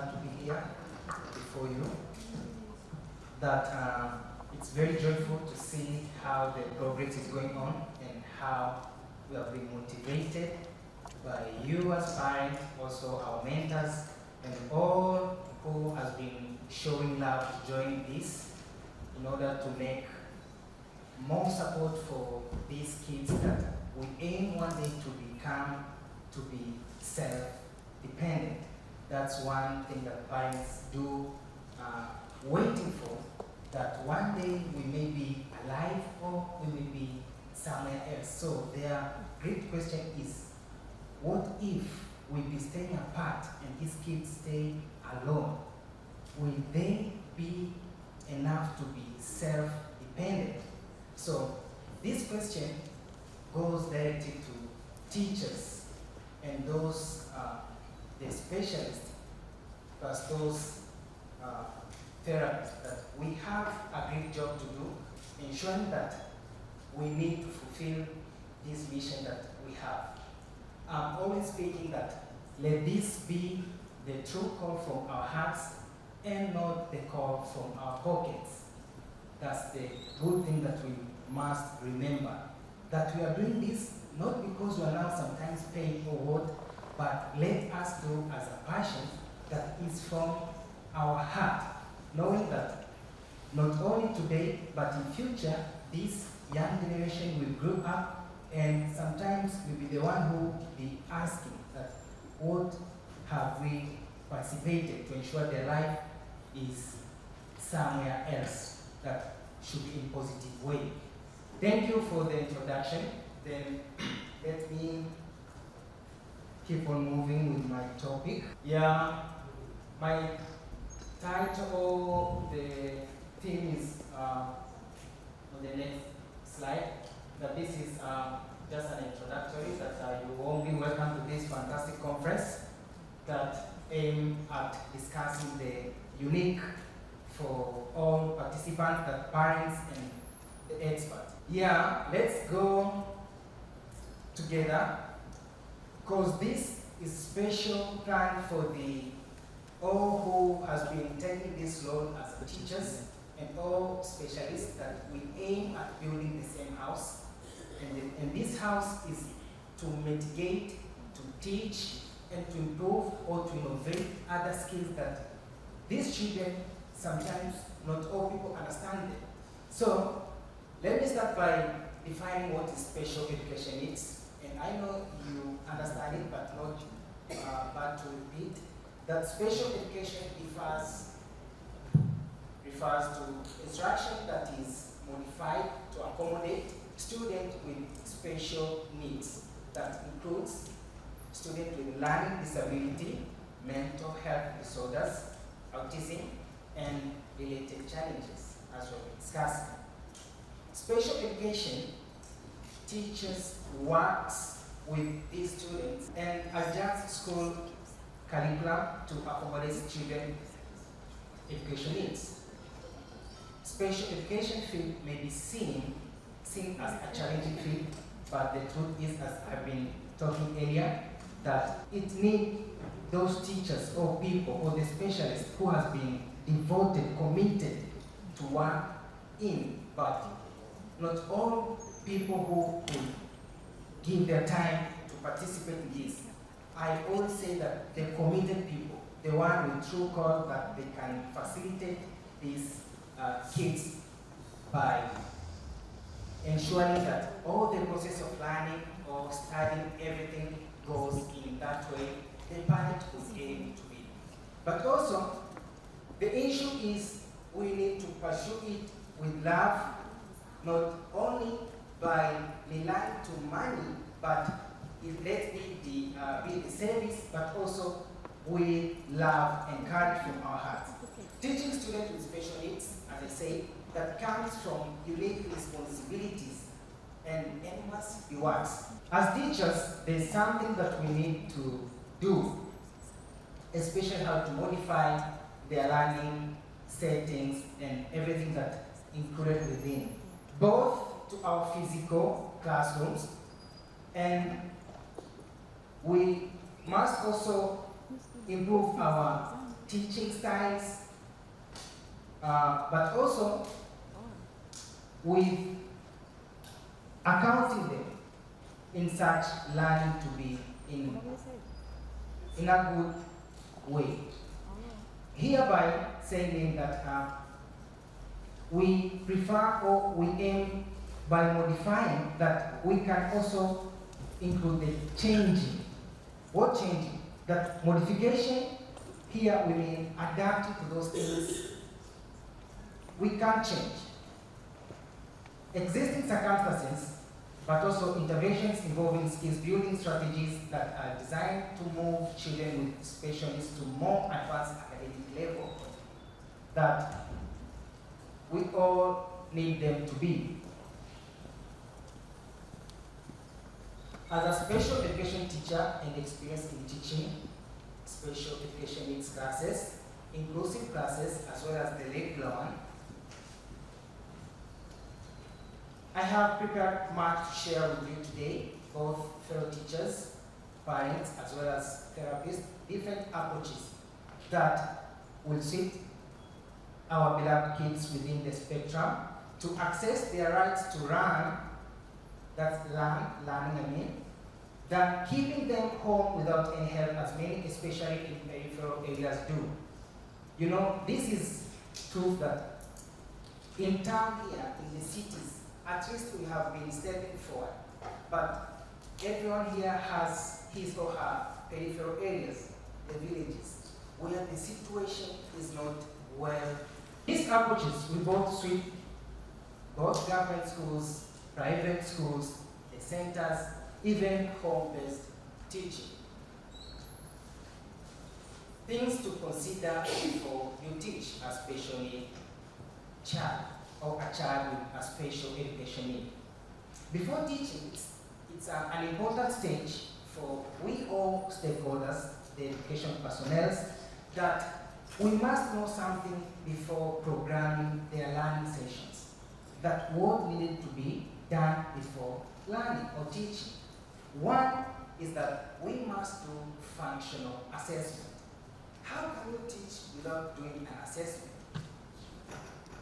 honor to be here before you. That it's very joyful to see how the progress is going on and how we have been motivated by you as parents, also our mentors, and all who has been showing love to join this in order to make more support for these kids that we aim one day to be self-dependent. That's one thing that parents do waiting for, that one day we may be alive or we may be somewhere else. So their great question is, what if we be staying apart and these kids stay alone? Will they be enough to be self-dependent? So this question goes directly to teachers and those, the specialists, plus those therapists, that we have a great job to do, ensuring that we need to fulfill this mission that we have. I'm always speaking that let this be the true call from our hearts and not the call from our pockets. That's the good thing that we must remember. That we are doing this not because we are now sometimes paid or what, but let us do as a passion that is from our heart, knowing that not only today, but in future, this young generation will grow up and sometimes will be the one who will be asking that what have we participated to ensure their life is somewhere else that should be in a positive way. Thank you for the introduction. Then let me keep on moving with my topic. Yeah, my title, the theme is on the next slide. That this is just an introductory, that you all be welcome to this fantastic conference that aim at discussing the unique for all participants, that parents and the experts. Yeah, let's go together, because this is special plan for the all who has been taking this role as teachers and all specialists, that we aim at building the same house. And this house is to mitigate, to teach, and to improve or to innovate other skills that these children, sometimes not all people understand them. So let me start by defining what is special education is. And I know you understand it, but not bad to repeat. That special education refers to instruction that is modified to accommodate students with special needs. That includes students with learning disability, mental health disorders, autism, and related challenges, as we've discussed. Special education teachers works with these students and adjusts school curriculum to accommodate children's education needs. Special education field may be seen as a challenging field, but the truth is, as I've been talking earlier, that it needs those teachers or people or the specialists who has been devoted, committed to work in, but not all people who will give their time to participate in this. I always say that the committed people, the one with true call, that they can facilitate these kids by ensuring that all the process of learning or studying, everything goes in that way the parent was aiming to be. But also, the issue is we need to pursue it with love, not only by relying to money, but let it be the service, but also with love and courage from our hearts. Teaching students with special needs, as I say, that comes from unique responsibilities and enormous rewards. As teachers, there's something that we need to do, especially how to modify their learning settings and everything that included within, both to our physical classrooms, and we must also improve our teaching styles, but also with accounting them in such learning to be in a good way. Hereby saying that we prefer or we aim by modifying that we can also include the changing. What changing? That modification, here we mean adapting to those things we can't change. Existing circumstances, but also interventions involving skills building strategies that are designed to move children with special needs to more advanced academic level that we all need them to be. As a special education teacher and experienced in teaching special education needs classes, inclusive classes, as well as the regular one, I have prepared much to share with you today, both fellow teachers, parents, as well as therapists, different approaches that will suit our beloved kids within the spectrum to access their rights to learn, that's learning, than keeping them home without any help, as many, especially in peripheral areas, do. You know, this is proof that in town here, in the cities, at least we have been stepping forward. But everyone here has his or her peripheral areas, the villages, where the situation is not well. These approaches we both suit both government schools, private schools, the centers, even home-based teaching. Things to consider before you teach a special need child or a child with a special education need. Before teaching, it's an important stage for we all stakeholders, the education personnel, that we must know something before programming their learning sessions, that what needed to be done before learning or teaching. One is that we must do functional assessment. How can you teach without doing an assessment?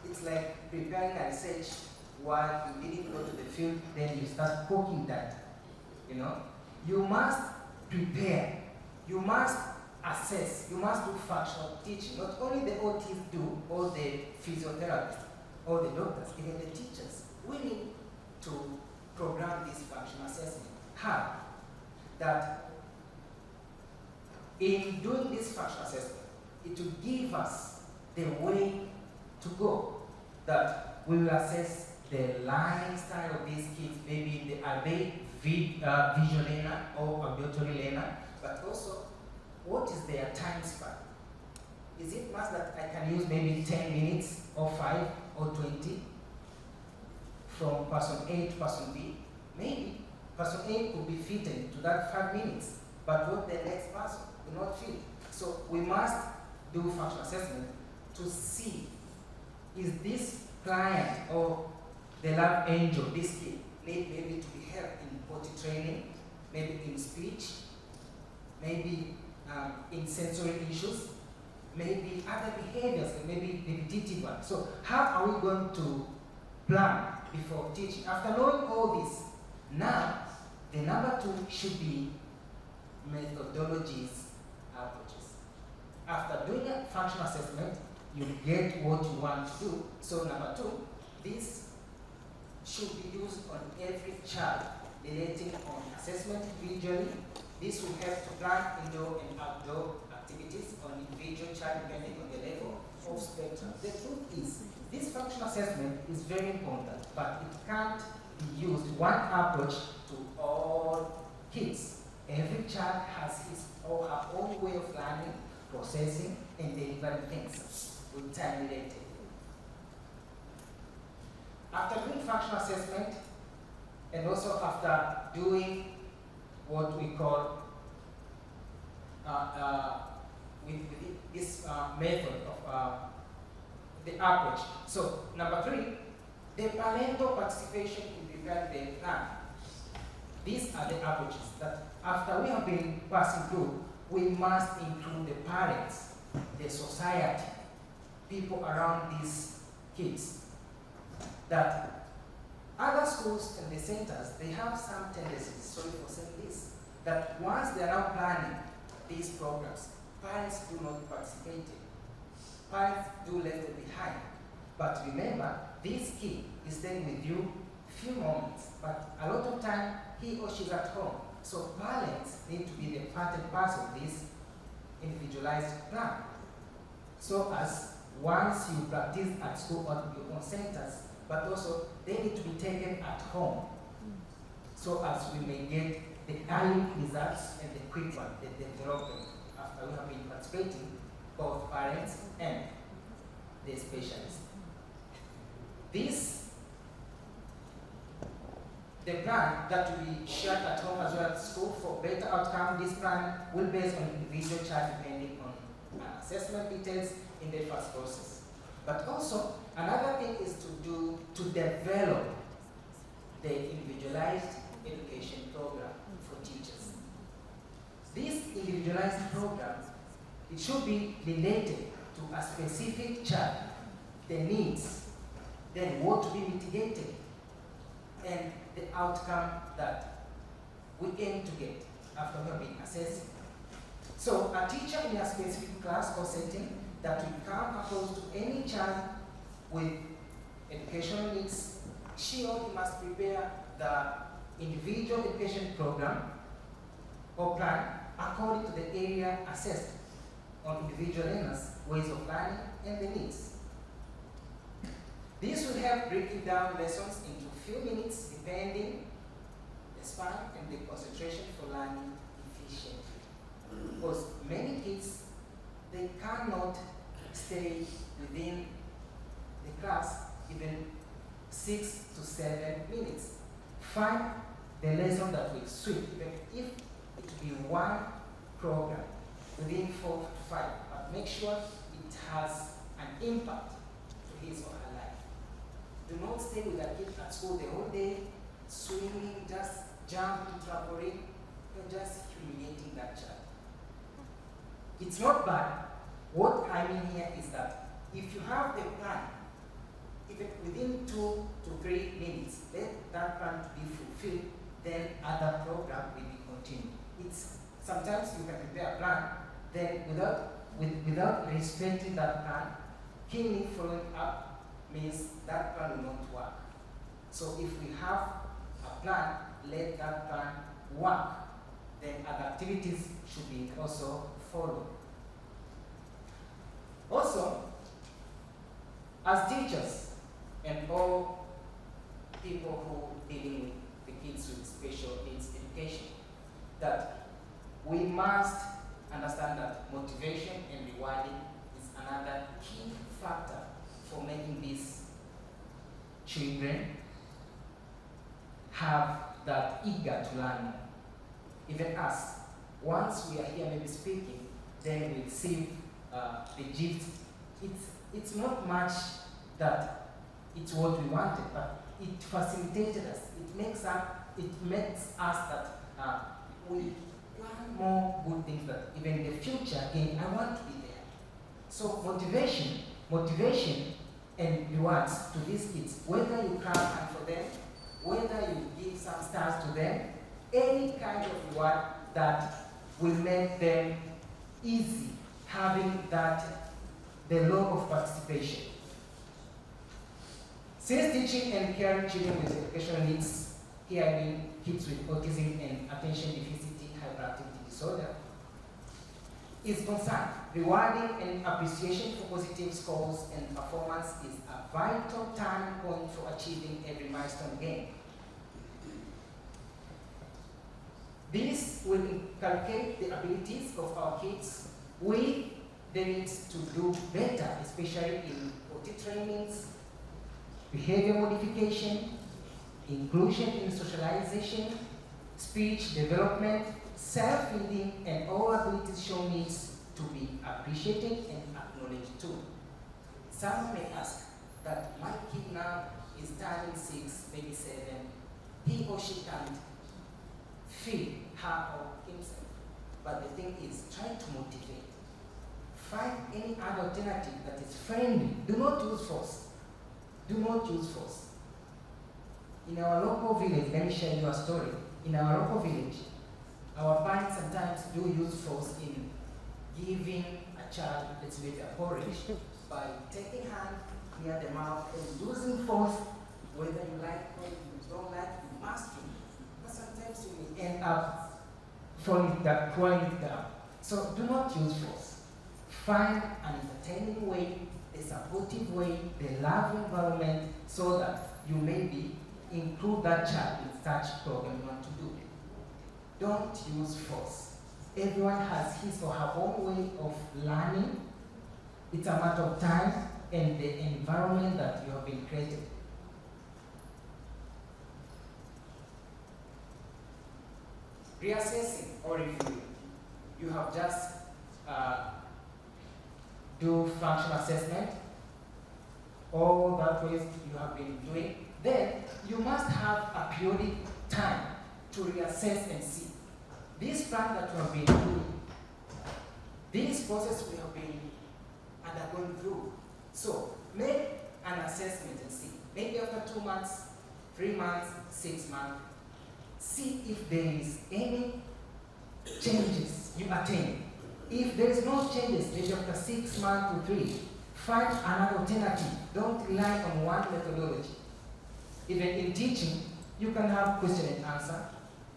It's like preparing a research while you didn't go to the field, then you start cooking that. You know, you must prepare, you must assess, you must do functional teaching. Not only the OTs do, or the physiotherapists, or the doctors, even the teachers. We need to program this functional assessment. How? That in doing this functional assessment, it will give us the way to go. That we will assess the learning style of these kids, maybe are they visual learner or auditory learner, but also what is their time span? Is it must that I can use maybe 10 minutes or 5 or 20 from person A to person B? Maybe person A could be fitted to that 5 minutes, but what the next person will not fit. So we must do functional assessment to see, is this client or the love angel, this kid, need maybe to be helped in potty training, maybe in speech, maybe in sensory issues, maybe other behaviors, and maybe repetitive ones. So how are we going to plan before teaching? After knowing all this, now the number 2 should be methodologies, approaches. After doing a functional assessment, you get what you want to do. So number 2, this should be used on every child relating on assessment individually. This will help to plan indoor and outdoor activities on individual child depending on the level of spectrum. The truth is, this functional assessment is very important, but it can't be used one approach to all kids. Every child has his or her own way of learning, processing, and delivering things with time related. After doing functional assessment, and also after doing what we call with this method of the approach. So number 3, the parental participation in preparing the plan. These are the approaches that after we have been passing through, we must include the parents, the the society, people around these kids, that other schools and the centers, they have some tendencies, sorry for saying this, that once they are now planning these programs, parents do not participate. Parents do left them behind. But remember, this kid is staying with you few moments, but a lot of time he or she's at home. So parents need to be the part and parcel of this individualized plan. So as once you practice at school or your own centers, but also they need to be taken at home. So as we may get the early results and the quick one, the development after we have been participating, both parents and the specialists. The plan that will be shared at home as well as school for better outcome, this plan will be based on individual child depending on assessment details in the first process. But also, another thing is to develop the individualized education program for teachers. This individualized program, it should be related to a specific child, the needs, then what to be mitigated, and the outcome that we aim to get after we have been assessing. So a teacher in a specific class or setting that will come across to any child with educational needs, she or he must prepare the individual education program or plan according to the area assessed on individual learners, ways of learning, and the needs. This will help breaking down lessons into few minutes depending the span and the concentration for learning efficiently. Because many kids, they cannot stay within the class even 6 to 7 minutes. Find the lesson that will suit, even if it be one program within 4 to 5, but make sure it has an impact to his or her life. Do not stay with a kid at school the whole day, swimming, just jumping, trampoline. You're just humiliating that child. It's not bad. What I mean here is that if you have a plan, even within 2 to 3 minutes, let that plan to be fulfilled, then other program will be continued. It's sometimes you can prepare a plan, then without respecting that plan, keenly following up means that plan will not work. So if we have a plan, let that plan work. Then other activities should be also followed. Also, as teachers and all people who dealing with the kids with special needs education, that we must understand that motivation and rewarding is another key factor for making these children have that eager to learn more. Even us, once we are here maybe speaking, then we receive the gift. It's not much that it's what we wanted, but it facilitated us. It makes us that we plan more good things that even in the future, again, I want to be there. So motivation and rewards to these kids, whether you clap hand for them, whether you give some stars to them, any kind of reward that will make them easy having the law of participation. Since teaching and caring children with educational needs, here I mean kids with autism and attention deficit hyperactivity disorder, is concerned, rewarding and appreciation for positive scores and performance is a vital turning point for achieving every milestone gained. This will inculcate the abilities of our kids with the needs to do better, especially in OT trainings, behavior modification, inclusion in socialization, speech development, self-leading, and all abilities shown needs to be appreciated and acknowledged too. Some may ask that my kid now is turning 6, maybe 7, he or she can't feed her or himself. But the thing is, try to motivate. Find any other alternative that is friendly. Do not use force. Do not use force. In our local village, let me share you a story. In our local village, our parents sometimes do use force in giving a child, let's make a porridge, by taking hand near the mouth and using force, whether you like or you don't like, you must do. But sometimes you may end up falling it down. So do not use force. Find an entertaining way, a supportive way, a loving environment, so that you maybe include that child in such program you want to do. Don't use force. Everyone has his or her own way of learning. It's a matter of time and the environment that you have been created. Reassessing or reviewing. You have just do functional assessment, all that ways you have been doing. Then you must have a periodic time to reassess and see. This plan that you have been doing, this process we have been undergoing through. So make an assessment and see. Maybe after 2 months, 3 months, 6 months, see if there is any changes you attain. If there is no changes, maybe after 6 months to 3, find another alternative. Don't rely on one methodology. Even in teaching, you can have question and answer.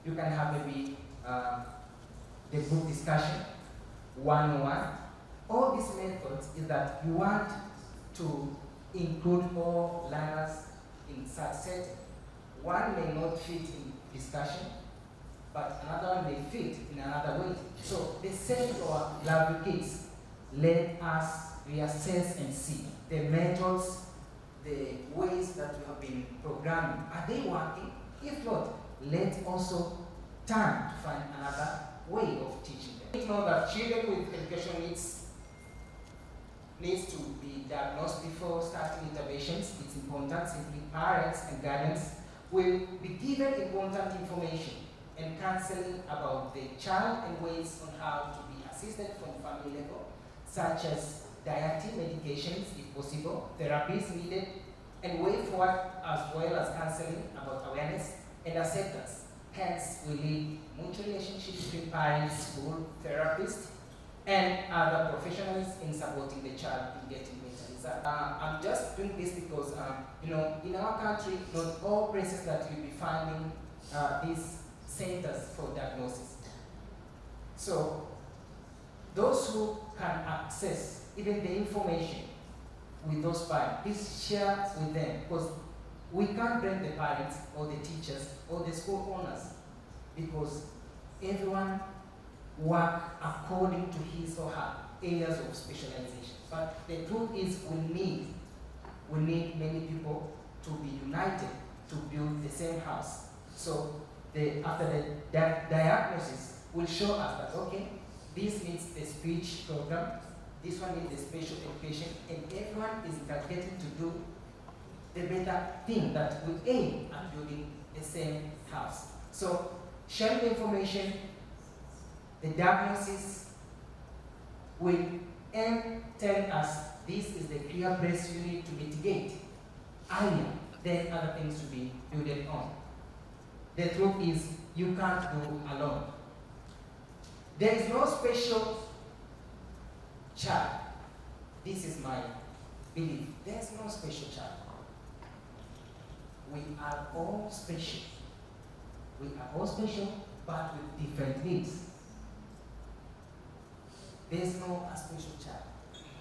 You can have maybe the group discussion, one-on-one. All these methods is that you want to include all learners in such setting. One may not fit in discussion, but another one may fit in another way. So the same to our lovely kids, let us reassess and see the methods, the ways that we have been programming. Are they working? If not, let's also turn to find another way of teaching them. We know that children with education needs to be diagnosed before starting interventions. It's important. Simply parents and guardians will be given important information and counseling about the child and ways on how to be assisted from family level, such as dieting, medications if possible, therapies needed, and way forward, as well as counseling about awareness and acceptance. Hence, we need mutual relationship between parents, school, therapists, and other professionals in supporting the child in getting better results. I'm just doing this because, in our country, not all places that you'll be finding these centers for diagnosis. So, those who can access even the information with those parents, please share with them, because we can't blame the parents or the teachers or the school owners, because everyone work according to his or her areas of specialization. But the truth is we need many people to be united to build the same house. So after the diagnosis will show us that, okay, this needs the speech program, this one needs the special education, and everyone is getting to do the better thing that we aim at building the same house. So sharing the information, the diagnosis will tell us this is the clear place you need to mitigate earlier, then other things to be built on. The truth is, you can't go alone. There is no special child. This is my belief. There is no special child. We are all special. We are all special, but with different needs. There is no special child.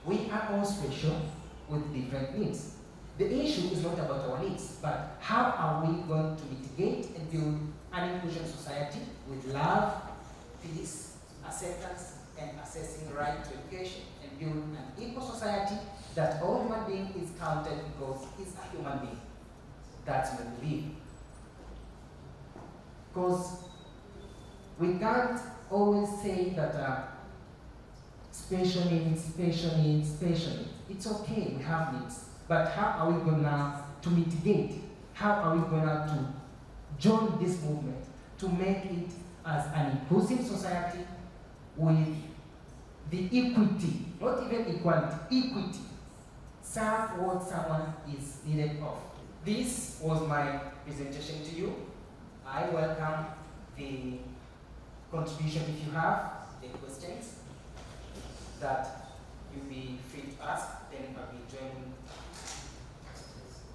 We are all special with different needs. The issue is not about our needs, but how are we going to mitigate and build an inclusion society with love, peace, acceptance, and assessing right to education, and build an equal society that all human being is counted because is a human being. That's my belief. Because we can't always say that special needs. It's okay, we have needs. But how are we going to mitigate? How are we going to join this movement to make it as an inclusive society with the equity, not even equality, equity. Serve what someone is needed of. This was my presentation to you. I welcome the contribution if you have the questions that you'll be free to ask, then I'll be joining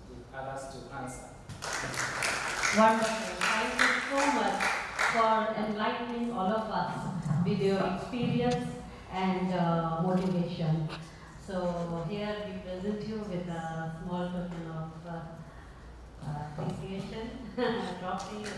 with others to answer. Wonderful. Thank you so much for enlightening all of us with your experience and motivation. So here we present you with a small token of appreciation, trophy.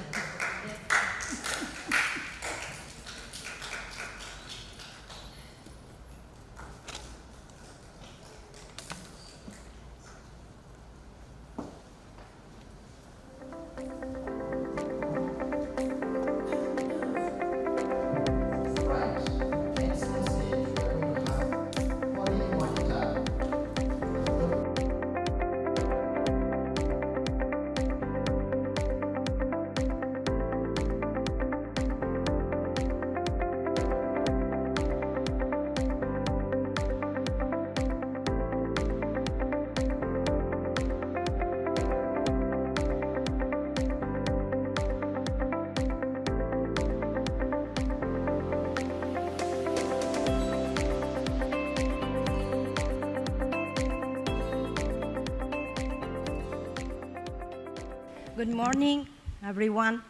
Good morning, everyone.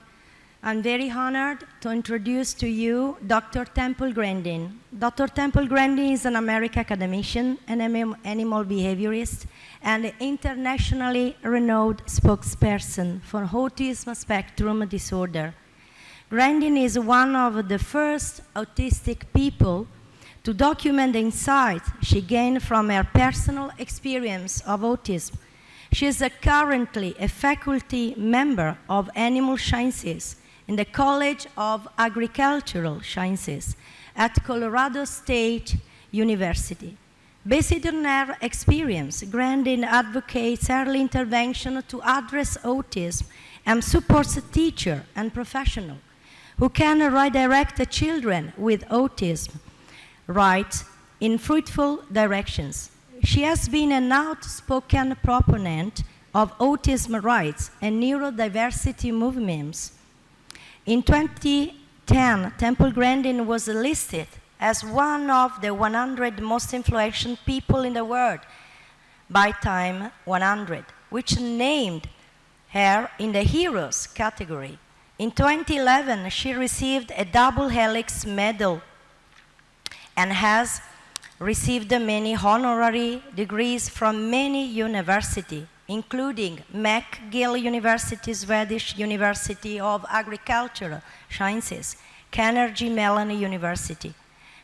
I'm very honored to introduce to you Dr. Temple Grandin. Dr. Temple Grandin is an American academician, an animal behaviorist, and an internationally renowned spokesperson for autism spectrum disorder. Grandin is one of the first autistic people to document the insights she gained from her personal experience of autism. She is currently a faculty member of Animal Sciences in the College of Agricultural Sciences at Colorado State University. Based on her experience, Grandin advocates early intervention to address autism and supports teachers and professionals who can redirect children with autism right in fruitful directions. She has been an outspoken proponent of autism rights and neurodiversity movements. In 2010, Temple Grandin was listed as one of the 100 most influential people in the world by Time 100, which named her in the Heroes category. In 2011, she received a double helix medal and has received many honorary degrees from many universities, including McGill University, Swedish University of Agricultural Sciences, Carnegie Mellon University.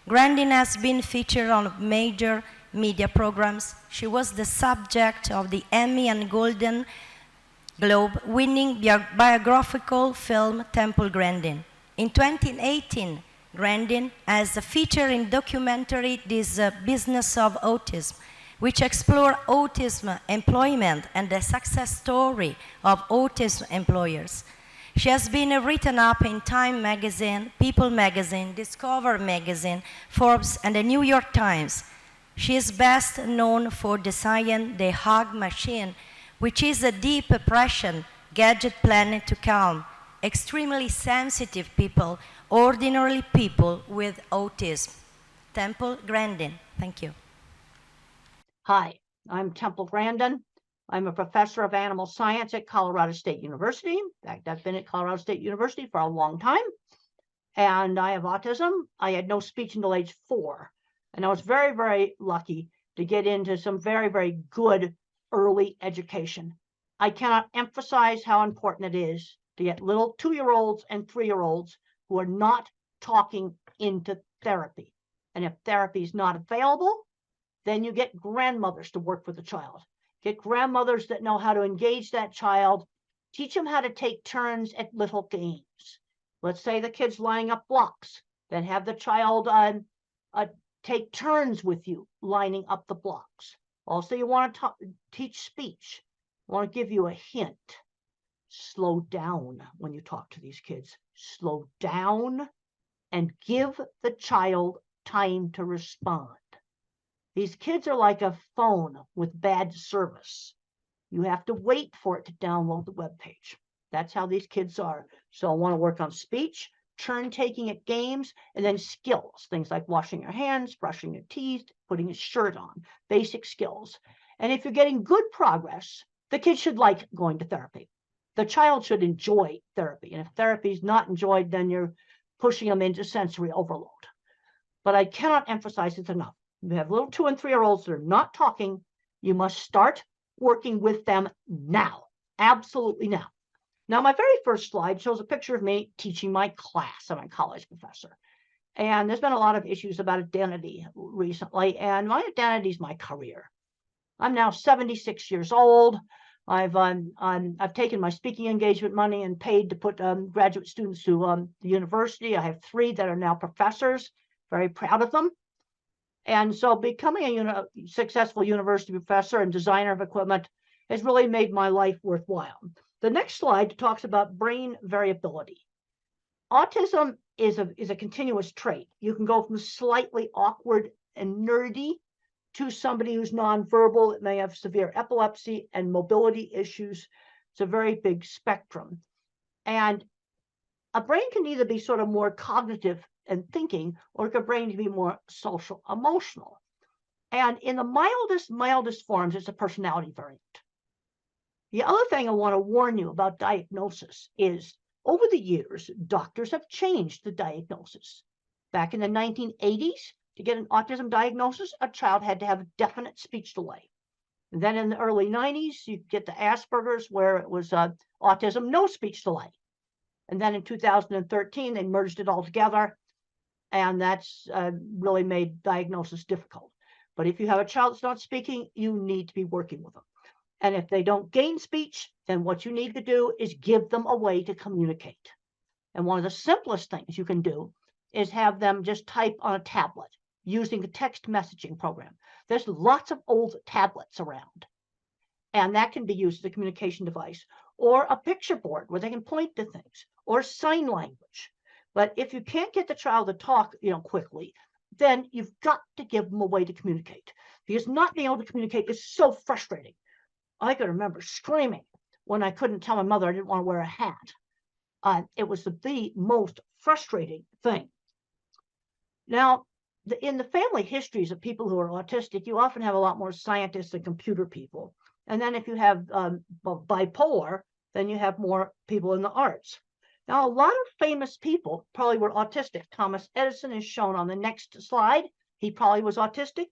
Grandin has been featured on major media programs. She was the subject of the Emmy and Golden Globe winning biographical film Temple Grandin. In 2018, Grandin as a feature in documentary This Business of Autism, which explore autism employment and the success story of autism employers. She has been written up in Time magazine, People magazine, Discover magazine, Forbes, and the New York Times. She is best known for designing the Hug Machine, which is a deep oppression gadget planned to calm extremely sensitive people, ordinary people with autism. Temple Grandin, thank you. Hi, I'm Temple Grandin. I'm a professor of animal science at Colorado State University. In fact, I've been at Colorado State University for a long time. And I have autism. I had no speech until age 4. And I was very, very lucky to get into some very, very good early education. I cannot emphasize how important it is to get little 2-year-olds and 3-year-olds who are not talking into therapy. And if therapy is not available, then you get grandmothers to work with the child. Get grandmothers that know how to engage that child, teach them how to take turns at little games. Let's say the kid's lining up blocks, then have the child take turns with you lining up the blocks. Also, you want to teach speech. I want to give you a hint. Slow down when you talk to these kids. Slow down and give the child time to respond. These kids are like a phone with bad service. You have to wait for it to download the web page. That's how these kids are. So I want to work on speech, turn taking at games, and then skills, things like washing your hands, brushing your teeth, putting a shirt on, basic skills. And if you're getting good progress, the kid should like going to therapy. The child should enjoy therapy. And if therapy is not enjoyed, then you're pushing them into sensory overload. But I cannot emphasize it enough. You have little 2- and 3-year-olds that are not talking. You must start working with them now. Absolutely now. Now, my very first slide shows a picture of me teaching my class. I'm a college professor. And there's been a lot of issues about identity recently. And my identity is my career. I'm now 76 years old. I've taken my speaking engagement money and paid to put graduate students to the university. I have 3 that are now professors. Very proud of them. And so becoming a successful university professor and designer of equipment has really made my life worthwhile. The next slide talks about brain variability. Autism is a continuous trait. You can go from slightly awkward and nerdy to somebody who's nonverbal that may have severe epilepsy and mobility issues. It's a very big spectrum. And a brain can either be sort of more cognitive and thinking, or a brain can be more social, emotional. And in the mildest forms, it's a personality variant. The other thing I want to warn you about diagnosis is over the years, doctors have changed the diagnosis. Back in the 1980s, to get an autism diagnosis, a child had to have a definite speech delay. And then in the early 90s, you get the Asperger's where it was autism, no speech delay. And then in 2013, they merged it all together. And that's really made diagnosis difficult. But if you have a child that's not speaking, you need to be working with them. And if they don't gain speech, then what you need to do is give them a way to communicate. And one of the simplest things you can do is have them just type on a tablet using a text messaging program. There's lots of old tablets around. And that can be used as a communication device, or a picture board where they can point to things, or sign language. But if you can't get the child to talk, quickly, then you've got to give them a way to communicate. Because not being able to communicate is so frustrating. I can remember screaming when I couldn't tell my mother I didn't want to wear a hat. It was the most frustrating thing. Now, in the family histories of people who are autistic, you often have a lot more scientists and computer people. And then if you have bipolar, then you have more people in the arts. Now, a lot of famous people probably were autistic. Thomas Edison is shown on the next slide. He probably was autistic.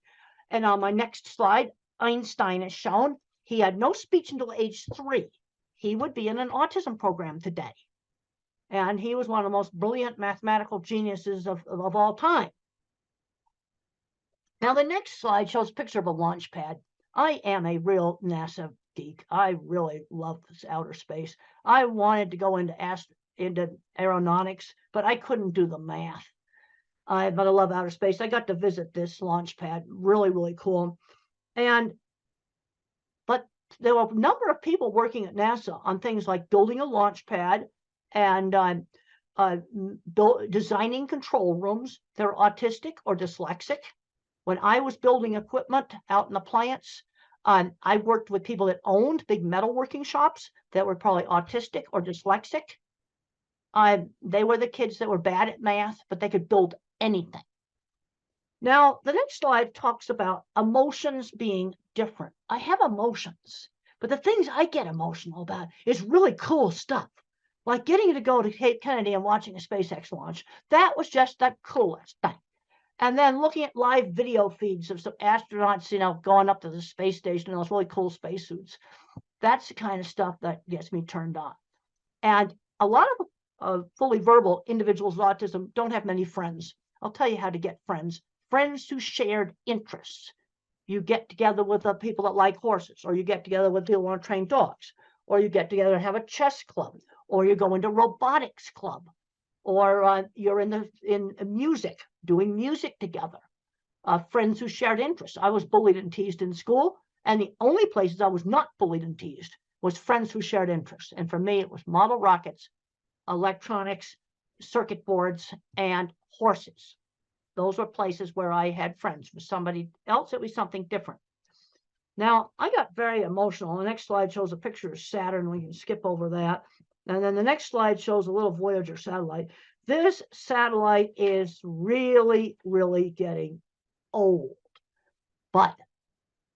And on my next slide, Einstein is shown. He had no speech until age 3. He would be in an autism program today. And he was one of the most brilliant mathematical geniuses of all time. Now, the next slide shows a picture of a launch pad. I am a real NASA geek. I really love this outer space. I wanted to go into aeronautics, but I couldn't do the math. But I love outer space. I got to visit this launch pad. Really, really cool. But there were a number of people working at NASA on things like building a launch pad and designing control rooms. They're autistic or dyslexic. When I was building equipment out in the plants, I worked with people that owned big metalworking shops that were probably autistic or dyslexic. They were the kids that were bad at math, but they could build anything. Now, the next slide talks about emotions being different. I have emotions, but the things I get emotional about is really cool stuff. Like getting to go to Cape Kennedy and watching a SpaceX launch. That was just the coolest thing. And then looking at live video feeds of some astronauts, going up to the space station in those really cool spacesuits. That's the kind of stuff that gets me turned on. And a lot of fully verbal individuals with autism don't have many friends. I'll tell you how to get friends. Friends who shared interests. You get together with the people that like horses, or you get together with people who want to train dogs, or you get together and have a chess club, or you go into robotics club, or you're in music, doing music together. Friends who shared interests. I was bullied and teased in school, and the only places I was not bullied and teased was friends who shared interests. And for me, it was model rockets, electronics, circuit boards, and horses. Those were places where I had friends. For somebody else, it was something different. Now, I got very emotional. The next slide shows a picture of Saturn. We can skip over that. And then the next slide shows a little Voyager satellite. This satellite is really, really getting old. But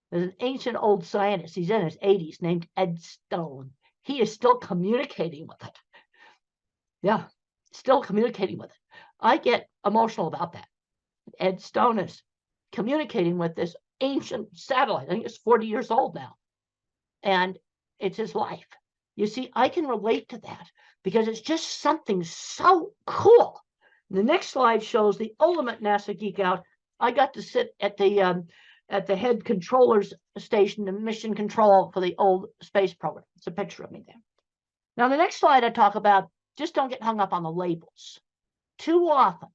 there's an ancient old scientist, he's in his 80s, named Ed Stone. He is still communicating with it. Yeah, still communicating with it. I get emotional about that. Ed Stone is communicating with this ancient satellite. I think it's 40 years old now. And it's his life. You see, I can relate to that because it's just something so cool. The next slide shows the ultimate NASA geek out. I got to sit at the head controller's station, the mission control for the old space program. It's a picture of me there. Now, the next slide I talk about, just don't get hung up on the labels. Too often,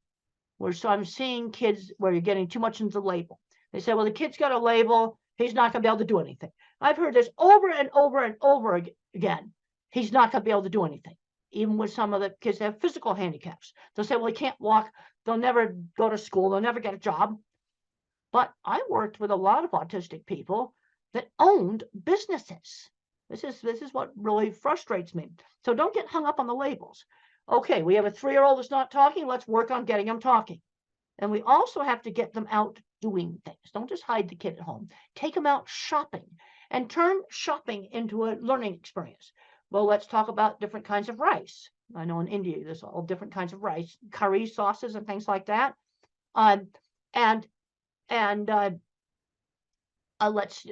so I'm seeing kids where you're getting too much into the label. They say, well, the kid's got a label. He's not going to be able to do anything. I've heard this over and over and over again. He's not going to be able to do anything. Even with some of the kids that have physical handicaps. They'll say, well, he can't walk. They'll never go to school. They'll never get a job. But I worked with a lot of autistic people that owned businesses. This is what really frustrates me. So don't get hung up on the labels. Okay, we have a 3-year-old that's not talking. Let's work on getting them talking. And we also have to get them out doing things. Don't just hide the kid at home. Take them out shopping and turn shopping into a learning experience. Well, let's talk about different kinds of rice. I know in India, there's all different kinds of rice, curry sauces and things like that. Let's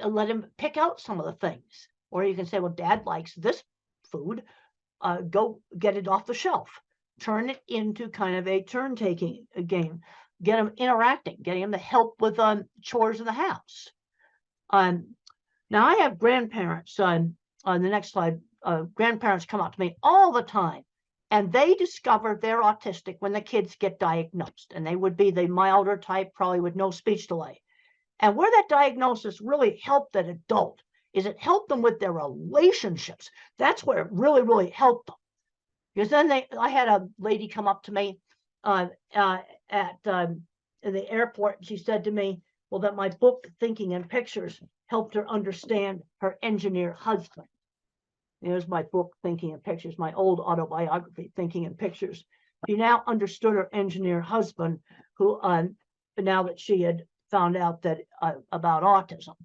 let him pick out some of the things. Or you can say, well, Dad likes this food. Go get it off the shelf. Turn it into kind of a turn-taking game. Get them interacting, getting them to help with chores in the house. Now, I have grandparents. On the next slide, grandparents come up to me all the time, and they discover they're autistic when the kids get diagnosed, and they would be the milder type, probably with no speech delay. And where that diagnosis really helped that adult is it helped them with their relationships. That's where it really, really helped them. Because then I had a lady come up to me at the airport, and she said to me, well, that my book, Thinking in Pictures, helped her understand her engineer husband. Here's my book, Thinking in Pictures, my old autobiography, Thinking in Pictures. She now understood her engineer husband, who now that she had found out that about autism.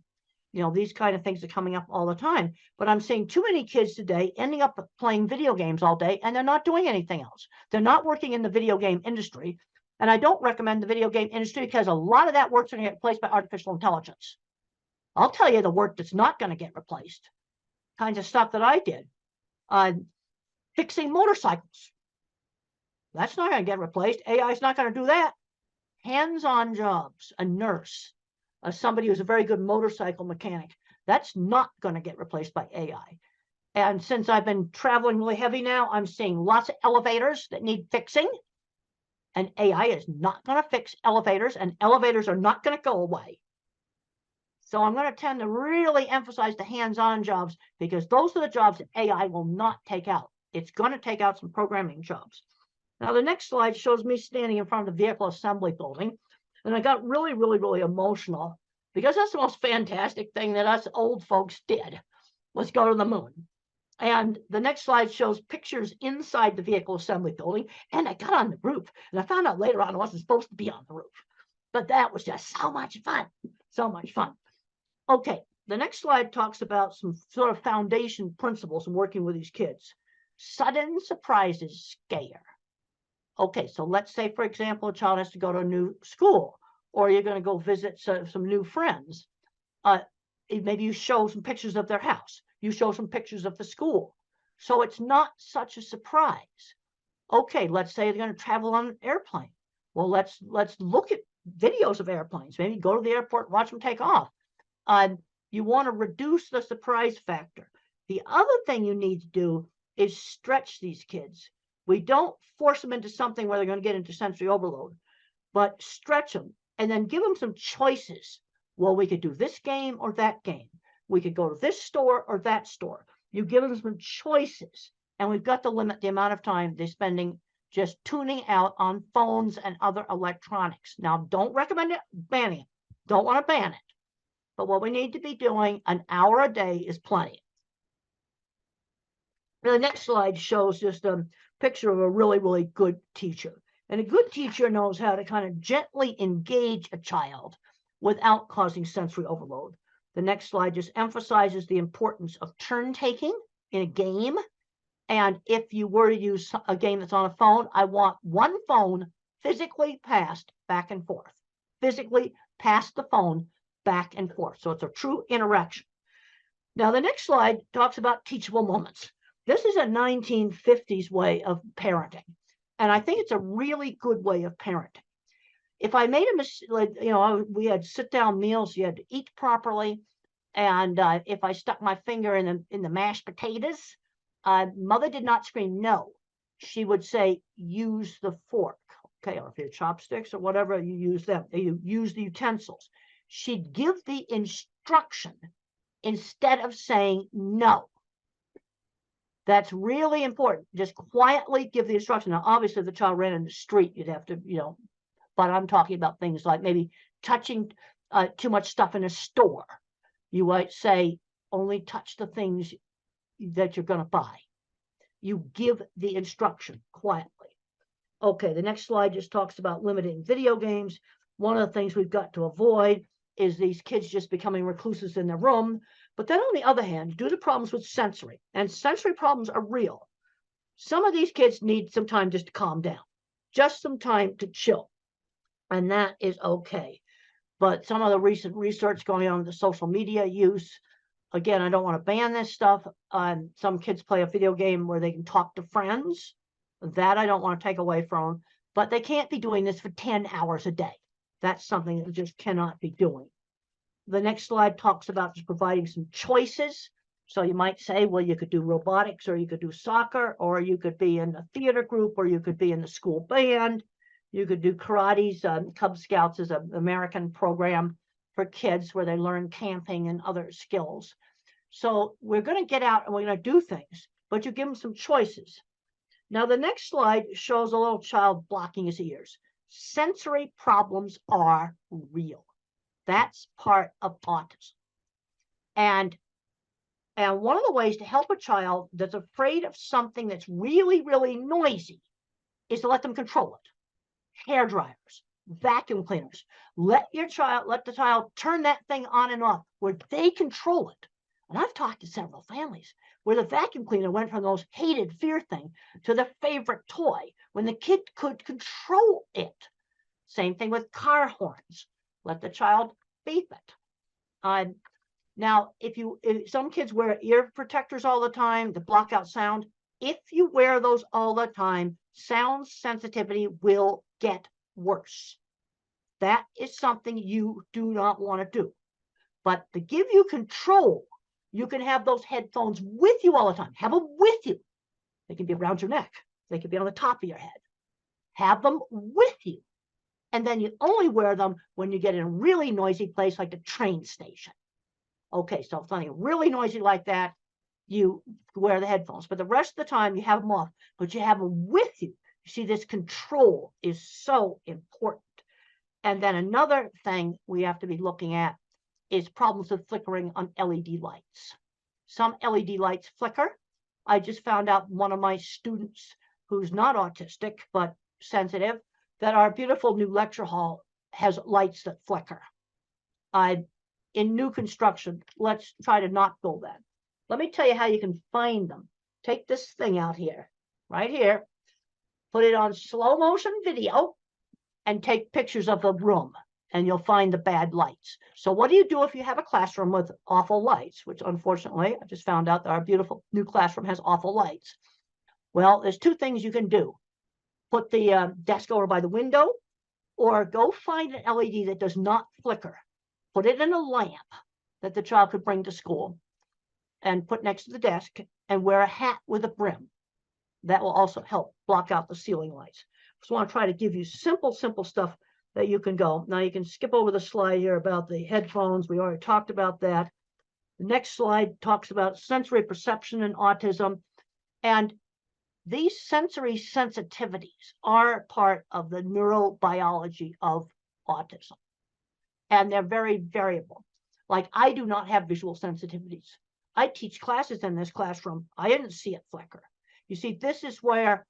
You know, these kind of things are coming up all the time. But I'm seeing too many kids today ending up playing video games all day, and they're not doing anything else. They're not working in the video game industry. And I don't recommend the video game industry because a lot of that work's going to get replaced by artificial intelligence. I'll tell you the work that's not going to get replaced. Kinds of stuff that I did. Fixing motorcycles. That's not going to get replaced. AI is not going to do that. Hands-on jobs, a nurse, somebody who's a very good motorcycle mechanic. That's not going to get replaced by AI. And since I've been traveling really heavy now, I'm seeing lots of elevators that need fixing. And AI is not going to fix elevators, and elevators are not going to go away. So I'm going to tend to really emphasize the hands-on jobs because those are the jobs that AI will not take out. It's going to take out some programming jobs. Now, the next slide shows me standing in front of the vehicle assembly building. And I got really, really, really emotional because that's the most fantastic thing that us old folks did was go to the moon. And the next slide shows pictures inside the vehicle assembly building. And I got on the roof. And I found out later on I wasn't supposed to be on the roof. But that was just so much fun. So much fun. Okay, the next slide talks about some sort of foundation principles in working with these kids. Sudden surprises scare. Okay, so let's say, for example, a child has to go to a new school, or you're going to go visit some new friends. Maybe you show some pictures of their house. You show some pictures of the school. So it's not such a surprise. Okay, let's say they're going to travel on an airplane. Well, let's look at videos of airplanes. Maybe go to the airport and watch them take off. You want to reduce the surprise factor. The other thing you need to do is stretch these kids. We don't force them into something where they're going to get into sensory overload, but stretch them and then give them some choices. Well, we could do this game or that game. We could go to this store or that store. You give them some choices, and we've got to limit the amount of time they're spending just tuning out on phones and other electronics. Now, don't recommend it banning it. Don't want to ban it. But what we need to be doing, an hour a day is plenty. Now, the next slide shows just a picture of a really, really good teacher. And a good teacher knows how to kind of gently engage a child without causing sensory overload. The next slide just emphasizes the importance of turn taking in a game. And if you were to use a game that's on a phone, I want one phone physically passed back and forth. Physically pass the phone back and forth. So it's a true interaction. Now, the next slide talks about teachable moments. This is a 1950s way of parenting. And I think it's a really good way of parenting. If I made a mistake, we had sit-down meals, you had to eat properly. And if I stuck my finger in the mashed potatoes, mother did not scream no. She would say, use the fork. Okay, or if you have chopsticks or whatever, you use them. You use the utensils. She'd give the instruction instead of saying no. That's really important. Just quietly give the instruction. Now, obviously, if the child ran in the street, you'd have to, but I'm talking about things like maybe touching too much stuff in a store. You might say, only touch the things that you're going to buy. You give the instruction quietly. Okay, the next slide just talks about limiting video games. One of the things we've got to avoid is these kids just becoming recluses in their room. But then on the other hand, due to problems with sensory, and sensory problems are real, some of these kids need some time just to calm down, just some time to chill. And that is okay. But some of the recent research going on with the social media use, again, I don't want to ban this stuff. Some kids play a video game where they can talk to friends. That I don't want to take away from them. But they can't be doing this for 10 hours a day. That's something that we just cannot be doing. The next slide talks about just providing some choices. So you might say, well, you could do robotics, or you could do soccer, or you could be in a theater group, or you could be in the school band. You could do karate's. Cub Scouts is an American program for kids where they learn camping and other skills. So we're going to get out and we're going to do things, but you give them some choices. Now, the next slide shows a little child blocking his ears. Sensory problems are real. That's part of autism. And one of the ways to help a child that's afraid of something that's really, really noisy is to let them control it. Hair dryers, vacuum cleaners. Let the child turn that thing on and off where they control it. And I've talked to several families where the vacuum cleaner went from the most hated fear thing to their favorite toy when the kid could control it. Same thing with car horns. Let the child beep it. Now, if some kids wear ear protectors all the time to block out sound, if you wear those all the time, sound sensitivity will get worse. That is something you do not want to do. But to give you control, you can have those headphones with you all the time. Have them with you. They can be around your neck. They can be on the top of your head. Have them with you. And then you only wear them when you get in a really noisy place like the train station. Okay, so if something really noisy like that, you wear the headphones. But the rest of the time, you have them off, but you have them with you. You see, this control is so important. And then another thing we have to be looking at is problems with flickering on LED lights. Some LED lights flicker. I just found out one of my students who's not autistic, but sensitive, that our beautiful new lecture hall has lights that flicker. In new construction, let's try to not build that. Let me tell you how you can find them. Take this thing out here, right here, put it on slow motion video, and take pictures of the room, and you'll find the bad lights. So what do you do if you have a classroom with awful lights, which unfortunately, I just found out that our beautiful new classroom has awful lights. Well, there's two things you can do. Put the desk over by the window, or go find an LED that does not flicker. Put it in a lamp that the child could bring to school and put next to the desk, and wear a hat with a brim. That will also help block out the ceiling lights. Just want to try to give you simple stuff that you can go. Now you can skip over the slide here about the headphones. We already talked about that. The next slide talks about sensory perception and autism. And these sensory sensitivities are part of the neurobiology of autism, and they're very variable. Like, I do not have visual sensitivities. I teach classes in this classroom. I didn't see it flicker. You see, this is where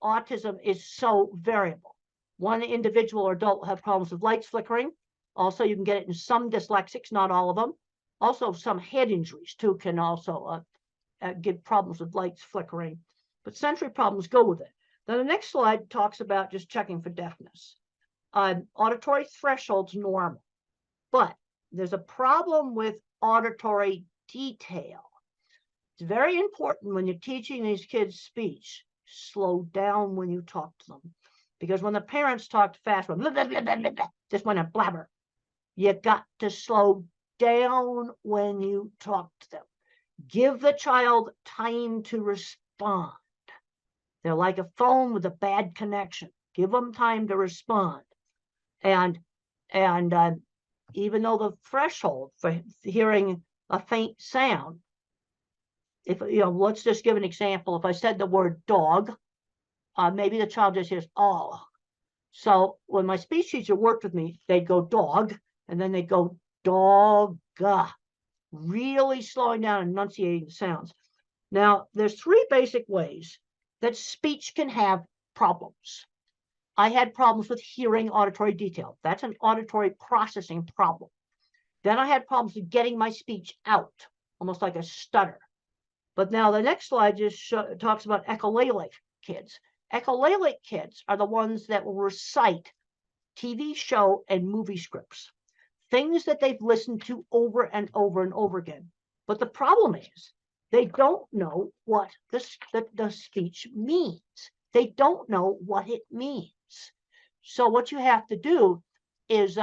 autism is so variable. One individual or adult will have problems with lights flickering. Also, you can get it in some dyslexics, not all of them. Also, some head injuries too can also give problems with lights flickering. But sensory problems go with it. Then the next slide talks about just checking for deafness. Auditory threshold's normal, but there's a problem with auditory detail. It's very important when you're teaching these kids speech, slow down when you talk to them. Because when the parents talk fast, blah, blah, blah, blah, blah, blah, just want to blabber, you got to slow down when you talk to them. Give the child time to respond. They're like a phone with a bad connection. Give them time to respond. And even though the threshold for hearing a faint sound, if let's just give an example. If I said the word dog, maybe the child just hears oh. So when my speech teacher worked with me, they'd go dog, and then they'd go dog, really slowing down and enunciating the sounds. Now, there's three basic ways that speech can have problems. I had problems with hearing auditory detail. That's an auditory processing problem. Then I had problems with getting my speech out, almost like a stutter. But now the next slide just talks about echolalic kids. Echolalic kids are the ones that will recite TV show and movie scripts, things that they've listened to over and over and over again. But the problem is they don't know what the speech means. They don't know what it means. So what you have to do is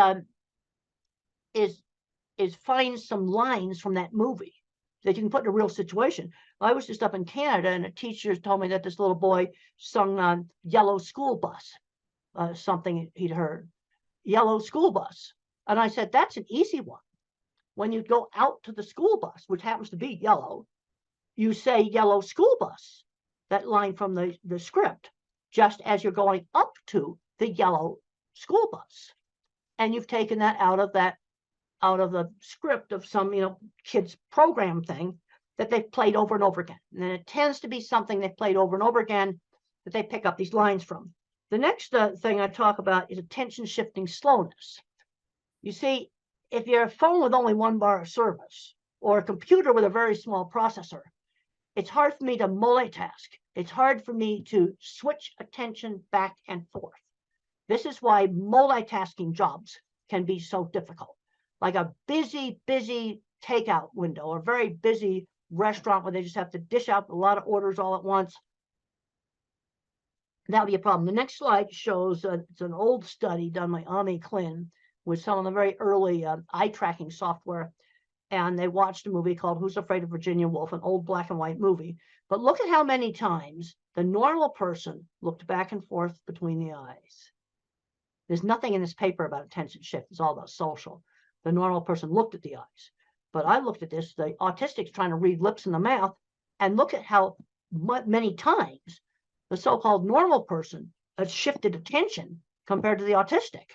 find some lines from that movie that you can put in a real situation. I was just up in Canada, and a teacher told me that this little boy sung on Yellow School Bus, something he'd heard, Yellow School Bus. And I said, that's an easy one. When you go out to the school bus, which happens to be yellow, you say Yellow School Bus, that line from the script, just as you're going up to the yellow school bus. And you've taken that out of the script of some, kids program thing that they've played over and over again. And then it tends to be something they've played over and over again that they pick up these lines from. The next thing I talk about is attention shifting slowness. You see, if you're a phone with only one bar of service or a computer with a very small processor, it's hard for me to multitask. It's hard for me to switch attention back and forth. This is why multitasking jobs can be so difficult. Like a busy takeout window or a very busy restaurant where they just have to dish out a lot of orders all at once. That would be a problem. The next slide shows it's an old study done by Ami Klin with some of the very early eye tracking software. And they watched a movie called Who's Afraid of Virginia Woolf, an old black and white movie. But look at how many times the normal person looked back and forth between the eyes. There's nothing in this paper about attention shift. It's all about social. The normal person looked at the eyes. But I looked at this, the autistic's trying to read lips in the mouth, and look at how many times the so-called normal person has shifted attention compared to the autistic.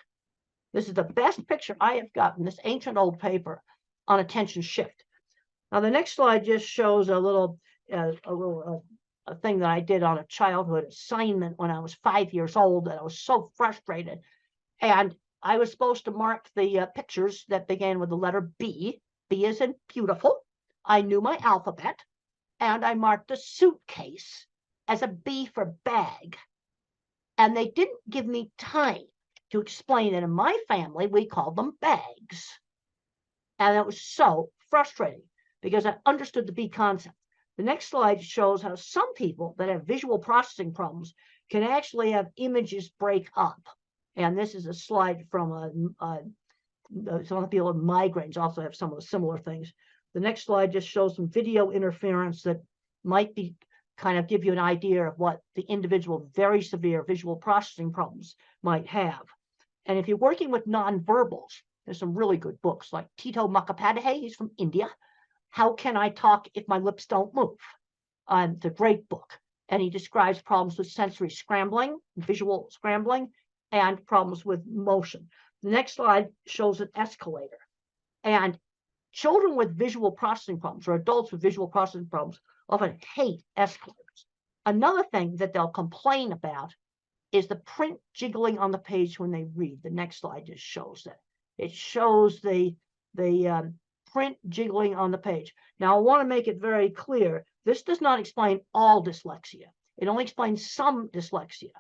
This is the best picture I have gotten, this ancient old paper on attention shift. Now the next slide just shows a little thing that I did on a childhood assignment when I was 5 years old, and I was so frustrated. And I was supposed to mark the pictures that began with the letter B. B as in beautiful. I knew my alphabet, and I marked a suitcase as a B for bag. And they didn't give me time to explain that in my family, we called them bags. And it was so frustrating because I understood the B concept. The next slide shows how some people that have visual processing problems can actually have images break up. And this is a slide from some of the people with migraines also have some of the similar things. The next slide just shows some video interference that might be kind of give you an idea of what the individual very severe visual processing problems might have. And if you're working with nonverbals, there's some really good books like Tito Mukhopadhyay, he's from India. How Can I Talk If My Lips Don't Move? It's a great book. and he describes problems with sensory scrambling, visual scrambling, and problems with motion. The next slide shows an escalator. And children with visual processing problems or adults with visual processing problems often hate escalators. Another thing that they'll complain about is the print jiggling on the page when they read. The next slide just shows that. It shows the print jiggling on the page. Now, I want to make it very clear. This does not explain all dyslexia. It only explains some dyslexia.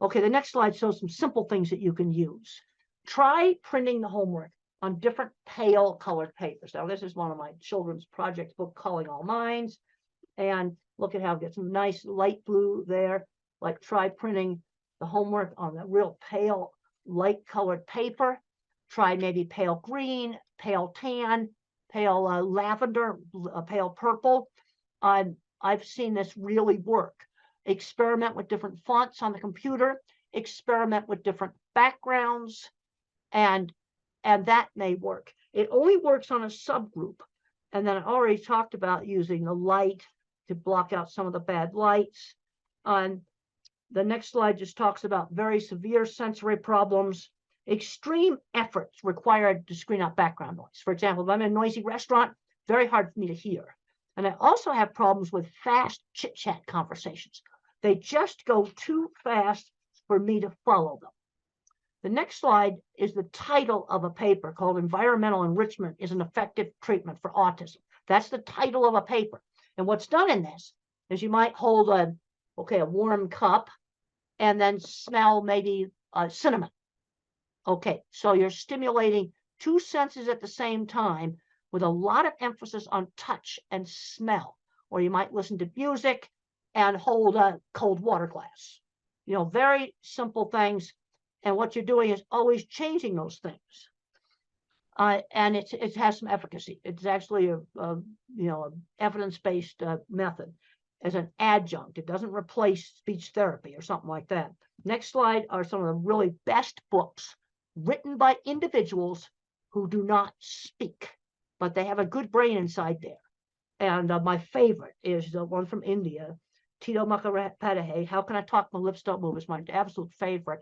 Okay, the next slide shows some simple things that you can use. Try printing the homework on different pale colored papers. Now, this is one of my children's project book, Calling All Minds. And look at how it gets some nice light blue there. Like try printing the homework on the real pale, light colored paper. Try maybe pale green, pale tan, pale lavender, pale purple. I've seen this really work. Experiment with different fonts on the computer. Experiment with different backgrounds. And that may work. It only works on a subgroup. And then I already talked about using the light to block out some of the bad lights. The next slide just talks about very severe sensory problems. Extreme efforts required to screen out background noise. For example, if I'm in a noisy restaurant, very hard for me to hear. And I also have problems with fast chit-chat conversations. They just go too fast for me to follow them. The next slide is the title of a paper called Environmental Enrichment is an Effective Treatment for Autism. That's the title of a paper. And what's done in this is you might hold a warm cup and then smell maybe cinnamon. Okay, so you're stimulating two senses at the same time with a lot of emphasis on touch and smell. Or you might listen to music and hold a cold water glass. You know, very simple things. And what you're doing is always changing those things. And it has some efficacy. It's actually a evidence-based method as an adjunct. It doesn't replace speech therapy or something like that. Next slide are some of the really best books written by individuals who do not speak, but they have a good brain inside there. And my favorite is the one from India, Tito Mukhopadhyay, How Can I Talk? My Lips Don't Move? Is my absolute favorite.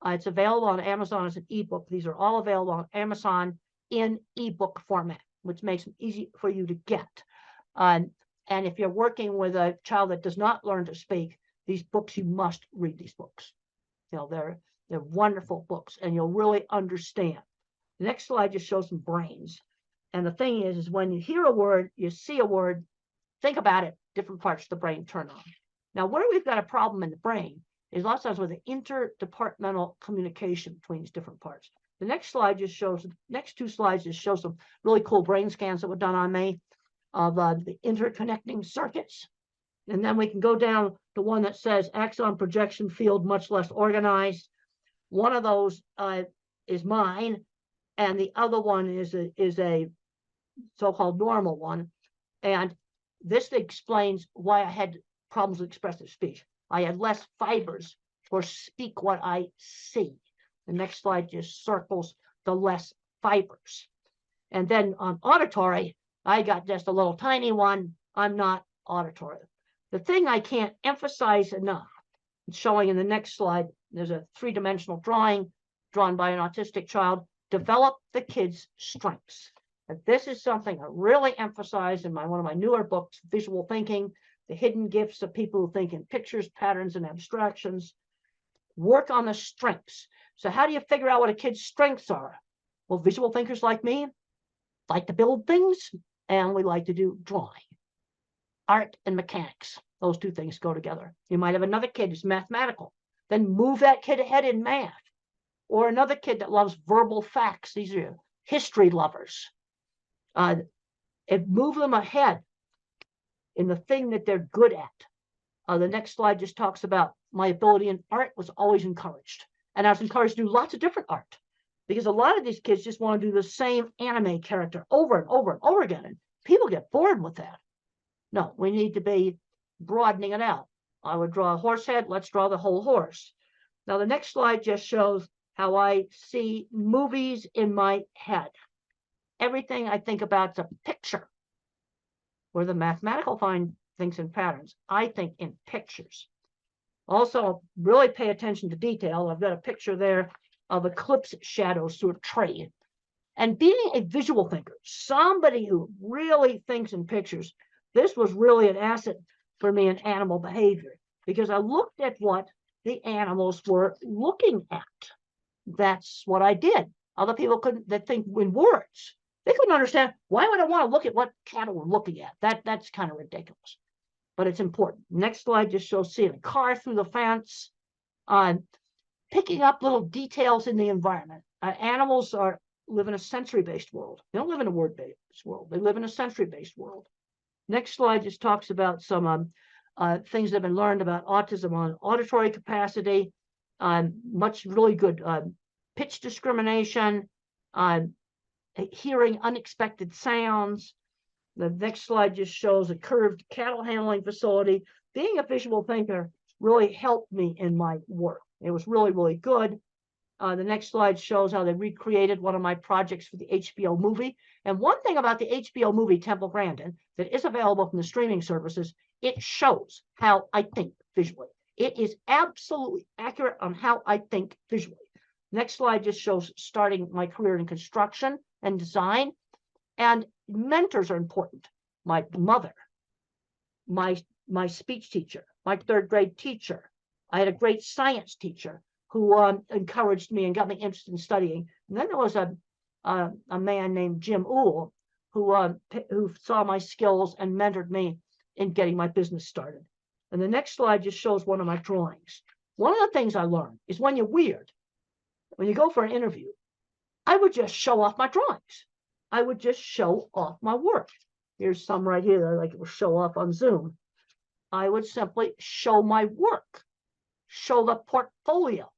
It's available on Amazon as an ebook. These are all available on Amazon in ebook format, which makes them easy for you to get. And if you're working with a child that does not learn to speak, these books, you must read these books. You know, they're wonderful books, and you'll really understand. The next slide just shows some brains. And the thing is when you hear a word, you see a word, think about it, different parts of the brain turn on. Now, where we've got a problem in the brain is lots of times with the interdepartmental communication between these different parts. The next slide just shows, next two slides just show some really cool brain scans that were done on me of the interconnecting circuits. And then we can go down to one that says axon projection field much less organized. One of those is mine, and the other one is a so-called normal one. And this explains why I had problems with expressive speech. I had less fibers for speak what I see. The next slide just circles the less fibers. And then on auditory, I got just a little tiny one. I'm not auditory. The thing I can't emphasize enough, it's showing in the next slide, there's a three-dimensional drawing drawn by an autistic child, develop the kid's strengths. And this is something I really emphasize in one of my newer books, Visual Thinking, The Hidden Gifts of People Who Think in Pictures, Patterns, and Abstractions. Work on the strengths. So how do you figure out what a kid's strengths are? Well, visual thinkers like me like to build things, and we like to do drawing. Art and mechanics, those two things go together. You might have another kid who's mathematical, then move that kid ahead in math. Or another kid that loves verbal facts. These are history lovers. And move them ahead in the thing that they're good at. The next slide just talks about my ability in art was always encouraged. And I was encouraged to do lots of different art, because a lot of these kids just want to do the same anime character over and over and over again. And people get bored with that. No, we need to be broadening it out. I would draw a horse head. Let's draw the whole horse. Now, the next slide just shows how I see movies in my head. Everything I think about is a picture, where the mathematical thinks in patterns. I think in pictures. Also, really pay attention to detail. I've got a picture there of eclipse shadows through a tree. And being a visual thinker, somebody who really thinks in pictures, this was really an asset for me in animal behavior, because I looked at what the animals were looking at. That's what I did. Other people couldn't, that think in words. They couldn't understand, why would I want to look at what cattle were looking at? That's kind of ridiculous, but it's important. Next slide just shows seeing a car through the fence, picking up little details in the environment. Animals live in a sensory-based world. They don't live in a word-based world. They live in a sensory-based world. Next slide just talks about some things that have been learned about autism on auditory capacity, much really good pitch discrimination, hearing unexpected sounds. The next slide just shows a curved cattle handling facility. Being a visual thinker really helped me in my work. It was really, really good. The next slide shows how they recreated one of my projects for the HBO movie. And one thing about the HBO movie, Temple Grandin, that is available from the streaming services, it shows how I think visually. It is absolutely accurate on how I think visually. Next slide just shows starting my career in construction and design. And mentors are important. My mother, my speech teacher, my third grade teacher. I had a great science teacher who encouraged me and got me interested in studying. And then there was a man named Jim Uhl who saw my skills and mentored me in getting my business started. And the next slide just shows one of my drawings. One of the things I learned is when you're weird, when you go for an interview, I would just show off my drawings. I would just show off my work. Here's some right here that I like to show off on Zoom. I would simply show my work, show the portfolio,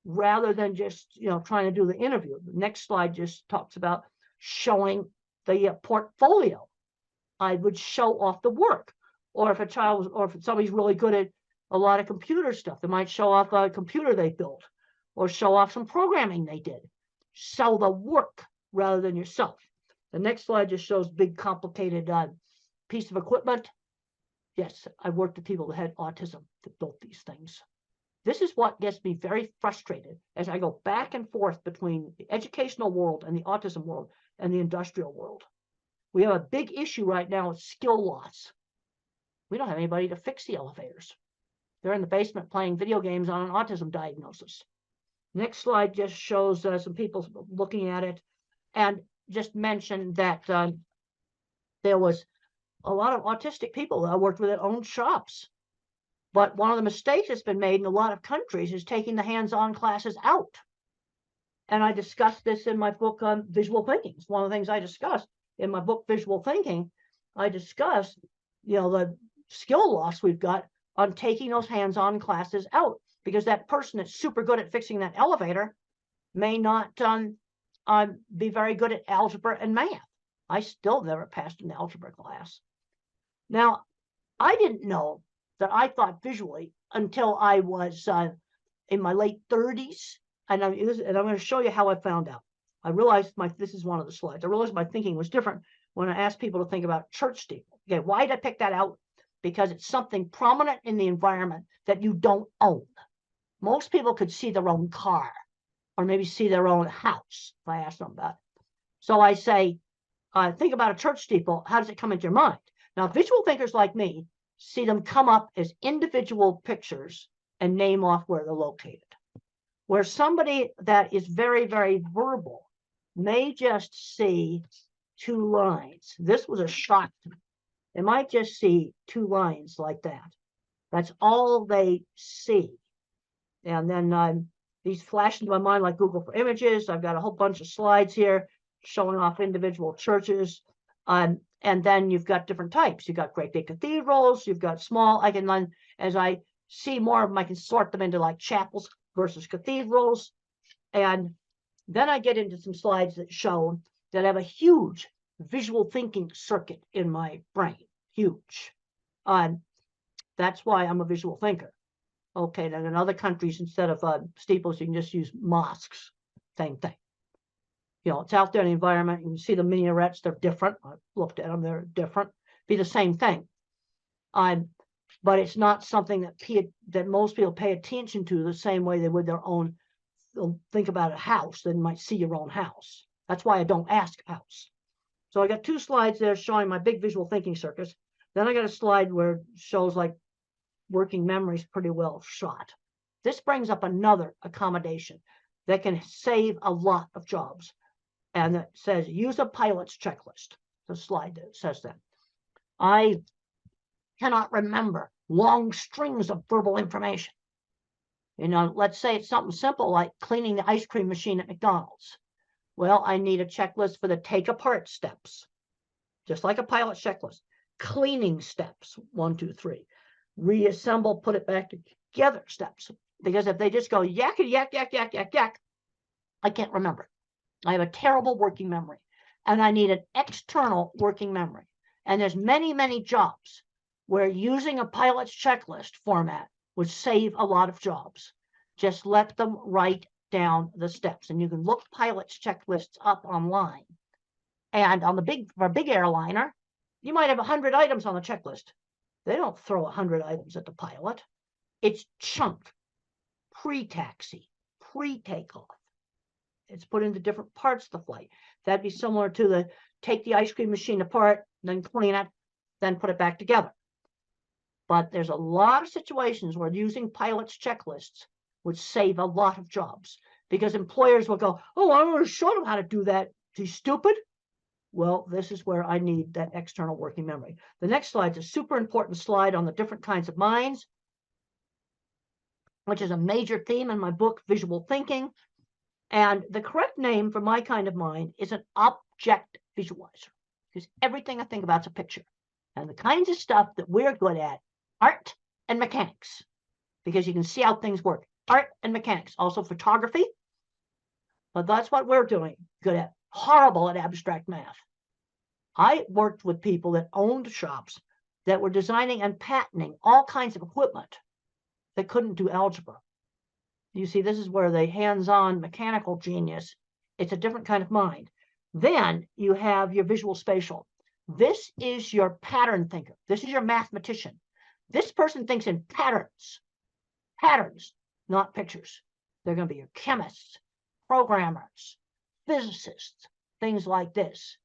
rather than just trying to do the interview. The next slide just talks about showing the portfolio. I would show off the work. Or if if somebody's really good at a lot of computer stuff, they might show off a computer they built, or show off some programming they did. Sell the work rather than yourself. The next slide just shows big, complicated piece of equipment. Yes, I worked with people that had autism that built these things. This is what gets me very frustrated as I go back and forth between the educational world and the autism world and the industrial world. We have a big issue right now with skill loss. We don't have anybody to fix the elevators. They're in the basement playing video games on an autism diagnosis. Next slide just shows some people looking at it, and just mentioned that there was a lot of autistic people that I worked with that owned shops. But one of the mistakes that's been made in a lot of countries is taking the hands-on classes out. And I discussed this in my book on visual thinking. It's one of the things I discussed in my book, Visual Thinking. I discussed, the skill loss we've got on taking those hands-on classes out, because that person that's super good at fixing that elevator may not be very good at algebra and math. I still never passed an algebra class. Now, I didn't know that I thought visually until I was in my late 30s. And I'm going to show you how I found out. I realized this is one of the slides. I realized my thinking was different when I asked people to think about church steeple. Okay, why did I pick that out? Because it's something prominent in the environment that you don't own. Most people could see their own car or maybe see their own house if I ask them about it. So I say, think about a church steeple. How does it come into your mind? Now, visual thinkers like me see them come up as individual pictures and name off where they're located. Where somebody that is very, very verbal may just see two lines. This was a shock to me. They might just see two lines like that. That's all they see. And then these flash into my mind like Google for Images. I've got a whole bunch of slides here showing off individual churches. And then you've got different types. You've got great big cathedrals. You've got small. I can then, as I see more of them, I can sort them into like chapels versus cathedrals. And then I get into some slides that show that I have a huge visual thinking circuit in my brain. Huge. That's why I'm a visual thinker. Okay, then in other countries, instead of steeples, you can just use mosques. Same thing. It's out there in the environment. You can see the minarets. They're different. I've looked at them. They're different. Be the same thing. But it's not something that most people pay attention to the same way they would their own. They'll think about a house, then you might see your own house. That's why I don't ask house. So I got 2 slides there showing my big visual thinking circuits. Then I got a slide where it shows like working memories pretty well shot. This brings up another accommodation that can save a lot of jobs. And it says, use a pilot's checklist. The slide that says that. I cannot remember long strings of verbal information. You know, let's say it's something simple like cleaning the ice cream machine at McDonald's. Well, I need a checklist for the take apart steps, just like a pilot checklist. Cleaning steps, 1, 2, 3. Reassemble, put it back together steps. Because if they just go yak, yak, yak, yak, yak, yak, I can't remember. I have a terrible working memory, and I need an external working memory. And there's many, many jobs where using a pilot's checklist format would save a lot of jobs. Just let them write down the steps, and you can look pilot's checklists up online. And on for a big airliner, you might have 100 items on the checklist. They don't throw 100 items at the pilot. It's chunked, pre-taxi, pre-takeoff. It's put into different parts of the flight. That'd be similar to the take the ice cream machine apart, then clean it, then put it back together. But there's a lot of situations where using pilot's checklists would save a lot of jobs, because employers will go, oh, I already showed them how to do that. He's stupid. Well, this is where I need that external working memory. The next slide is a super important slide on the different kinds of minds, which is a major theme in my book, Visual Thinking. And the correct name for my kind of mind is an object visualizer, because everything I think about is a picture. And the kinds of stuff that we're good at, art and mechanics, because you can see how things work. Art and mechanics, also photography. But that's what we're doing good at. Horrible at abstract math. I worked with people that owned shops that were designing and patenting all kinds of equipment that couldn't do algebra. You see, this is where the hands-on mechanical genius, it's a different kind of mind. Then you have your visual spatial. This is your pattern thinker. This is your mathematician. This person thinks in patterns. Patterns, not pictures. They're going to be your chemists, programmers, physicists, things like this,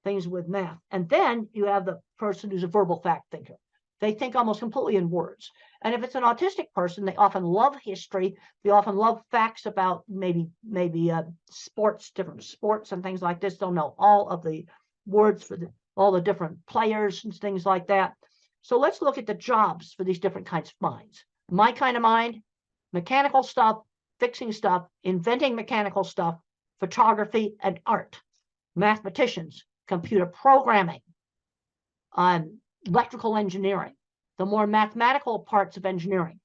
things with math. And then you have the person who's a verbal fact thinker. They think almost completely in words. And if it's an autistic person, they often love history. They often love facts about maybe sports, different sports and things like this. They'll know all of the words for all the different players and things like that. So let's look at the jobs for these different kinds of minds. My kind of mind, mechanical stuff, fixing stuff, inventing mechanical stuff, photography and art. Mathematicians, computer programming, electrical engineering, the more mathematical parts of engineering.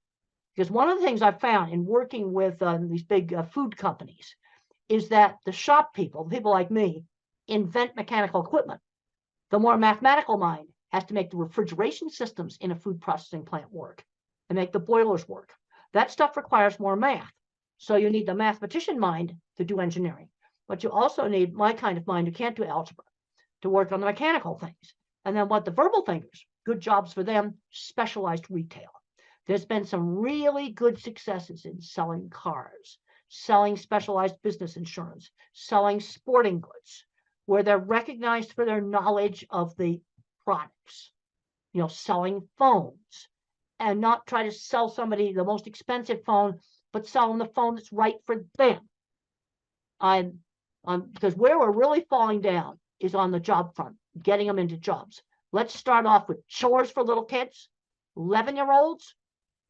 Because one of the things I've found in working with these big food companies is that the shop people, people like me, invent mechanical equipment. The more mathematical mind has to make the refrigeration systems in a food processing plant work and make the boilers work. That stuff requires more math. So you need the mathematician mind to do engineering. But you also need my kind of mind who can't do algebra to work on the mechanical things. And then what the verbal thinkers, good jobs for them, specialized retail. There's been some really good successes in selling cars, selling specialized business insurance, selling sporting goods, where they're recognized for their knowledge of the products, you know, selling phones, and not try to sell somebody the most expensive phone, but sell them the phone that's right for them. Because where we're really falling down is on the job front, getting them into jobs. Let's start off with chores for little kids, 11-year-olds,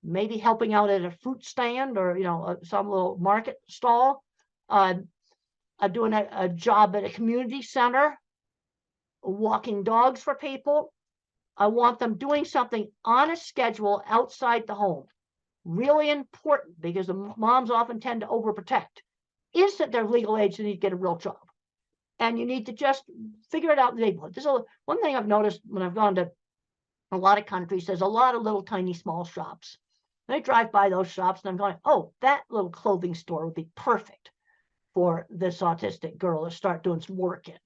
maybe helping out at a fruit stand or, you know, some little market stall, doing a job at a community center, walking dogs for people. I want them doing something on a schedule outside the home. Really important, because the moms often tend to overprotect. Is that they're legal age, they need to get a real job. And you need to just figure it out in the neighborhood. This is one thing I've noticed when I've gone to a lot of countries, there's a lot of little tiny small shops. And I drive by those shops and I'm going, oh, that little clothing store would be perfect for this autistic girl to start doing some work in.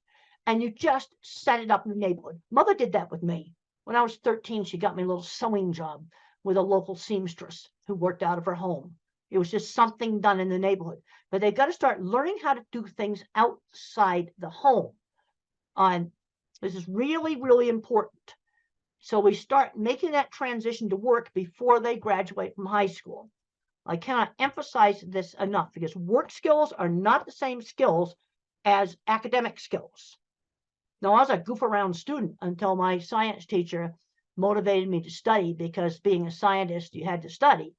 And you just set it up in the neighborhood. Mother did that with me. When I was 13, she got me a little sewing job with a local seamstress who worked out of her home. It was just something done in the neighborhood. But they've got to start learning how to do things outside the home. This is really, really important. So we start making that transition to work before they graduate from high school. I cannot emphasize this enough because work skills are not the same skills as academic skills. Now, I was a goof around student until my science teacher motivated me to study, because being a scientist, you had to study.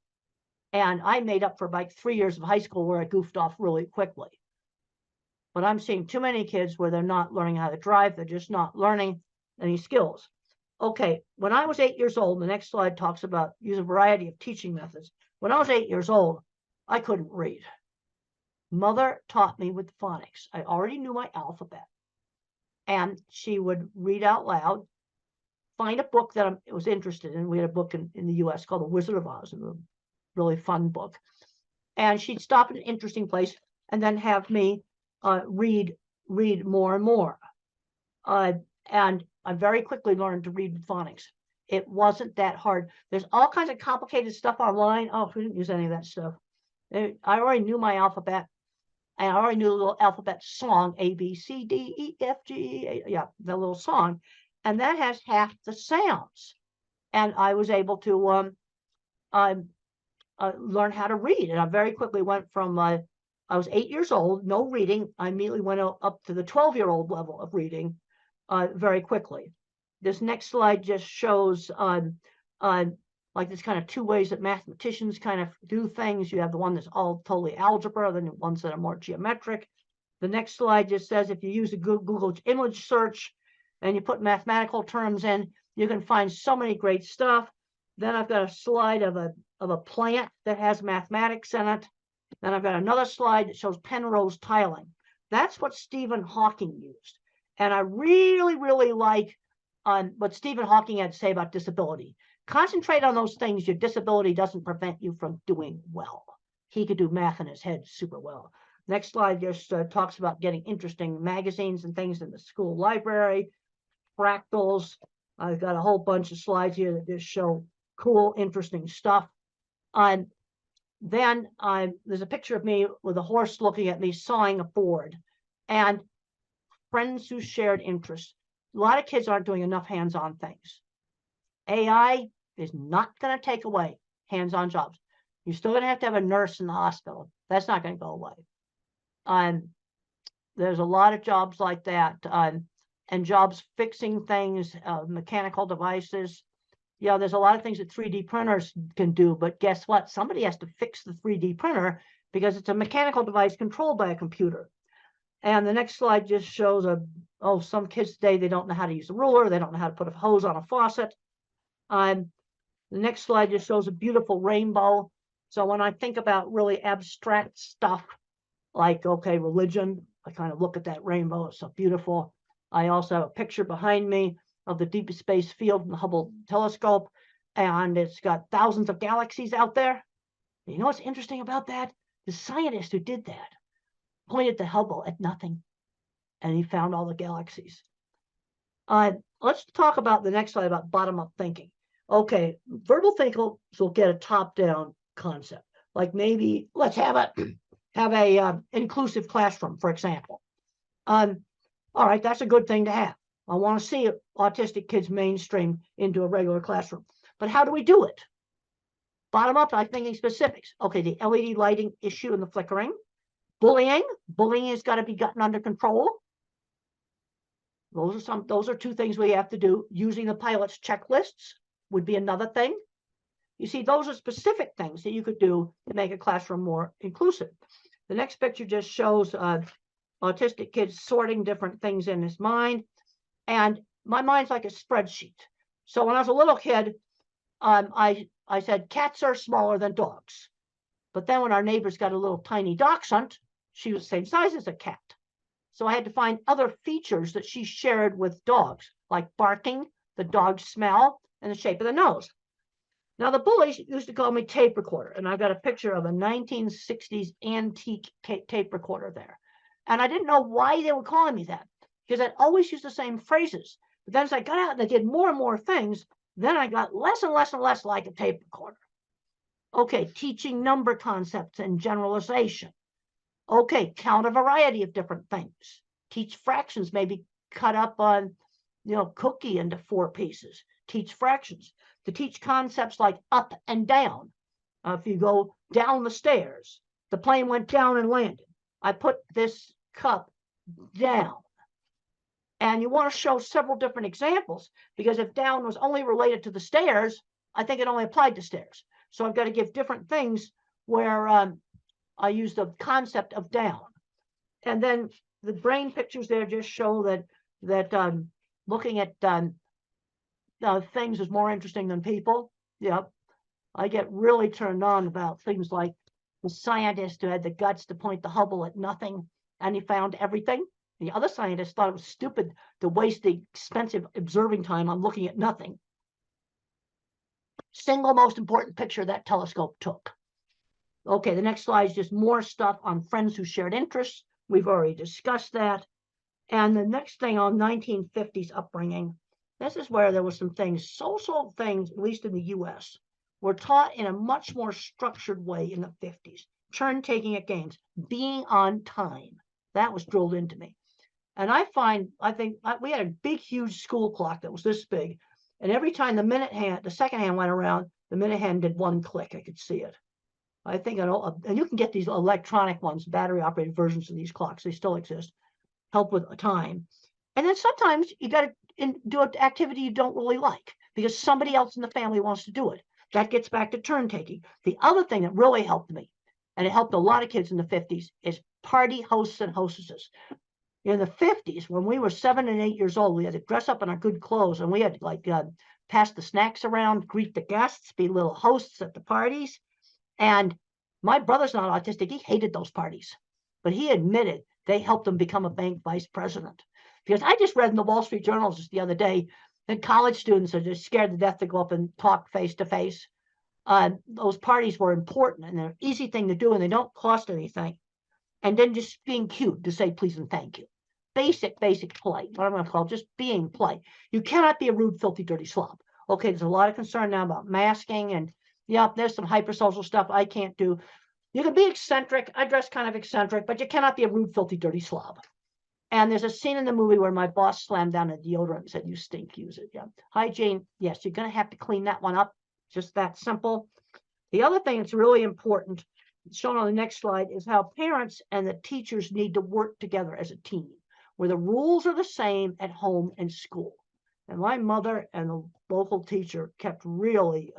And I made up for like 3 years of high school where I goofed off really quickly. But I'm seeing too many kids where they're not learning how to drive. They're just not learning any skills. Okay, when I was 8 years old, the next slide talks about use a variety of teaching methods. When I was 8 years old, I couldn't read. Mother taught me with phonics. I already knew my alphabet. And she would read out loud, find a book that I was interested in. We had a book in the US called The Wizard of Oz, a really fun book. And she'd stop at an interesting place and then have me read more and more. And I very quickly learned to read with phonics. It wasn't that hard. There's all kinds of complicated stuff online. Oh, we didn't use any of that stuff. I already knew my alphabet. And I already knew the little alphabet song, A, B, C, D, E, F, G, yeah, the little song. And that has half the sounds. And I was able to learn how to read. And I very quickly went from, I was 8 years old, no reading. I immediately went up to the 12-year-old level of reading very quickly. This next slide just shows like there's kind of two ways that mathematicians kind of do things. You have the one that's all totally algebra, then the ones that are more geometric. The next slide just says if you use a Google image search and you put mathematical terms in, you can find so many great stuff. Then I've got a slide of a plant that has mathematics in it. Then I've got another slide that shows Penrose tiling. That's what Stephen Hawking used. And I really, really like what Stephen Hawking had to say about disability. Concentrate on those things. Your disability doesn't prevent you from doing well. He could do math in his head super well. Next slide just talks about getting interesting magazines and things in the school library, fractals. I've got a whole bunch of slides here that just show cool, interesting stuff. Then there's a picture of me with a horse looking at me sawing a board. And friends who shared interests. A lot of kids aren't doing enough hands-on things. AI is not going to take away hands-on jobs. You're still going to have a nurse in the hospital. That's not going to go away. There's a lot of jobs like that, and jobs fixing things, mechanical devices. Yeah, there's a lot of things that 3D printers can do, but guess what? Somebody has to fix the 3D printer because it's a mechanical device controlled by a computer. And the next slide just shows some kids today, they don't know how to use a ruler. They don't know how to put a hose on a faucet. The next slide just shows a beautiful rainbow. So when I think about really abstract stuff like, okay, religion, I kind of look at that rainbow. It's so beautiful. I also have a picture behind me of the deep space field from the Hubble telescope. And it's got thousands of galaxies out there. You know what's interesting about that? The scientist who did that pointed the Hubble at nothing, and he found all the galaxies. Let's talk about the next slide about bottom-up thinking. Okay, verbal thinkers will get a top-down concept, like maybe let's have a inclusive classroom, for example. All right, that's a good thing to have. I want to see autistic kids mainstream into a regular classroom, but how do we do it? Bottom up, I'm thinking specifics. Okay, the LED lighting issue and the flickering. Bullying has got to be gotten under control. Those are two things we have to do. Using the pilot's checklists would be another thing. You see, those are specific things that you could do to make a classroom more inclusive. The next picture just shows autistic kids sorting different things in his mind. And my mind's like a spreadsheet. So when I was a little kid, I said cats are smaller than dogs. But then when our neighbors got a little tiny dachshund, she was the same size as a cat. So I had to find other features that she shared with dogs, like barking, the dog's smell, and the shape of the nose. Now, the bullies used to call me tape recorder, and I've got a picture of a 1960s antique tape recorder there. And I didn't know why they were calling me that, because I'd always use the same phrases. But then as I got out and I did more and more things, then I got less and less and less like a tape recorder. Okay, teaching number concepts and generalization. Okay, count a variety of different things. Teach fractions, maybe cut up on, cookie into 4 pieces. Teach fractions. To teach concepts like up and down. If you go down the stairs, the plane went down and landed. I put this cup down. And you want to show several different examples, because if down was only related to the stairs, I think it only applied to stairs. So I've got to give different things where I use the concept of down. And then the brain pictures there just show that looking at things is more interesting than people. Yep. I get really turned on about things like the scientist who had the guts to point the Hubble at nothing, and he found everything. The other scientists thought it was stupid to waste the expensive observing time on looking at nothing. Single most important picture that telescope took. Okay, the next slide is just more stuff on friends who shared interests. We've already discussed that. And the next thing on 1950s upbringing, this is where there was some things, social things, at least in the US, were taught in a much more structured way in the 50s. Turn taking at games, being on time. That was drilled into me. And I think we had a big, huge school clock that was this big. And every time the second hand went around, the minute hand did 1 click. I could see it. I think, and you can get these electronic ones, battery operated versions of these clocks. They still exist. Help with time. And then sometimes you got to do an activity you don't really like because somebody else in the family wants to do it. That gets back to turn taking. The other thing that really helped me, and it helped a lot of kids in the 50s, is party hosts and hostesses. In the 50s, when we were 7 and 8 years old, we had to dress up in our good clothes, and we had to pass the snacks around, greet the guests, be little hosts at the parties. And my brother's not autistic. He hated those parties, but he admitted they helped him become a bank vice president. Because I just read in the Wall Street Journal just the other day that college students are just scared to death to go up and talk face to face. Those parties were important, and they're an easy thing to do, and they don't cost anything. And then just being cute to say please and thank you. Basic polite, what I'm going to call just being polite. You cannot be a rude, filthy, dirty slob. Okay, there's a lot of concern now about masking, and there's some hypersocial stuff I can't do. You can be eccentric. I dress kind of eccentric, but you cannot be a rude, filthy, dirty slob. And there's a scene in the movie where my boss slammed down a deodorant and said, "You stink, use it." Yeah. Hygiene, yes, you're going to have to clean that one up. Just that simple. The other thing that's really important, shown on the next slide, is how parents and the teachers need to work together as a team, where the rules are the same at home and school. And my mother and the local teacher kept really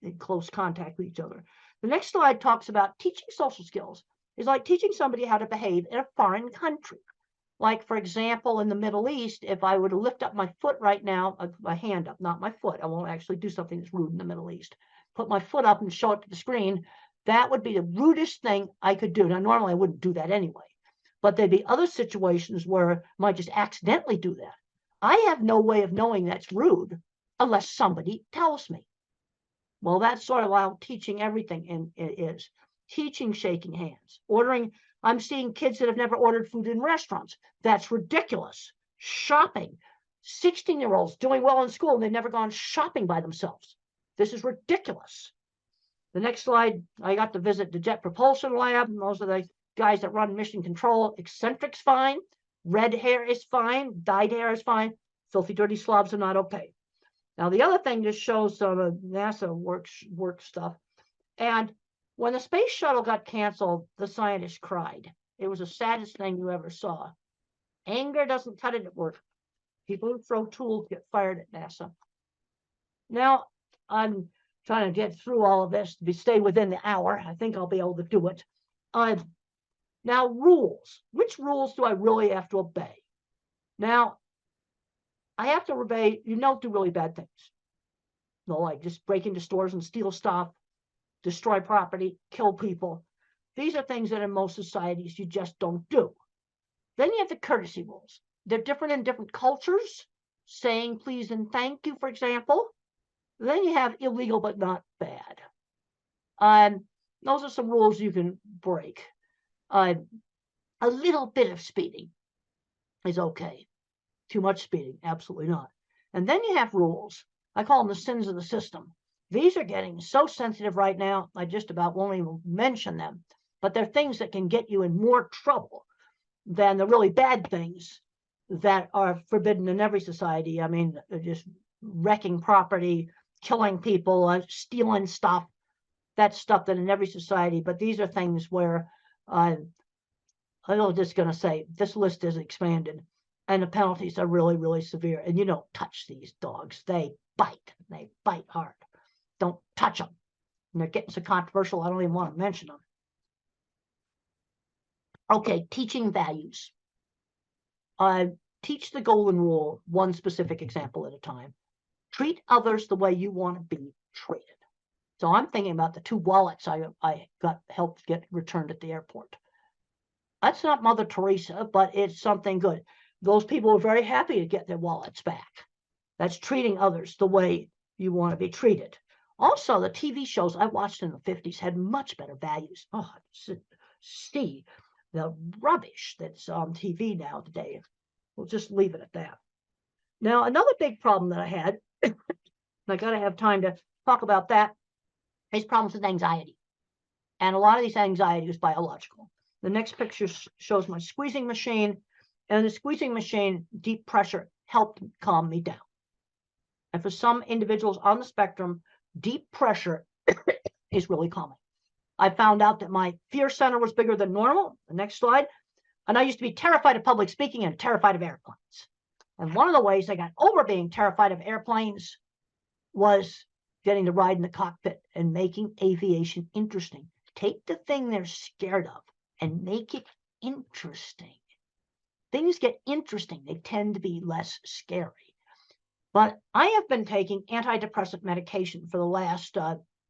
in close contact with each other. The next slide talks about teaching social skills. It's like teaching somebody how to behave in a foreign country. Like, for example, in the Middle East, if I were to lift up my foot right now, my hand up, not my foot, I won't actually do something that's rude in the Middle East. Put my foot up and show it to the screen, that would be the rudest thing I could do. Now, normally I wouldn't do that anyway. But there'd be other situations where I might just accidentally do that. I have no way of knowing that's rude unless somebody tells me. Well, that's sort of how teaching everything is. Teaching shaking hands, ordering. I'm seeing kids that have never ordered food in restaurants. That's ridiculous. Shopping. 16-year-olds doing well in school and they've never gone shopping by themselves. This is ridiculous. The next slide, I got to visit the Jet Propulsion Lab. Those are the guys that run mission control. Eccentric's fine. Red hair is fine. Dyed hair is fine. Filthy, dirty slobs are not okay. Now, the other thing just shows some of NASA work stuff. And when the space shuttle got canceled, the scientists cried. It was the saddest thing you ever saw. Anger doesn't cut it at work. People who throw tools get fired at NASA. Now, I'm trying to get through all of this to stay within the hour. I think I'll be able to do it. Now, rules. Which rules do I really have to obey? Now, I have to obey, don't do really bad things. Like just break into stores and steal stuff, destroy property, kill people. These are things that in most societies you just don't do. Then you have the courtesy rules. They're different in different cultures. Saying please and thank you, for example. Then you have illegal but not bad. Those are some rules you can break. A little bit of speeding is okay. Too much speeding, absolutely not. And then you have rules. I call them the sins of the system. These are getting so sensitive right now, I just about won't even mention them. But they're things that can get you in more trouble than the really bad things that are forbidden in every society. I mean, just wrecking property, killing people, stealing stuff. That's stuff that in every society. But these are things where I'm just going to say this list is expanded, and the penalties are really, really severe. And you don't touch these dogs. They bite hard. Don't touch them. And they're getting so controversial, I don't even want to mention them. Okay, teaching values. Teach the golden rule, one specific example at a time. Treat others the way you want to be treated. So I'm thinking about the 2 wallets I got helped get returned at the airport. That's not Mother Teresa, but it's something good. Those people were very happy to get their wallets back. That's treating others the way you want to be treated. Also, the TV shows I watched in the 50s had much better values. Oh, see the rubbish that's on TV now today. We'll just leave it at that. Now, another big problem that I had, and I got to have time to talk about that, is problems with anxiety. And a lot of these anxiety is biological. The next picture shows my squeezing machine, and the squeezing machine, deep pressure, helped calm me down. And for some individuals on the spectrum, deep pressure is really calming. I found out that my fear center was bigger than normal. The next slide. And I used to be terrified of public speaking and terrified of airplanes. And one of the ways I got over being terrified of airplanes was getting to ride in the cockpit and making aviation interesting. Take the thing they're scared of and make it interesting. Things get interesting. They tend to be less scary. But I have been taking antidepressant medication for the last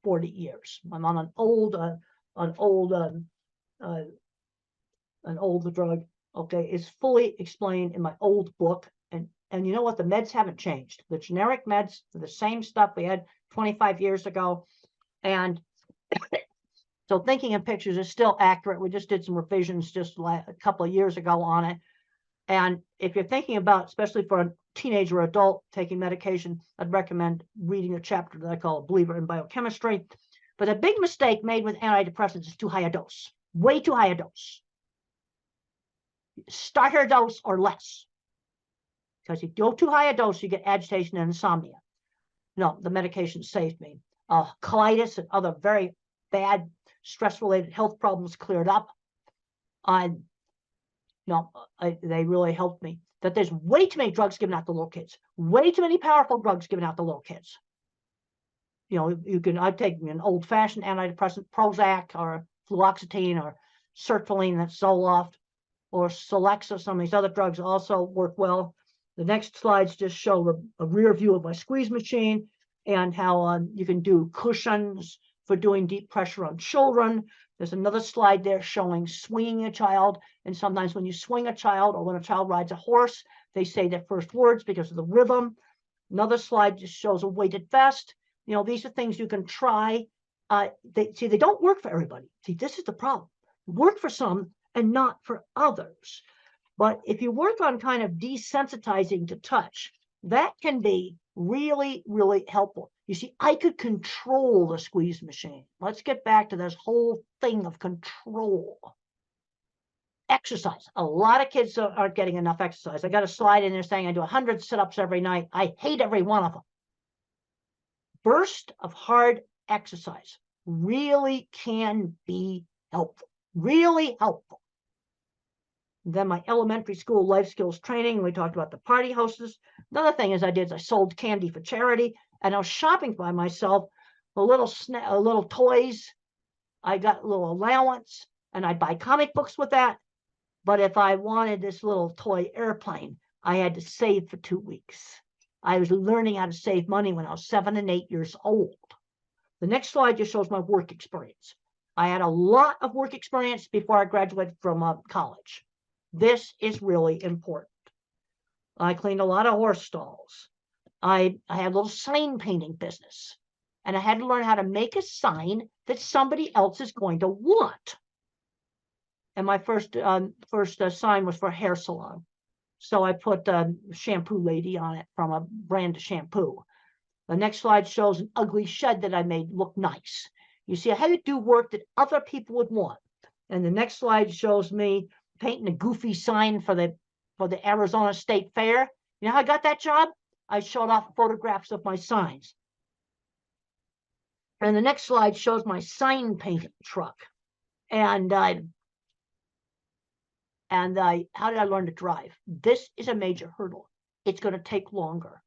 40 years. I'm on an old drug. Okay, it's fully explained in my old book. And you know what? The meds haven't changed. The generic meds are the same stuff we had 25 years ago. And so thinking in pictures is still accurate. We just did some revisions just a couple of years ago on it. And if you're thinking about, especially for a teenager or adult taking medication, I'd recommend reading a chapter that I call A Believer in Biochemistry. But a big mistake made with antidepressants is too high a dose, way too high a dose. Starter dose or less. Because if you go too high a dose, you get agitation and insomnia. No, the medication saved me. Colitis and other very bad stress-related health problems cleared up. They really helped me. That there's way too many drugs given out to little kids. Way too many powerful drugs given out to little kids. I'd take an old-fashioned antidepressant, Prozac or fluoxetine or sertraline, that's Zoloft, or Celexa. Some of these other drugs also work well. The next slides just show a rear view of my squeeze machine and how you can do cushions for doing deep pressure on children. There's another slide there showing swinging a child. And sometimes when you swing a child or when a child rides a horse, they say their first words because of the rhythm. Another slide just shows a weighted vest. These are things you can try. They don't work for everybody. See, this is the problem. Work for some and not for others. But if you work on kind of desensitizing to touch, that can be really, really helpful. You see, I could control the squeeze machine. Let's get back to this whole thing of control. Exercise. A lot of kids aren't getting enough exercise. I got a slide in there saying I do 100 sit-ups every night. I hate every one of them. Burst of hard exercise really can be helpful. Really helpful. Then my elementary school life skills training, we talked about the party hostess. Another thing I sold candy for charity, and I was shopping by myself for little toys. I got a little allowance, and I'd buy comic books with that. But if I wanted this little toy airplane, I had to save for 2 weeks. I was learning how to save money when I was 7 and 8 years old. The next slide just shows my work experience. I had a lot of work experience before I graduated from college. This is really important. I cleaned a lot of horse stalls. I had a little sign painting business. And I had to learn how to make a sign that somebody else is going to want. And my first sign was for a hair salon. So I put a shampoo lady on it from a brand of shampoo. The next slide shows an ugly shed that I made look nice. You see, I had to do work that other people would want. And the next slide shows me painting a goofy sign for the Arizona State Fair. You know how I got that job? I showed off photographs of my signs. And the next slide shows my sign painting truck. And how did I learn to drive? This is a major hurdle. It's going to take longer.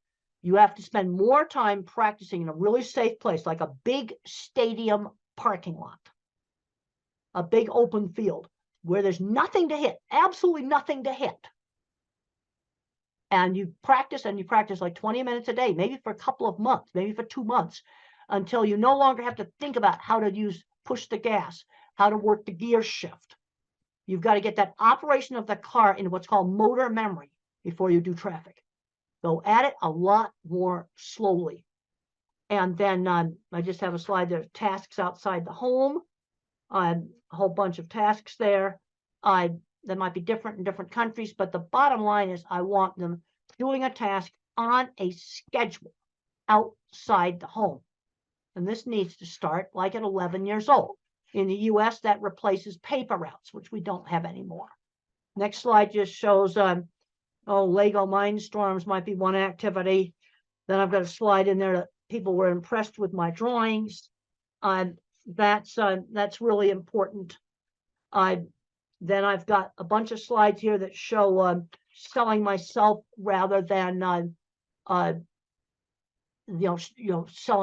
You have to spend more time practicing in a really safe place, like a big stadium parking lot, a big open field where there's nothing to hit, absolutely nothing to hit. And you practice like 20 minutes a day, maybe for a couple of months, maybe for 2 months, until you no longer have to think about how to push the gas, how to work the gear shift. You've got to get that operation of the car into what's called motor memory before you do traffic. Go at it a lot more slowly. And then I just have a slide there, tasks outside the home, a whole bunch of tasks there. That might be different in different countries, but the bottom line is I want them doing a task on a schedule outside the home. And this needs to start like at 11 years old. In the US, that replaces paper routes, which we don't have anymore. Next slide just shows, Lego Mindstorms might be one activity. Then I've got a slide in there that people were impressed with my drawings. That's really important. Then I've got a bunch of slides here that show selling myself rather than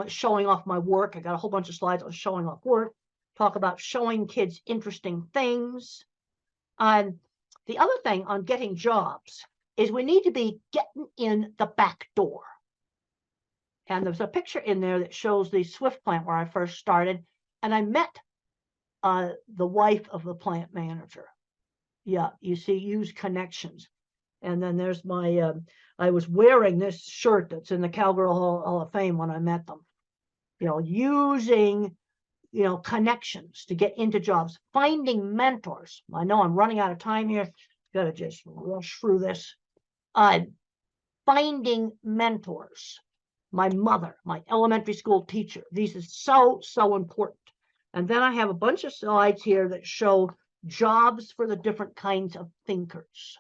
showing off my work. I got a whole bunch of slides on showing off work. Talk about showing kids interesting things. The other thing on getting jobs is we need to be getting in the back door. And there's a picture in there that shows the Swift plant where I first started, and I met the wife of the plant manager. Yeah, you see, use connections. And then there's my, I was wearing this shirt that's in the Cowgirl Hall of Fame when I met them. Using, connections to get into jobs, finding mentors. I know I'm running out of time here. Got to just rush through this. Finding mentors. My mother, my elementary school teacher. These are so, so important. And then I have a bunch of slides here that show jobs for the different kinds of thinkers.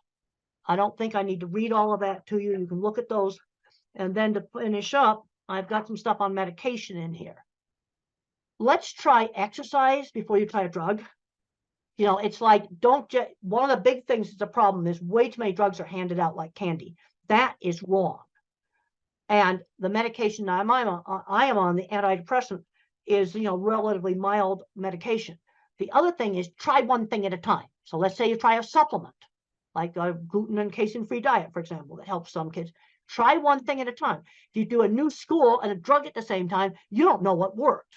I don't think I need to read all of that to you. You can look at those. And then to finish up, I've got some stuff on medication in here. Let's try exercise before you try a drug. It's like, one of the big things that's a problem is way too many drugs are handed out like candy. That is wrong. And the medication I am on, the antidepressant, is, relatively mild medication. The other thing is try one thing at a time. So let's say you try a supplement, like a gluten and casein-free diet, for example, that helps some kids. Try one thing at a time. If you do a new school and a drug at the same time, you don't know what worked.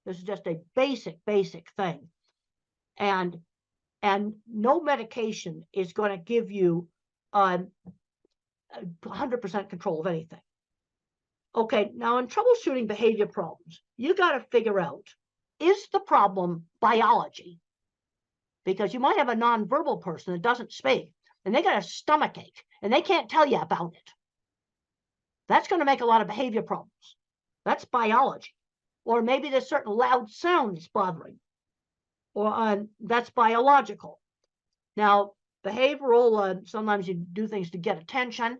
This is just a basic thing. And no medication is going to give you 100% control of anything. Okay, now in troubleshooting behavior problems, you got to figure out, is the problem biology? Because you might have a nonverbal person that doesn't speak, and they got a stomach ache, and they can't tell you about it. That's going to make a lot of behavior problems. That's biology. Or maybe there's certain loud sounds bothering, or that's biological. Now, behavioral, sometimes you do things to get attention.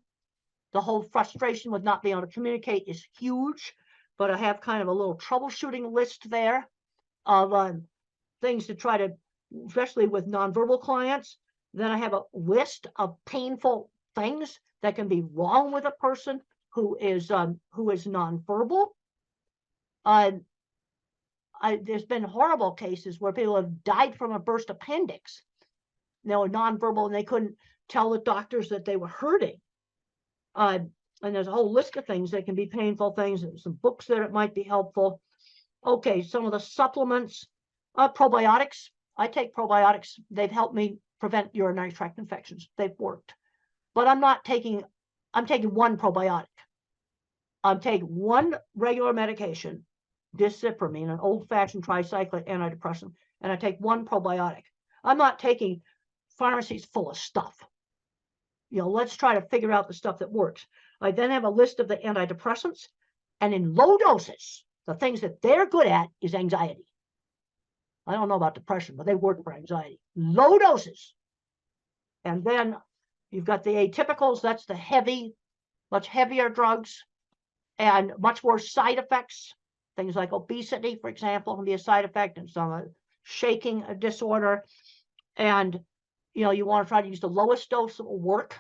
The whole frustration with not being able to communicate is huge, but I have kind of a little troubleshooting list there of things to try to, especially with nonverbal clients. Then I have a list of painful things that can be wrong with a person who is nonverbal. There's been horrible cases where people have died from a burst appendix. They were nonverbal and they couldn't tell the doctors that they were hurting. And there's a whole list of things that can be painful things, and some books there that might be helpful. Okay, some of the supplements, probiotics. I take probiotics. They've helped me prevent urinary tract infections. They've worked. But I'm taking one probiotic. I'm taking one regular medication, discipramine, an old-fashioned tricyclic antidepressant, and I take one probiotic. I'm not taking pharmacies full of stuff. let's try to figure out the stuff that works. I then have a list of the antidepressants, and in low doses, the things that they're good at is anxiety. I don't know about depression, but they work for anxiety. Low doses. And then you've got the atypicals, that's the heavy, much heavier drugs, and much more side effects. Things like obesity, for example, can be a side effect, and some shaking disorder. And you want to try to use the lowest dose that will work.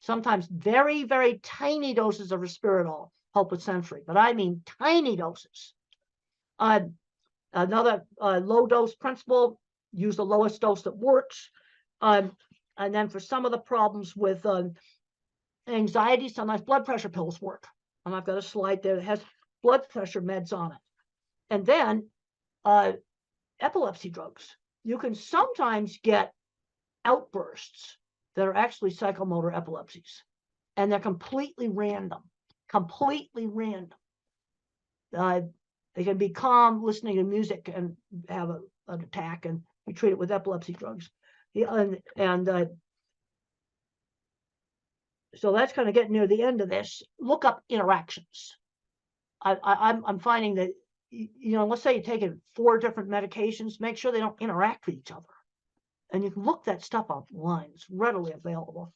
Sometimes very, very tiny doses of risperidol help with sensory, but I mean tiny doses. Another low dose principle, use the lowest dose that works. And then for some of the problems with anxiety, sometimes blood pressure pills work. And I've got a slide there that has blood pressure meds on it. And then epilepsy drugs. You can sometimes get outbursts that are actually psychomotor epilepsies. And they're completely random. They can be calm listening to music and have an attack, and we treat it with epilepsy drugs. So that's kind of getting near the end of this. Look up interactions. I'm finding that, let's say you're taking 4 different medications, make sure they don't interact with each other. And you can look that stuff online. It's readily available.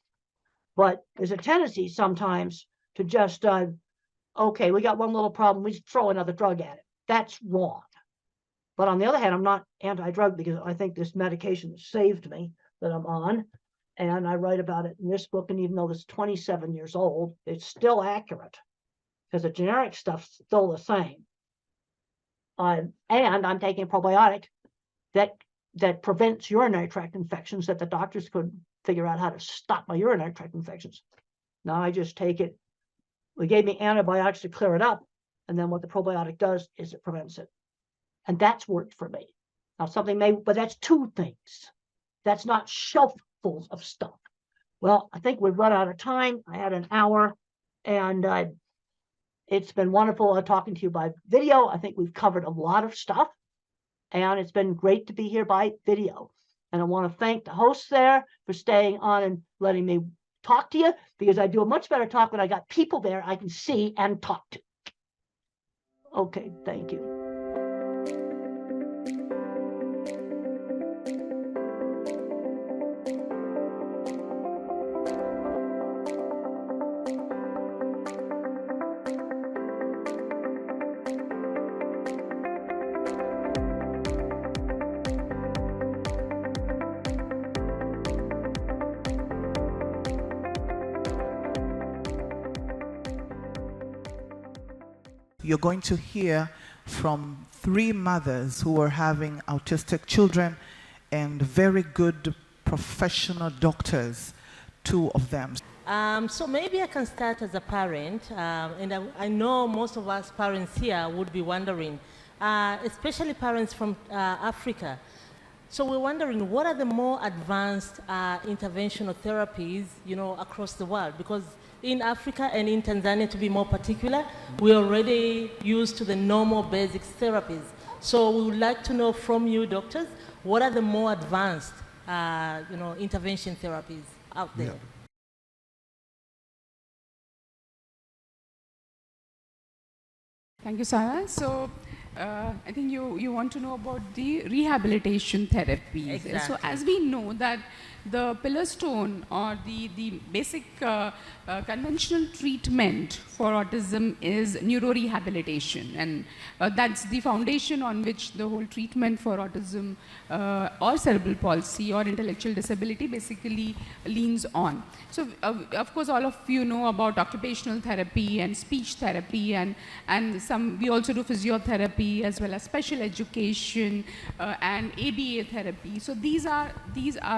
But there's a tendency sometimes to just, okay, we got one little problem, we just throw another drug at it. That's wrong. But on the other hand, I'm not anti-drug because I think this medication saved me that I'm on. And I write about it in this book. And even though it's 27 years old, it's still accurate because the generic stuff's still the same. And I'm taking a probiotic that prevents urinary tract infections that the doctors couldn't figure out how to stop my urinary tract infections. Now I just take it. They gave me antibiotics to clear it up. And then what the probiotic does is it prevents it. And that's worked for me. Now but that's 2 things. That's not shelffuls of stuff. Well, I think we've run out of time. I had an hour, and it's been wonderful talking to you by video. I think we've covered a lot of stuff, and it's been great to be here by video. And I want to thank the hosts there for staying on and letting me talk to you, because I do a much better talk when I got people there I can see and talk to. Okay, thank you. You're going to hear from 3 mothers who are having autistic children and very good professional doctors, 2 of them. So maybe I can start as a parent, and I know most of us parents here would be wondering, especially parents from Africa. So we're wondering, what are the more advanced interventional therapies, across the world? Because in Africa and in Tanzania, to be more particular, we're already used to the normal basic therapies. So we would like to know from you, doctors, what are the more advanced, intervention therapies out there? Yeah. Thank you, Sarah. So I think you want to know about the rehabilitation therapies. Exactly. So as we know that the pillar stone or the basic conventional treatment for autism is neurorehabilitation, and that's the foundation on which the whole treatment for autism or cerebral palsy or intellectual disability basically leans on. So of course all of you know about occupational therapy and speech therapy, and we also do physiotherapy as well as special education and ABA therapy. So these are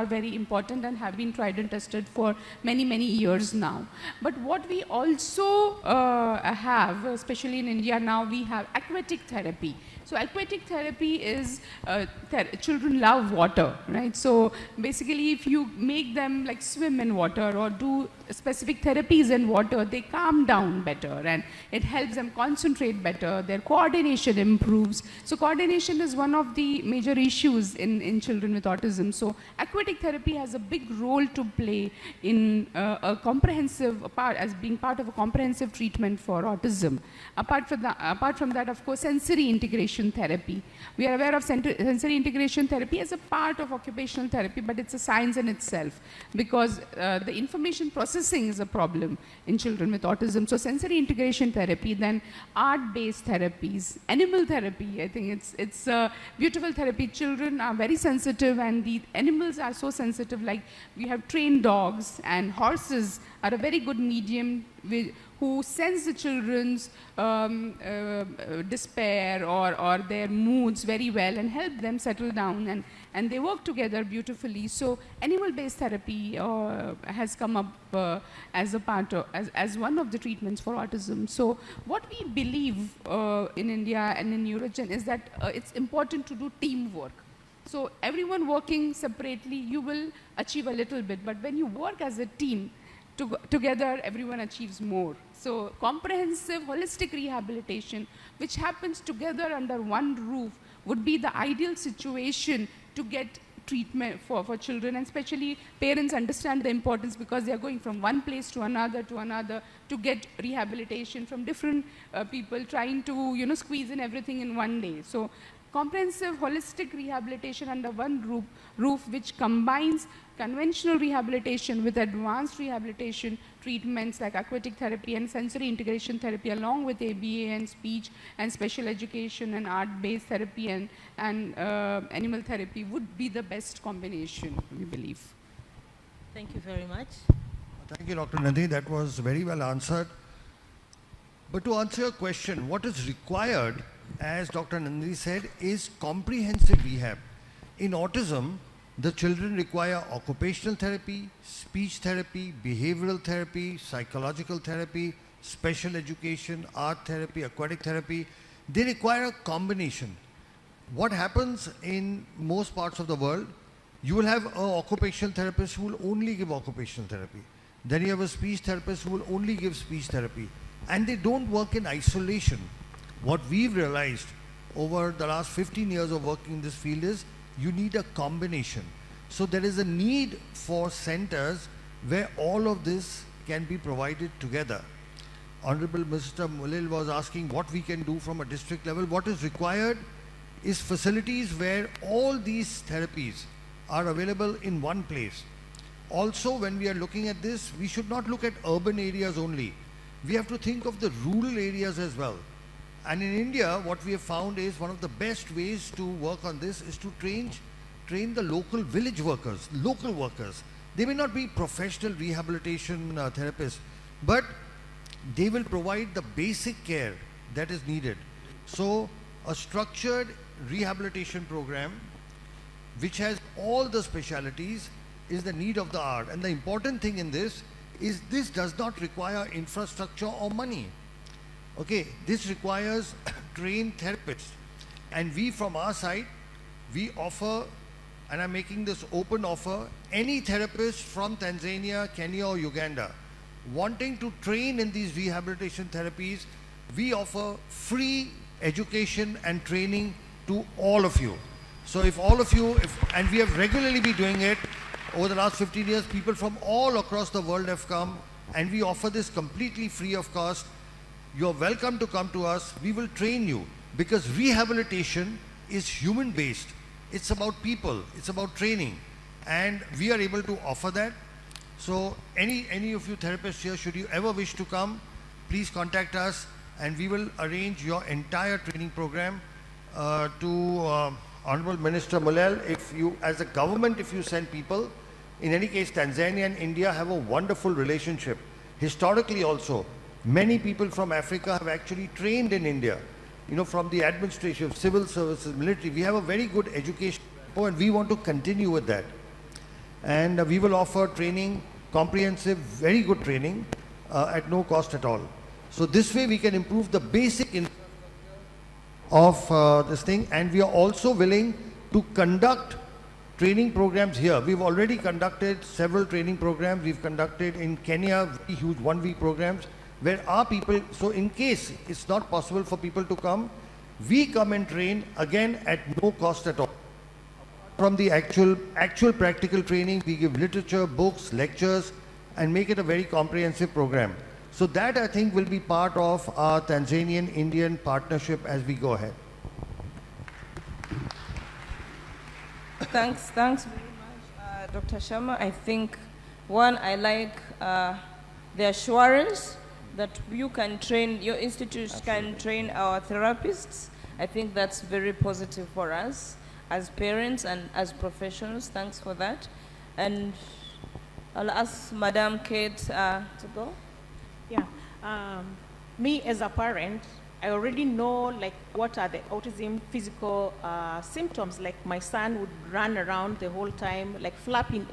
very important and have been tried and tested for many years now. But what we also have, especially in India now, we have aquatic therapy. So aquatic therapy is, children love water, right? So basically if you make them like swim in water or do specific therapies in water, they calm down better and it helps them concentrate better, their coordination improves. improves. So coordination is one of the major issues in children with autism. So aquatic therapy has a big role to play in a comprehensive part, as being part of a comprehensive treatment for autism. Apart from that, of course, sensory integration therapy. We are aware of sensory integration therapy as a part of occupational therapy, but it's a science in itself, because the information processing is a problem in children with autism. So sensory integration therapy, then art-based therapies, animal therapy. I think it's beautiful therapy. Children are very sensitive, and the animals are so sensitive. Like, we have trained dogs, and horses are a very good medium who sense the children's despair or their moods very well and help them settle down, and they work together beautifully. So animal-based therapy has come up as a part of, as one of the treatments for autism. So what we believe in India and in Neurogen is that it's important to do teamwork. So everyone working separately, you will achieve a little bit, but when you work as a team, together everyone achieves more. So comprehensive holistic rehabilitation, which happens together under one roof, would be the ideal situation to get treatment for children, and especially parents understand the importance, because they are going from one place to another to get rehabilitation from different people, trying to squeeze in everything in one day. So comprehensive holistic rehabilitation under one roof, which combines conventional rehabilitation with advanced rehabilitation treatments like aquatic therapy and sensory integration therapy, along with ABA and speech and special education and art-based therapy and animal therapy, would be the best combination, we believe. Thank you very much. Thank you, Dr. Nandini. That was very well answered. But to answer your question, what is required, as Dr. Nandini said, is comprehensive rehab. In autism, the children require occupational therapy, speech therapy, behavioral therapy, psychological therapy, special education, art therapy, aquatic therapy. They require a combination. What happens in most parts of the world, you will have an occupational therapist who will only give occupational therapy. Then you have a speech therapist who will only give speech therapy. And they don't work in isolation. What we've realized over the last 15 years of working in this field is you need a combination. So there is a need for centers where all of this can be provided together. Honorable Mr. Mulil was asking what we can do from a district level. What is required is facilities where all these therapies are available in one place. Also, when we are looking at this, we should not look at urban areas only. We have to think of the rural areas as well. And in India, what we have found is one of the best ways to work on this is to train the local village workers, local workers. They may not be professional rehabilitation therapists, but they will provide the basic care that is needed. So a structured rehabilitation program which has all the specialities is the need of the hour. And the important thing in this is this does not require infrastructure or money. Okay, this requires trained therapists, and we from our side, we offer, and I'm making this open offer, any therapist from Tanzania, Kenya or Uganda wanting to train in these rehabilitation therapies, we offer free education and training to all of you. So if all of you, and we have regularly been doing it over the last 15 years, people from all across the world have come, and we offer this completely free of cost. You're welcome to come to us. We will train you, because rehabilitation is human based. It's about people, it's about training, and we are able to offer that. So any of you therapists here, should you ever wish to come, please contact us, and we will arrange your entire training program. To Honorable Minister Mulel, if you, as a government, if you send people, in any case, Tanzania and India have a wonderful relationship. Historically also, many people from Africa have actually trained in India, from the administration, civil services, military. We have a very good education, and we want to continue with that. And we will offer training, comprehensive, very good training at no cost at all. So this way we can improve the basic of this thing, and we are also willing to conduct training programs here. We've already conducted several training programs. We've conducted in Kenya very huge 1-week programs where our people, so in case it's not possible for people to come, We come and train again at no cost at all. From the actual practical training, we give literature, books, lectures, and make it a very comprehensive program. So that, I think, will be part of our Tanzanian-Indian partnership as we go ahead. Thanks very much, Dr. Sharma. I think, one, I like the assurance that you can train, your institute can train our therapists. I think that's very positive for us as parents and as professionals. Thanks for that. And I'll ask Madam Kate to go. Yeah, me as a parent, I already know like what are the autism physical symptoms. Like my son would run around the whole time, like flapping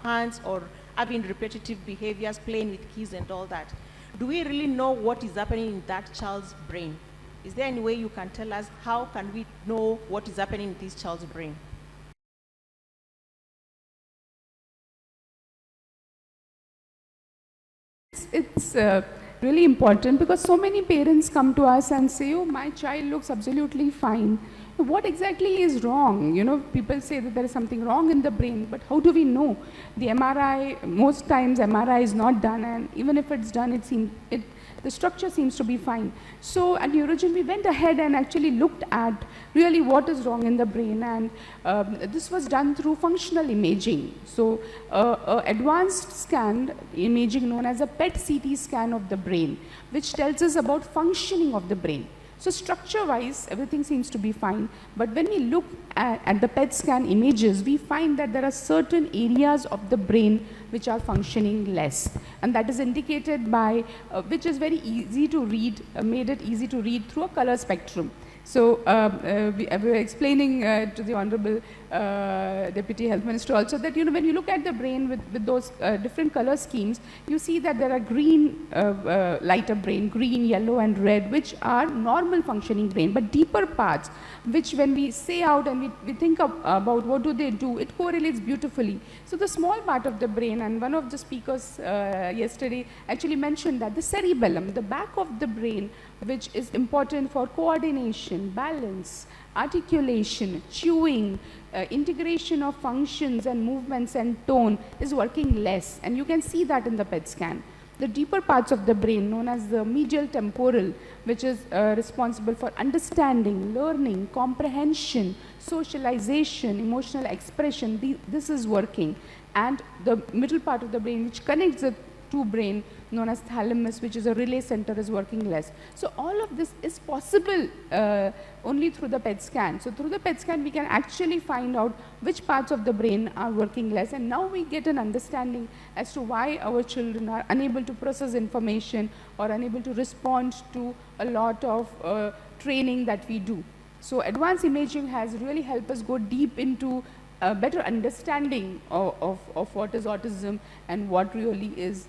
hands or having repetitive behaviors, playing with keys and all that. Do we really know what is happening in that child's brain? Is there any way you can tell us how can we know what is happening in this child's brain? It's really important because so many parents come to us and say, oh, my child looks absolutely fine. What exactly is wrong? You know, people say that there is something wrong in the brain, but how do we know? The MRI, most times MRI is not done, and even if it's done, the structure seems to be fine. So at Neurogen, we went ahead and actually looked at really what is wrong in the brain, and this was done through functional imaging. So advanced scan imaging known as a PET-CT scan of the brain, which tells us about functioning of the brain. So structure-wise, everything seems to be fine, but when we look at the PET scan images, we find that there are certain areas of the brain which are functioning less, and that is indicated by, which is very easy to read, made it easy to read through a color spectrum. So we were explaining to the Honorable Deputy Health Minister also that, you know, when you look at the brain with those different color schemes, you see that there are green, lighter brain, green, yellow and red, which are normal functioning brain, but deeper parts, which when we say out and we think about what do they do, it correlates beautifully. So the small part of the brain, and one of the speakers yesterday actually mentioned that the cerebellum, the back of the brain, which is important for coordination, balance, articulation, chewing, integration of functions and movements and tone, is working less, and you can see that in the PET scan. The deeper parts of the brain, known as the medial temporal, which is responsible for understanding, learning, comprehension, socialization, emotional expression, this is working. And the middle part of the brain, which connects the two brain, known as thalamus, which is a relay center, is working less. So all of this is possible only through the PET scan. So through the PET scan, we can actually find out which parts of the brain are working less, and now we get an understanding as to why our children are unable to process information or unable to respond to a lot of training that we do. So advanced imaging has really helped us go deep into a better understanding of what is autism and what really is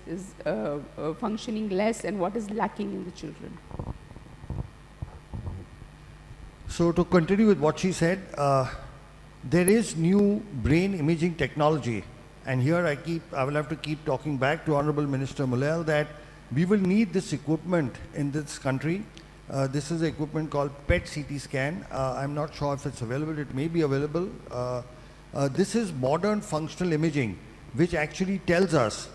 functioning less and what is lacking in the children. So to continue with what she said, there is new brain imaging technology, and here I will have to keep talking back to Honorable Minister Mulel that we will need this equipment in this country. This is an equipment called PET-CT scan. I'm not sure if it's available. It may be available. This is modern functional imaging, which actually tells us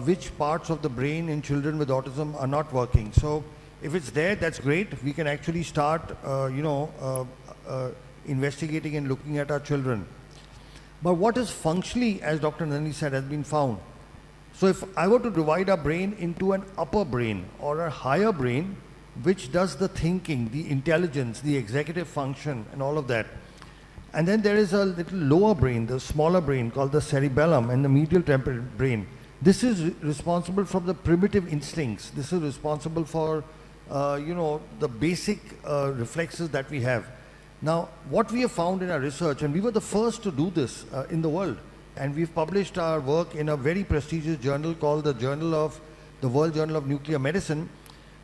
which parts of the brain in children with autism are not working. So if it's there, that's great. We can actually start, investigating and looking at our children. But what is functionally, as Dr. Nandini said, has been found. So if I were to divide our brain into an upper brain or a higher brain, which does the thinking, the intelligence, the executive function, and all of that. And then there is a little lower brain, the smaller brain called the cerebellum and the medial temporal brain. This is responsible for the primitive instincts. This is responsible for, the basic reflexes that we have. Now, what we have found in our research, and we were the first to do this in the world, and we've published our work in a very prestigious journal called the World Journal of Nuclear Medicine.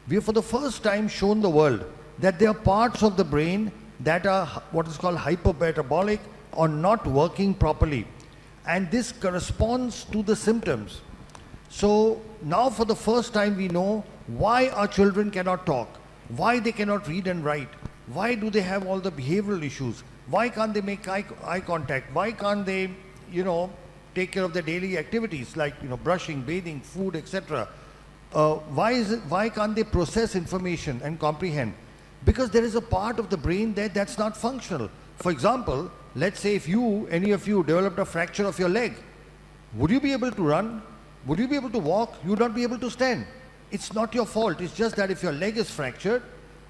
We have for the first time shown the world that there are parts of the brain that are what is called hypermetabolic or not working properly, and this corresponds to the symptoms. So now for the first time we know why our children cannot talk, why they cannot read and write, Why do they have all the behavioral issues? Why can't they make eye contact? Why can't they, take care of their daily activities like, brushing, bathing, food, etc.? Why can't they process information and comprehend? Because there is a part of the brain there that's not functional. For example, let's say if any of you developed a fracture of your leg, would you be able to run? Would you be able to walk? You would not be able to stand. It's not your fault. It's just that if your leg is fractured,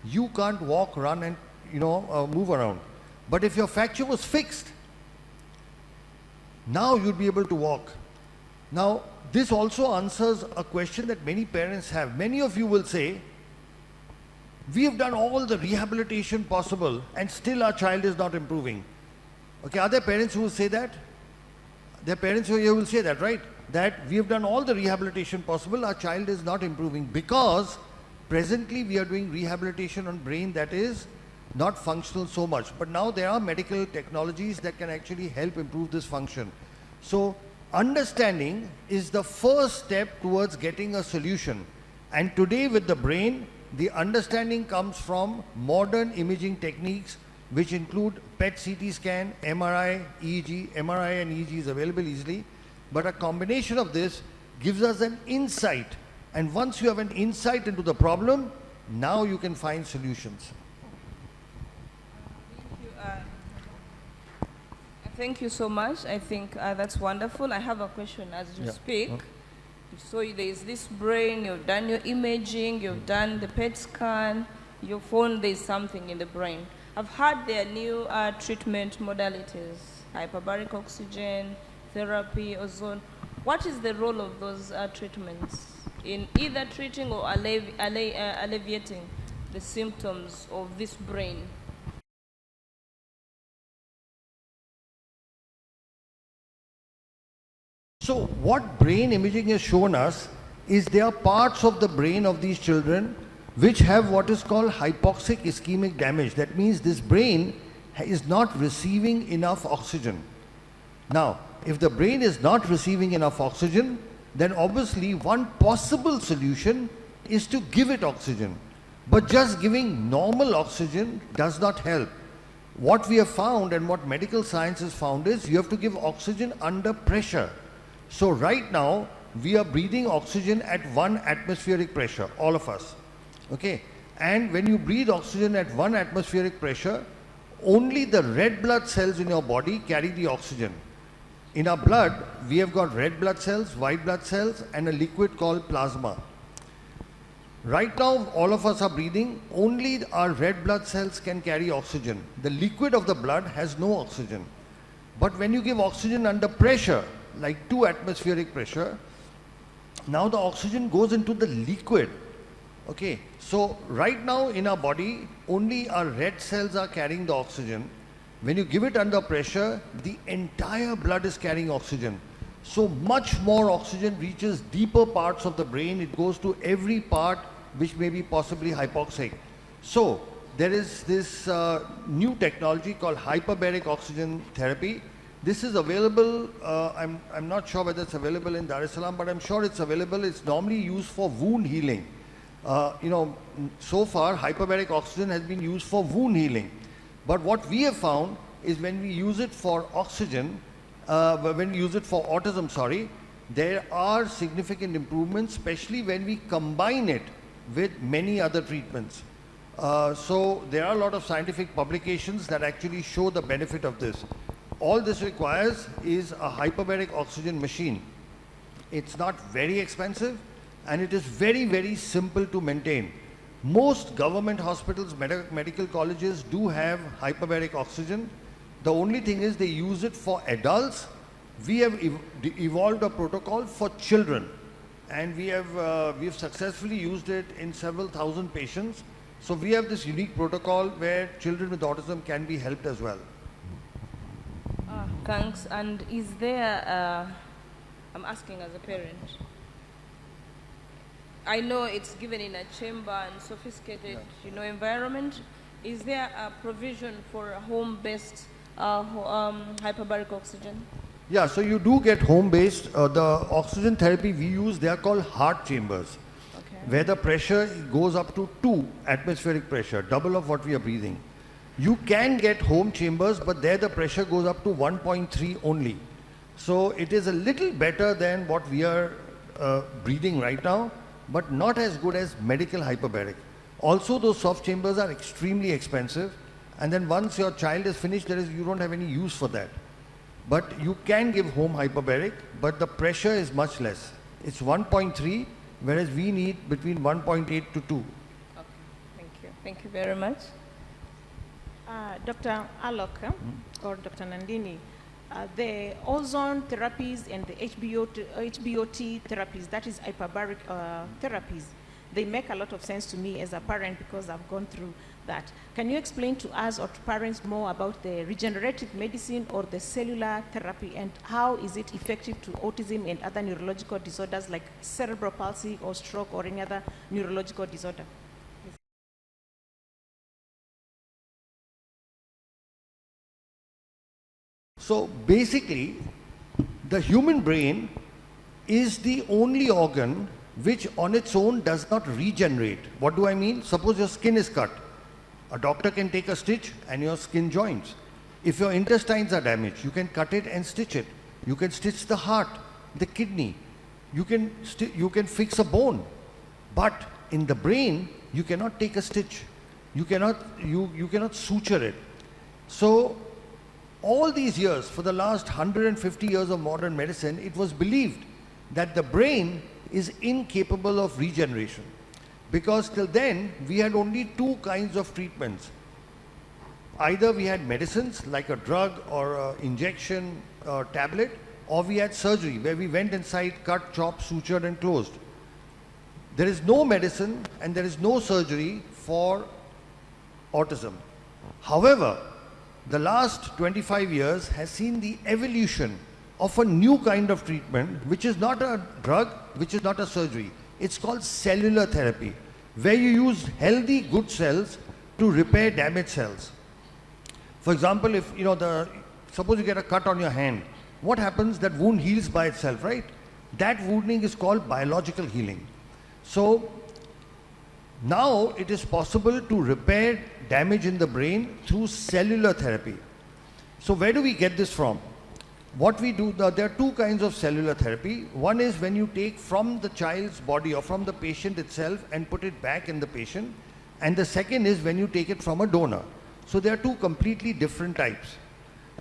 you can't walk, run and move around. But if your fracture was fixed, now you'd be able to walk. Now, this also answers a question that many parents have. Many of you will say, we have done all the rehabilitation possible and still our child is not improving. Okay, are there parents who will say that? There are parents who will say that, right? That we have done all the rehabilitation possible, our child is not improving because presently we are doing rehabilitation on brain that is not functional so much. But now there are medical technologies that can actually help improve this function. So understanding is the first step towards getting a solution. And today with the brain, the understanding comes from modern imaging techniques which include PET CT scan, MRI, EEG. MRI and EEG is available easily. But a combination of this gives us an insight. And once you have an insight into the problem, now you can find solutions. Thank you so much. I think that's wonderful. I have a question as you speak. Okay. So there is this brain, you've done your imaging, you've done the PET scan, you found there's something in the brain. I've heard there are new treatment modalities, hyperbaric oxygen, therapy, ozone. What is the role of those treatments in either treating or alleviating the symptoms of this brain? So what brain imaging has shown us is there are parts of the brain of these children which have what is called hypoxic ischemic damage. That means this brain is not receiving enough oxygen. Now, if the brain is not receiving enough oxygen, then obviously one possible solution is to give it oxygen. But just giving normal oxygen does not help. What we have found and what medical science has found is you have to give oxygen under pressure. So right now, we are breathing oxygen at 1 atmospheric pressure, all of us. Okay? And when you breathe oxygen at 1 atmospheric pressure, only the red blood cells in your body carry the oxygen. In our blood, we have got red blood cells, white blood cells, and a liquid called plasma. Right now, all of us are breathing, only our red blood cells can carry oxygen. The liquid of the blood has no oxygen. But when you give oxygen under pressure, like 2 atmospheric pressure, now the oxygen goes into the liquid. Okay, so right now in our body, only our red cells are carrying the oxygen. When you give it under pressure, the entire blood is carrying oxygen. So much more oxygen reaches deeper parts of the brain. It goes to every part which may be possibly hypoxic. So there is this new technology called hyperbaric oxygen therapy. This is available, I'm not sure whether it's available in Dar es Salaam, but I'm sure it's available. It's normally used for wound healing. So far, hyperbaric oxygen has been used for wound healing. But what we have found is when we use it for oxygen, when we use it for autism, there are significant improvements, especially when we combine it with many other treatments. So there are a lot of scientific publications that actually show the benefit of this. All this requires is a hyperbaric oxygen machine. It's not very expensive and it is very, very simple to maintain. Most government hospitals, medical colleges do have hyperbaric oxygen. The only thing is they use it for adults. We have evolved a protocol for children and we have successfully used it in several thousand patients. So we have this unique protocol where children with autism can be helped as well. Thanks. And is there, I'm asking as a parent, I know it's given in a chamber and sophisticated, environment. Is there a provision for a home-based hyperbaric oxygen? Yeah, so you do get home-based. The oxygen therapy we use, they are called heart chambers. Okay. where the pressure goes up to 2 atmospheric pressure, double of what we are breathing. You can get home chambers, but there the pressure goes up to 1.3 only. So it is a little better than what we are breathing right now, but not as good as medical hyperbaric. Also, those soft chambers are extremely expensive, and then once your child is finished, you don't have any use for that. But you can give home hyperbaric, but the pressure is much less. It's 1.3, whereas we need between 1.8 to 2. Okay, thank you. Thank you very much. Dr. Alok or Dr. Nandini, the ozone therapies and the HBOT therapies, that is hyperbaric therapies, they make a lot of sense to me as a parent because I've gone through that. Can you explain to us or to parents more about the regenerative medicine or the cellular therapy, and how is it effective to autism and other neurological disorders like cerebral palsy or stroke or any other neurological disorder? So basically, the human brain is the only organ which on its own does not regenerate. What do I mean? Suppose your skin is cut. A doctor can take a stitch and your skin joins. If your intestines are damaged, you can cut it and stitch it. You can stitch the heart, the kidney. You can fix a bone. But in the brain, you cannot take a stitch. You cannot suture it. So all these years, for the last 150 years of modern medicine, it was believed that the brain is incapable of regeneration. Because till then, we had only two kinds of treatments. Either we had medicines like a drug or an injection or tablet, or we had surgery where we went inside, cut, chopped, sutured and closed. There is no medicine and there is no surgery for autism. However, the last 25 years has seen the evolution of a new kind of treatment, which is not a drug, which is not a surgery. It's called cellular therapy, where you use healthy, good cells to repair damaged cells. For example, if suppose you get a cut on your hand, what happens? That wound heals by itself, right? That wounding is called biological healing. So now it is possible to repair damage in the brain through cellular therapy. So where do we get this from? What we do, there are two kinds of cellular therapy. One is when you take from the child's body or from the patient itself and put it back in the patient. And the second is when you take it from a donor. So there are two completely different types.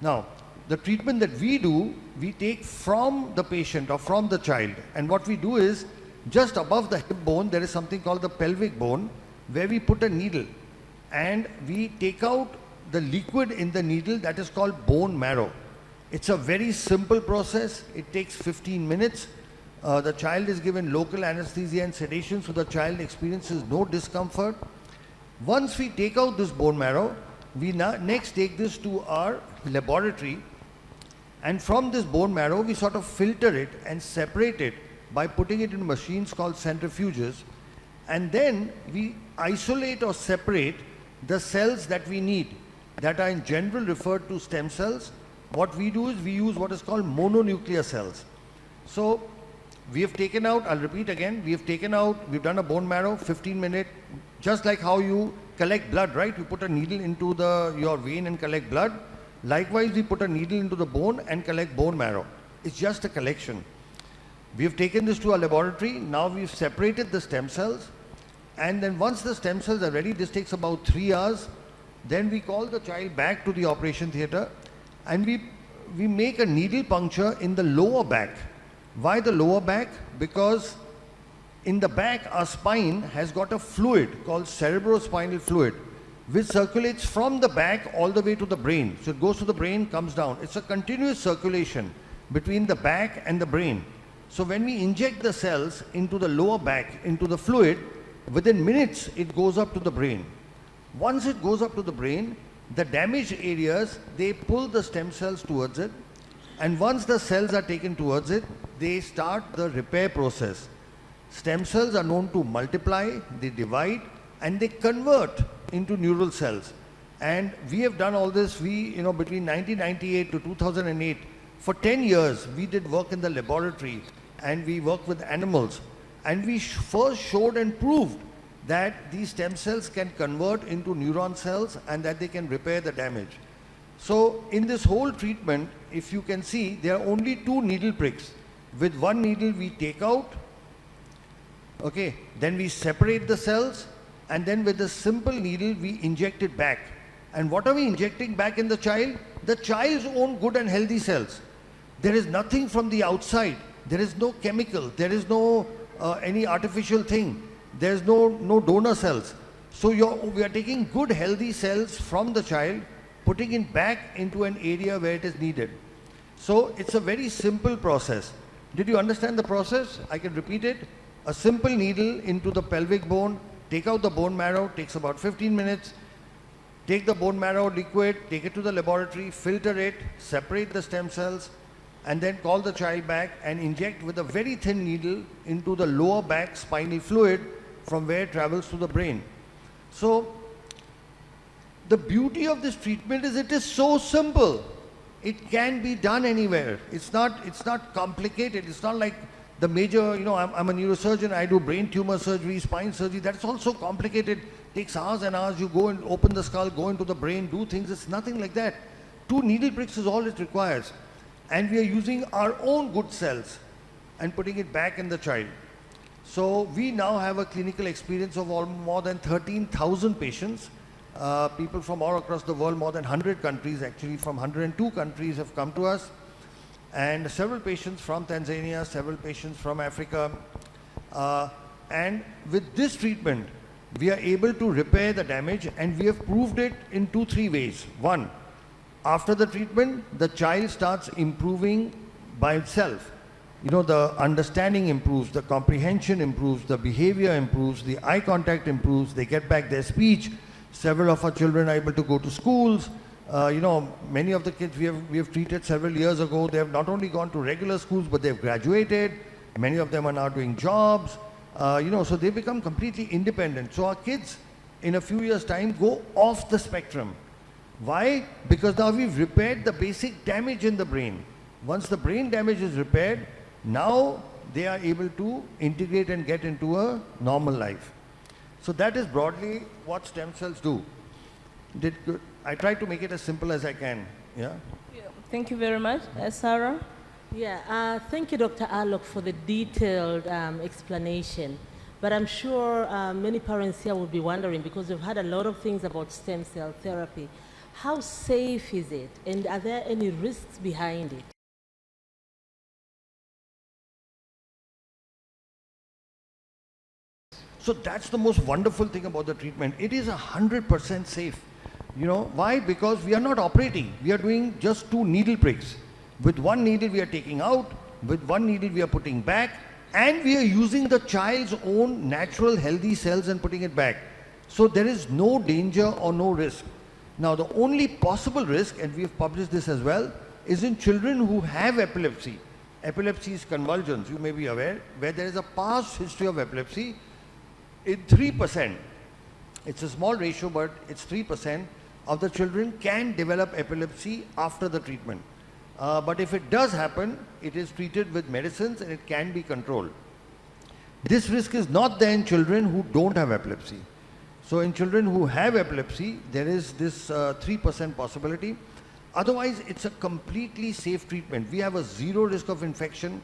Now, the treatment that we do, we take from the patient or from the child. And what we do is, just above the hip bone, there is something called the pelvic bone, where we put a needle. And we take out the liquid in the needle that is called bone marrow. It's a very simple process. It takes 15 minutes. The child is given local anesthesia and sedation, so the child experiences no discomfort. Once we take out this bone marrow, we next take this to our laboratory, and from this bone marrow we sort of filter it and separate it by putting it in machines called centrifuges, and then we isolate or separate the cells that we need, that are in general referred to stem cells. What we do is we use what is called mononuclear cells. So we have taken out, I'll repeat again, we've done a bone marrow, 15-minute, just like how you collect blood, right? You put a needle into your vein and collect blood. Likewise, we put a needle into the bone and collect bone marrow. It's just a collection. We have taken this to our laboratory. Now we've separated the stem cells. And then once the stem cells are ready, this takes about 3 hours. Then we call the child back to the operation theater and we make a needle puncture in the lower back. Why the lower back? Because in the back, our spine has got a fluid called cerebrospinal fluid, which circulates from the back all the way to the brain. So it goes to the brain, comes down. It's a continuous circulation between the back and the brain. So when we inject the cells into the lower back, into the fluid, within minutes it goes up to the brain. Once it goes up to the brain, the damaged areas, they pull the stem cells towards it, and once the cells are taken towards it, they start the repair process. Stem cells are known to multiply, they divide, and they convert into neural cells. And we have done all this, between 1998 to 2008, for 10 years, we did work in the laboratory and we worked with animals. And we first showed and proved that these stem cells can convert into neuron cells and that they can repair the damage. So in this whole treatment, if you can see, there are only 2 needle pricks. With one needle we take out, okay, then we separate the cells, and then with a simple needle we inject it back. And what are we injecting back in the child? The child's own good and healthy cells. There is nothing from the outside. There is no chemical. There is no any artificial thing. There is no donor cells. So we are taking good healthy cells from the child, putting it back into an area where it is needed. So it's a very simple process. Did you understand the process? I can repeat it. A simple needle into the pelvic bone, take out the bone marrow, takes about 15 minutes. Take the bone marrow liquid, take it to the laboratory, filter it, separate the stem cells, and then call the child back and inject with a very thin needle into the lower back spinal fluid from where it travels to the brain. So the beauty of this treatment is it is so simple. It can be done anywhere. It's not complicated. It's not like the major, I'm a neurosurgeon, I do brain tumor surgery, spine surgery. That's also complicated. Takes hours and hours. You go and open the skull, go into the brain, do things. It's nothing like that. 2 needle pricks is all it requires. And we are using our own good cells and putting it back in the child. So we now have a clinical experience of more than 13,000 patients. People from all across the world, more than 100 countries, actually from 102 countries have come to us. And several patients from Tanzania, several patients from Africa. And with this treatment, we are able to repair the damage, and we have proved it in 2-3 ways. One, after the treatment, the child starts improving by itself. The understanding improves, the comprehension improves, the behavior improves, the eye contact improves, they get back their speech. Several of our children are able to go to schools. Many of the kids we have treated several years ago, they have not only gone to regular schools, but they have graduated. Many of them are now doing jobs. So they become completely independent. So our kids, in a few years' time, go off the spectrum. Why? Because now we've repaired the basic damage in the brain. Once the brain damage is repaired, now they are able to integrate and get into a normal life. So that is broadly what stem cells do. I try to make it as simple as I can. Yeah. Thank you very much. Sarah? Yeah, thank you, Dr. Alok, for the detailed explanation. But I'm sure many parents here will be wondering, because we've heard a lot of things about stem cell therapy. How safe is it, and are there any risks behind it? So that's the most wonderful thing about the treatment. It is 100% safe. Why? Because we are not operating. We are doing just 2 needle pricks. With one needle we are taking out, with one needle we are putting back, and we are using the child's own natural healthy cells and putting it back. So there is no danger or no risk. Now the only possible risk, and we have published this as well, is in children who have epilepsy. Epilepsy is convulsions, you may be aware, where there is a past history of epilepsy. In 3%, it's a small ratio, but it's 3% of the children can develop epilepsy after the treatment. But if it does happen, it is treated with medicines and it can be controlled. This risk is not there in children who don't have epilepsy. So in children who have epilepsy, there is this 3% possibility. Otherwise, it's a completely safe treatment. We have a 0 risk of infection.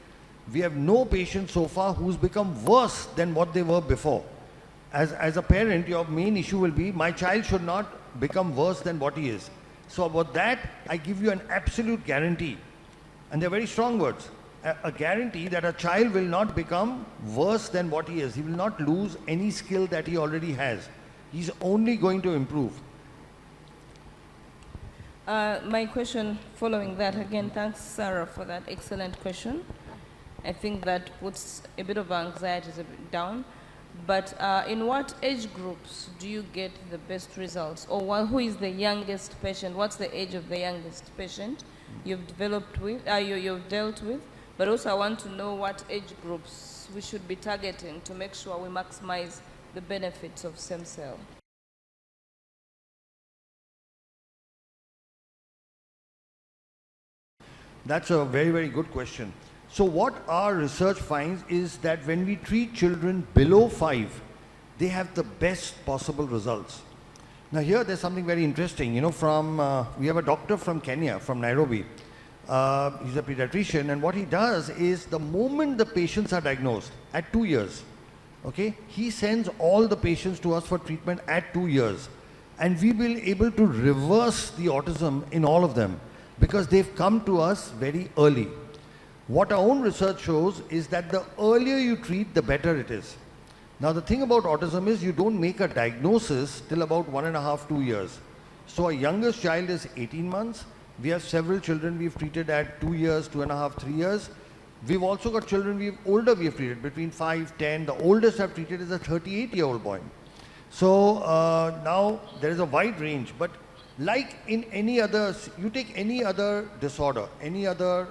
We have no patient so far who's become worse than what they were before. As a parent, your main issue will be, my child should not become worse than what he is. So about that, I give you an absolute guarantee. And they're very strong words. A guarantee that a child will not become worse than what he is. He will not lose any skill that he already has. He's only going to improve. My question following that, again, thanks Sarah for that excellent question. I think that puts a bit of anxiety down. But in what age groups do you get the best results? Or who is the youngest patient? What's the age of the youngest patient you've developed with, you've dealt with? But also I want to know what age groups we should be targeting to make sure we maximize the benefits of stem cell. That's a very, very good question. So what our research finds is that when we treat children below 5, they have the best possible results. Now here there's something very interesting, we have a doctor from Kenya, from Nairobi. He's a pediatrician, and what he does is the moment the patients are diagnosed at 2 years, okay, he sends all the patients to us for treatment at 2 years. And we will be able to reverse the autism in all of them because they've come to us very early. What our own research shows is that the earlier you treat, the better it is. Now the thing about autism is you don't make a diagnosis till about 1.5, 2 years. So our youngest child is 18 months. We have several children we've treated at 2 years, 2.5, 3 years. We've also got children we have treated between 5, 10. The oldest I've treated is a 38-year-old boy. So now there is a wide range, but like in any other, you take any other disorder, any other,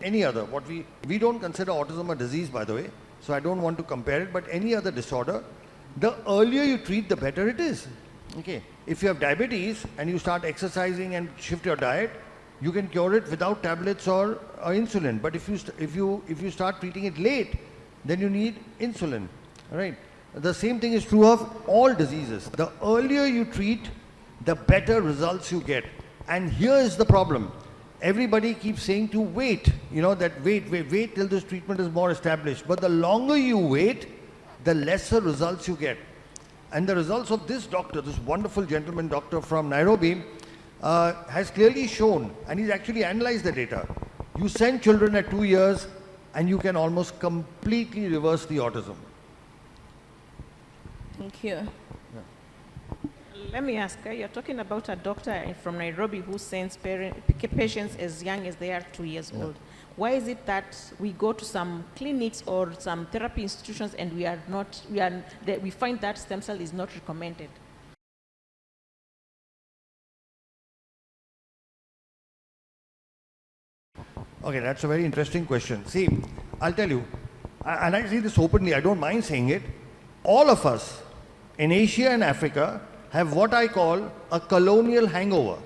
we don't consider autism a disease, by the way, so I don't want to compare it, but any other disorder, the earlier you treat, the better it is. Okay, if you have diabetes and you start exercising and shift your diet, you can cure it without tablets or insulin. But if you start treating it late, then you need insulin, right? The same thing is true of all diseases. The earlier you treat, the better results you get. And here is the problem. Everybody keeps saying to wait, wait till this treatment is more established. But the longer you wait, the lesser results you get. And the results of this doctor, this wonderful gentleman doctor from Nairobi, has clearly shown, and he's actually analyzed the data. You send children at 2 years, and you can almost completely reverse the autism. Thank you. Let me ask, you're talking about a doctor from Nairobi who sends patients as young as they are 2 years old. Why is it that we go to some clinics or some therapy institutions and we find that stem cell is not recommended? Okay, that's a very interesting question. See, I'll tell you, and I say this openly, I don't mind saying it, all of us in Asia and Africa have what I call a colonial hangover.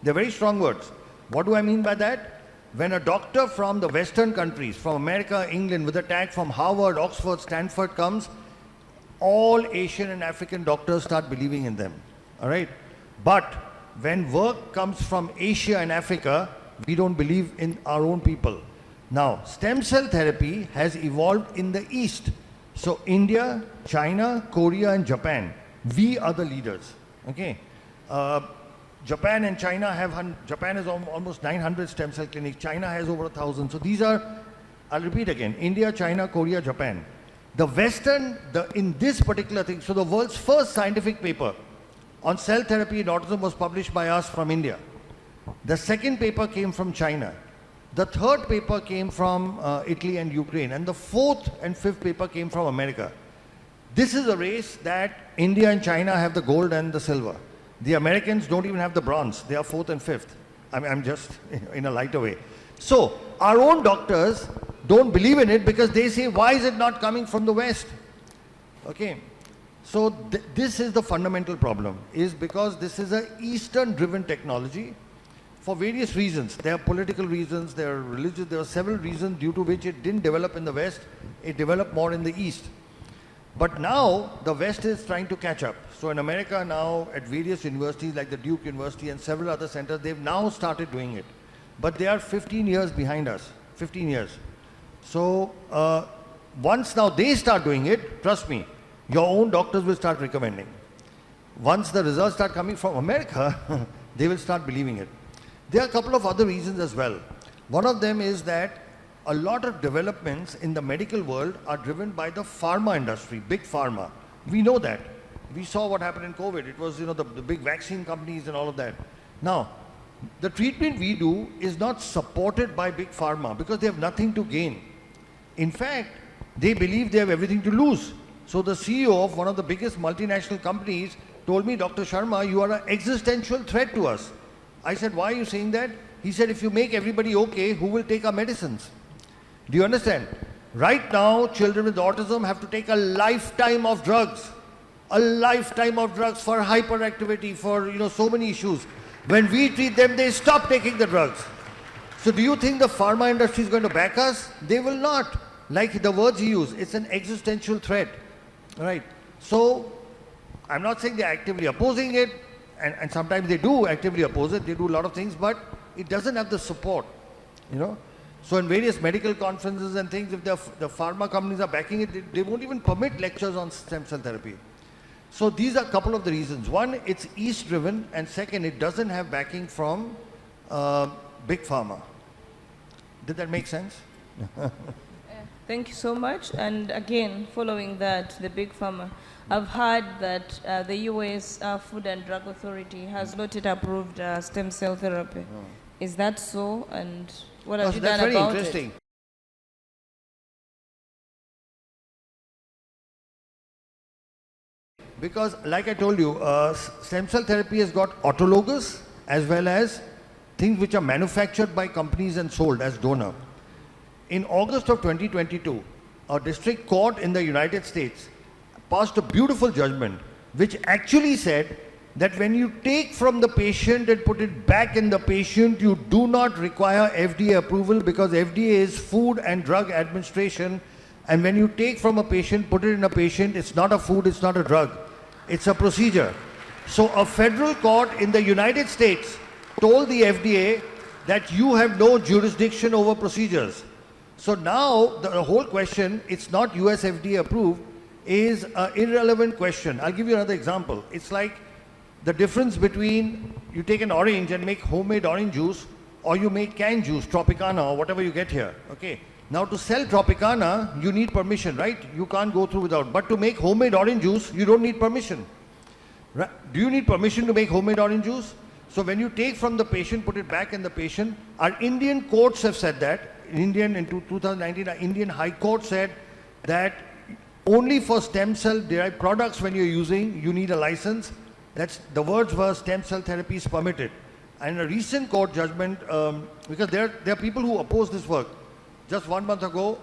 They're very strong words. What do I mean by that? When a doctor from the Western countries, from America, England, with a tag from Harvard, Oxford, Stanford comes, all Asian and African doctors start believing in them. All right? But when work comes from Asia and Africa, we don't believe in our own people. Now, stem cell therapy has evolved in the East. So India, China, Korea, and Japan, we are the leaders. Okay? Japan and China Japan has almost 900 stem cell clinics. China has over 1,000. So these are, I'll repeat again, India, China, Korea, Japan. The Western, in this particular thing, so the world's first scientific paper on cell therapy in autism was published by us from India. The second paper came from China. The third paper came from Italy and Ukraine. And the fourth and fifth paper came from America. This is a race that India and China have the gold and the silver. The Americans don't even have the bronze. They are fourth and fifth. I'm just in a lighter way. So our own doctors don't believe in it because they say, why is it not coming from the West? Okay. So this is the fundamental problem, is because this is an Eastern-driven technology for various reasons. There are political reasons, there are religious, there are several reasons due to which it didn't develop in the West. It developed more in the East. But now the West is trying to catch up. So in America now, at various universities like the Duke University and several other centers, they've now started doing it. But they are 15 years behind us, 15 years. So once now they start doing it, trust me, your own doctors will start recommending. Once the results start coming from America, they will start believing it. There are a couple of other reasons as well. One of them is that a lot of developments in the medical world are driven by the pharma industry, big pharma. We know that. We saw what happened in COVID. It was, the big vaccine companies and all of that. Now, the treatment we do is not supported by big pharma because they have nothing to gain. In fact, they believe they have everything to lose. So the CEO of one of the biggest multinational companies told me, Dr. Sharma, you are an existential threat to us. I said, why are you saying that? He said, if you make everybody okay, who will take our medicines? Do you understand? Right now, children with autism have to take a lifetime of drugs. A lifetime of drugs for hyperactivity, for so many issues. When we treat them, they stop taking the drugs. So do you think the pharma industry is going to back us? They will not. Like the words he used, it's an existential threat. Right? So I'm not saying they're actively opposing it, and sometimes they do actively oppose it, they do a lot of things, but it doesn't have the support, you know. So in various medical conferences and things, if the pharma companies are backing it, they won't even permit lectures on stem cell therapy. So these are a couple of the reasons. One, it's East driven, and second, it doesn't have backing from big pharma. Did that make sense? Thank you so much. And again, following that, the big pharma, I've heard that the US Food and Drug Authority has not yet approved stem cell therapy. Oh. Is that so? And what have you That's done very about interesting. it? Because like I told you, stem cell therapy has got autologous as well as things which are manufactured by companies and sold as donor. In August of 2022, a district court in the United States passed a beautiful judgment which actually said that when you take from the patient and put it back in the patient, you do not require FDA approval because FDA is Food and Drug Administration, and when you take from a patient, put it in a patient, it's not a food, it's not a drug, it's a procedure. So a federal court in the United States told the FDA that you have no jurisdiction over procedures. So now the whole question, it's not US FDA approved, is an irrelevant question. I'll give you another example. It's like the difference between you take an orange and make homemade orange juice, or you make canned juice, Tropicana or whatever you get here. Okay. Now to sell Tropicana, you need permission, right? You can't go through without. But to make homemade orange juice, you don't need permission. Right? Do you need permission to make homemade orange juice? So when you take from the patient, put it back in the patient, our Indian courts have said that. In 2019, our Indian High Court said that only for stem cell derived products when you're using, you need a license. That's, the words were stem cell therapy is permitted. And a recent court judgment, because there are people who oppose this work. Just 1 month ago,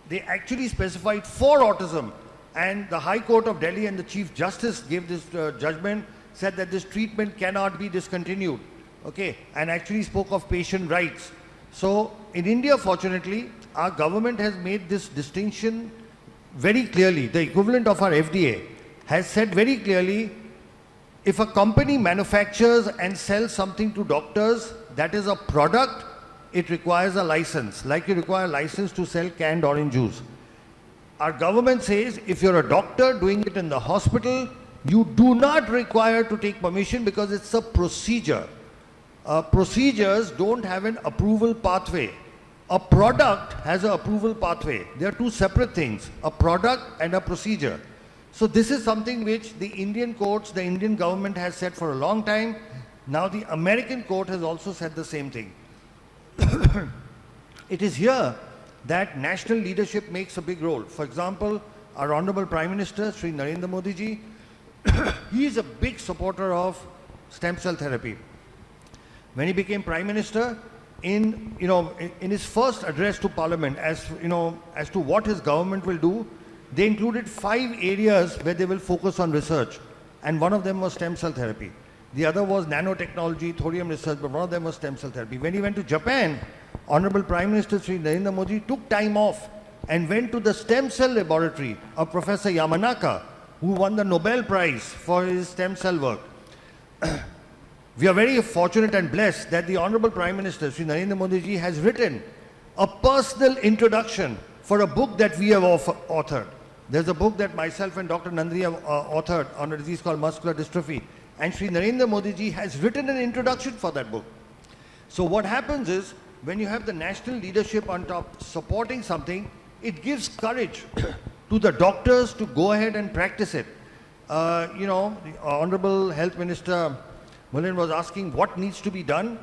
they actually specified for autism. And the High Court of Delhi and the Chief Justice gave this judgment, said that this treatment cannot be discontinued. Okay, and actually spoke of patient rights. So in India, fortunately, our government has made this distinction very clearly. The equivalent of our FDA has said very clearly, if a company manufactures and sells something to doctors that is a product, it requires a license, like you require a license to sell canned orange juice. Our government says if you're a doctor doing it in the hospital, you do not require to take permission because it's a procedure. Procedures don't have an approval pathway. A product has an approval pathway. They are two separate things, a product and a procedure. So this is something which the Indian courts, the Indian government has said for a long time. Now the American court has also said the same thing. It is here that national leadership makes a big role. For example, our Honorable Prime Minister, Sri Narendra Modi ji, he is a big supporter of stem cell therapy. When he became Prime Minister, in his first address to Parliament, as to what his government will do, they included 5 areas where they will focus on research, and one of them was stem cell therapy. The other was nanotechnology, thorium research, but one of them was stem cell therapy. When he went to Japan, Honorable Prime Minister Sri Narendra Modi took time off and went to the stem cell laboratory of Professor Yamanaka, who won the Nobel Prize for his stem cell work. We are very fortunate and blessed that the Honorable Prime Minister Sri Narendra Modi ji has written a personal introduction for a book that we have authored. There's a book that myself and Dr. Nandini have authored on a disease called muscular dystrophy. And Sri Narendra Modi ji has written an introduction for that book. So what happens is, when you have the national leadership on top supporting something, it gives courage to the doctors to go ahead and practice it. The Honorable Health Minister Mullen was asking what needs to be done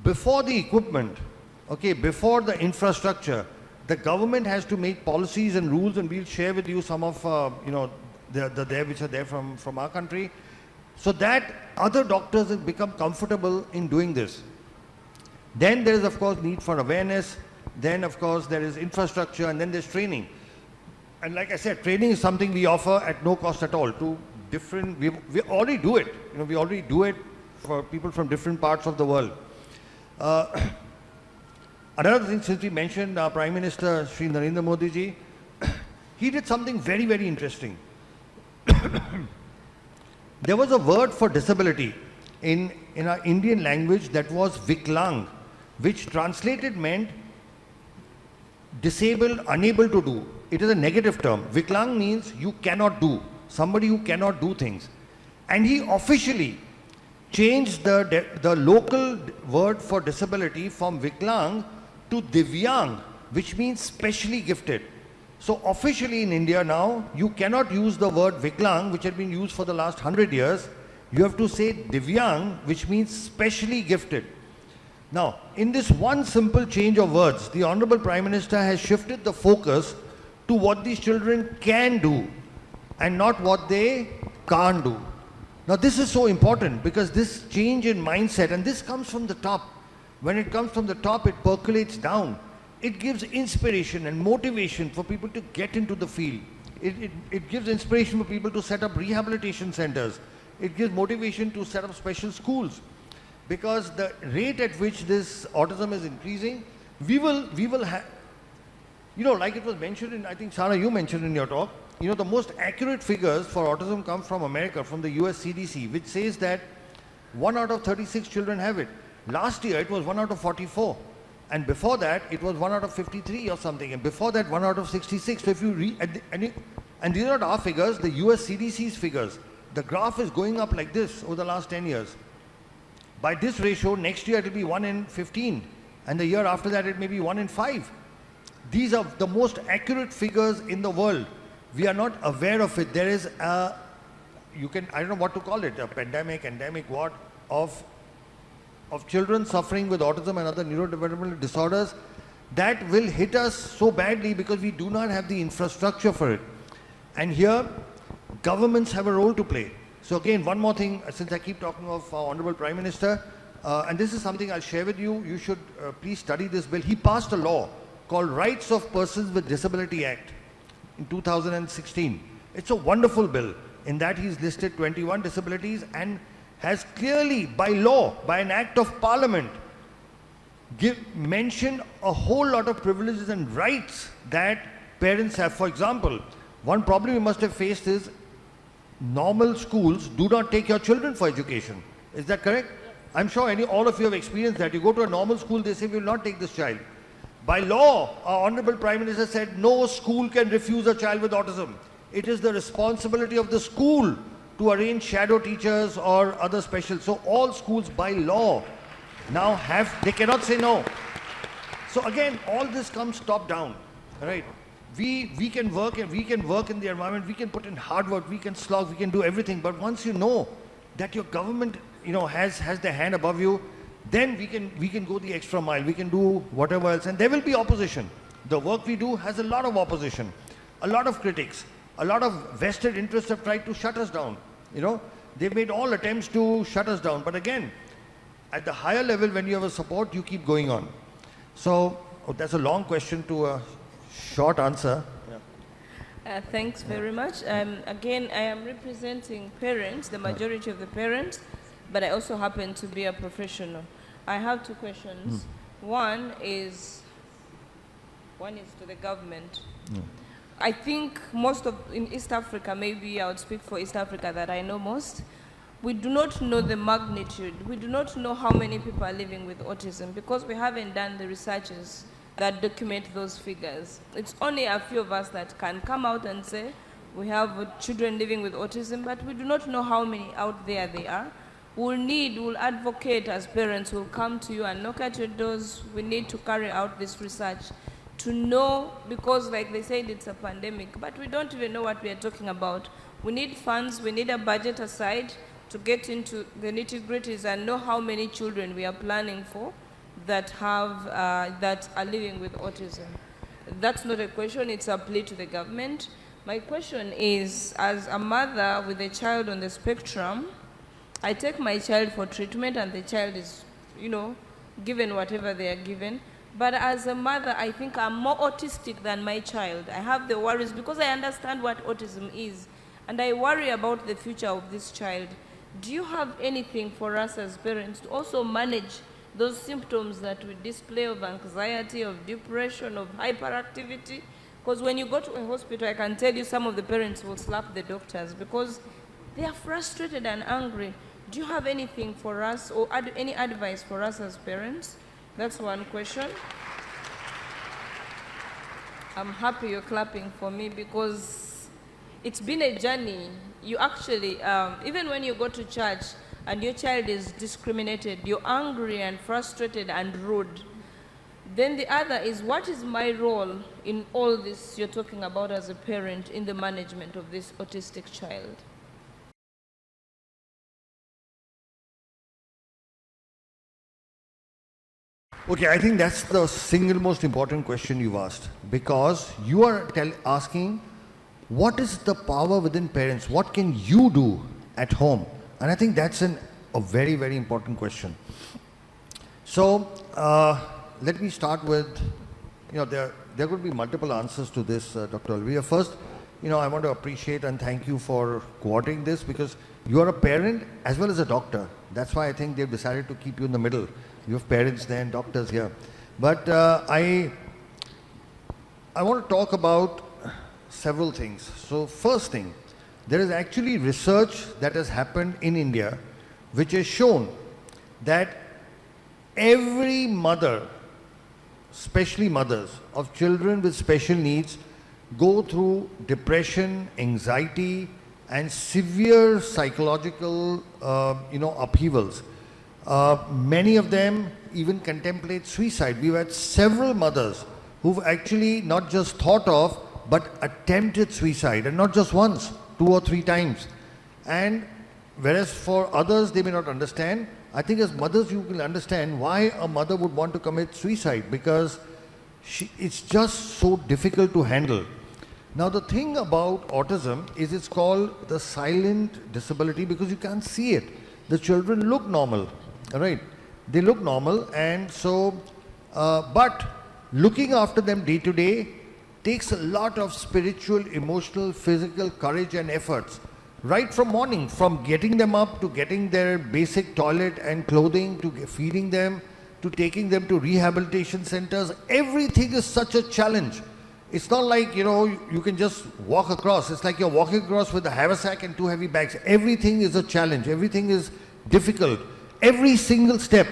before the equipment, okay, before the infrastructure. The government has to make policies and rules, and we'll share with you some of which are there from our country, so that other doctors have become comfortable in doing this. Then there is, of course, need for awareness. Then, of course, there is infrastructure, and then there's training. And like I said, training is something we offer at no cost at all to different. We already do it. We already do it for people from different parts of the world. Another thing, since we mentioned our Prime Minister, Sri Narendra Modi ji, he did something very, very interesting. There was a word for disability in our Indian language that was Viklang, which translated meant disabled, unable to do. It is a negative term. Viklang means you cannot do, somebody who cannot do things. And he officially changed the local word for disability from Viklang to Divyang, which means specially gifted. So officially in India now, you cannot use the word Viklang, which had been used for the last 100 years. You have to say Divyang, which means specially gifted. Now, in this one simple change of words, the Honorable Prime Minister has shifted the focus to what these children can do and not what they can't do. Now, this is so important because this change in mindset, and this comes from the top. When it comes from the top, it percolates down. It gives inspiration and motivation for people to get into the field. It gives inspiration for people to set up rehabilitation centers. It gives motivation to set up special schools. Because the rate at which this autism is increasing, we will have, like it was mentioned in, I think, Sarah, you mentioned in your talk, the most accurate figures for autism come from America, from the US CDC, which says that 1 out of 36 children have it. Last year, it was 1 out of 44. And before that, it was 1 out of 53 or something. And before that, 1 out of 66. So if you read, and these are not our figures, the US CDC's figures. The graph is going up like this over the last 10 years. By this ratio, next year it will be 1 in 15. And the year after that, it may be 1 in 5. These are the most accurate figures in the world. We are not aware of it. There is a, I don't know what to call it, a pandemic, endemic, what, of children suffering with autism and other neurodevelopmental disorders that will hit us so badly because we do not have the infrastructure for it. And here, governments have a role to play. So again, one more thing, since I keep talking of our Honorable Prime Minister, and this is something I'll share with you, you should please study this bill. He passed a law called Rights of Persons with Disability Act in 2016. It's a wonderful bill. In that he's listed 21 disabilities and has clearly, by law, by an act of parliament, mentioned a whole lot of privileges and rights that parents have. For example, one problem you must have faced is normal schools do not take your children for education. Is that correct? Yes. I'm sure all of you have experienced that. You go to a normal school, they say, we will not take this child. By law, our Honorable Prime Minister said, no school can refuse a child with autism. It is the responsibility of the school to arrange shadow teachers or other special. So all schools by law now they cannot say no. So again, all this comes top down, right? We can work and we can work in the environment, we can put in hard work, we can slog, we can do everything. But once you know that your government, has their hand above you, then we can go the extra mile, we can do whatever else. And there will be opposition. The work we do has a lot of opposition, a lot of critics. A lot of vested interests have tried to shut us down. They've made all attempts to shut us down. But again, at the higher level, when you have a support, you keep going on. So that's a long question to a short answer. Yeah. Thanks very much. Again, I am representing parents, the majority of the parents, but I also happen to be a professional. I have 2 questions. One is to the government. I think in East Africa, maybe I would speak for East Africa that I know most, we do not know the magnitude. We do not know how many people are living with autism because we haven't done the researches that document those figures. It's only a few of us that can come out and say we have children living with autism, but we do not know how many out there they are. We'll advocate as parents, we'll come to you and knock at your doors. We need to carry out this research to know, because like they said, it's a pandemic, but we don't even know what we are talking about. We need funds, we need a budget aside to get into the nitty-gritties and know how many children we are planning for that are living with autism. That's not a question, it's a plea to the government. My question is, as a mother with a child on the spectrum, I take my child for treatment and the child is, given whatever they are given. But as a mother, I think I'm more autistic than my child. I have the worries because I understand what autism is. And I worry about the future of this child. Do you have anything for us as parents to also manage those symptoms that we display of anxiety, of depression, of hyperactivity. Because when you go to a hospital, I can tell you some of the parents will slap the doctors because they are frustrated and angry. Do you have anything for us or any advice for us as parents? That's one question. I'm happy you're clapping for me because it's been a journey. You actually, even when you go to church and your child is discriminated, you're angry and frustrated and rude. Then the other is, what is my role in all this you're talking about as a parent in the management of this autistic child? Okay, I think that's the single most important question you've asked, because you are asking what is the power within parents? What can you do at home? And I think that's a very, very important question. So let me start with, there are going to be multiple answers to this, Dr. Olivia. First, I want to appreciate and thank you for coordinating this, because you are a parent as well as a doctor. That's why I think they've decided to keep you in the middle. You have parents there and doctors here. But I want to talk about several things. So first thing, there is actually research that has happened in India which has shown that every mother, especially mothers of children with special needs, go through depression, anxiety, and severe psychological upheavals. Many of them even contemplate suicide. We've had several mothers who've actually not just thought of, but attempted suicide, and not just once, 2 or 3 times. And whereas for others, they may not understand, I think as mothers, you will understand why a mother would want to commit suicide, because it's just so difficult to handle. Now, the thing about autism is it's called the silent disability because you can't see it. The children look normal, right? They look normal, and so, but looking after them day to day takes a lot of spiritual, emotional, physical courage and efforts. Right from morning, from getting them up to getting their basic toilet and clothing, to feeding them, to taking them to rehabilitation centers, everything is such a challenge. It's not like, you can just walk across. It's like you're walking across with a haversack and 2 heavy bags. Everything is a challenge. Everything is difficult. Every single step.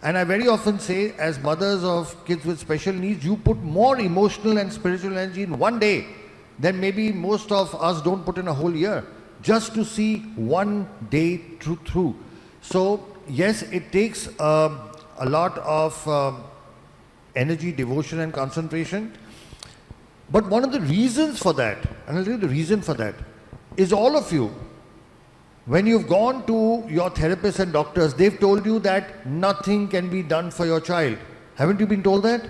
And I very often say, as mothers of kids with special needs, you put more emotional and spiritual energy in one day than maybe most of us don't put in a whole year, just to see one day through. So, yes, it takes a lot of energy, devotion and concentration. But one of the reasons for that, and I'll tell you the reason for that, is all of you, when you've gone to your therapists and doctors, they've told you that nothing can be done for your child. Haven't you been told that?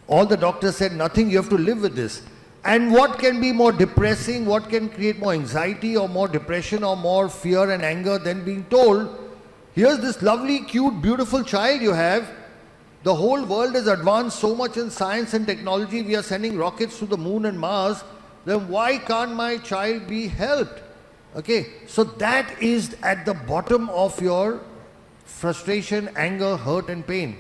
All the doctors said nothing, you have to live with this. And what can be more depressing, what can create more anxiety or more depression or more fear and anger than being told, here's this lovely, cute, beautiful child you have. The whole world has advanced so much in science and technology. We are sending rockets to the moon and Mars. Then why can't my child be helped? Okay, so that is at the bottom of your frustration, anger, hurt and pain.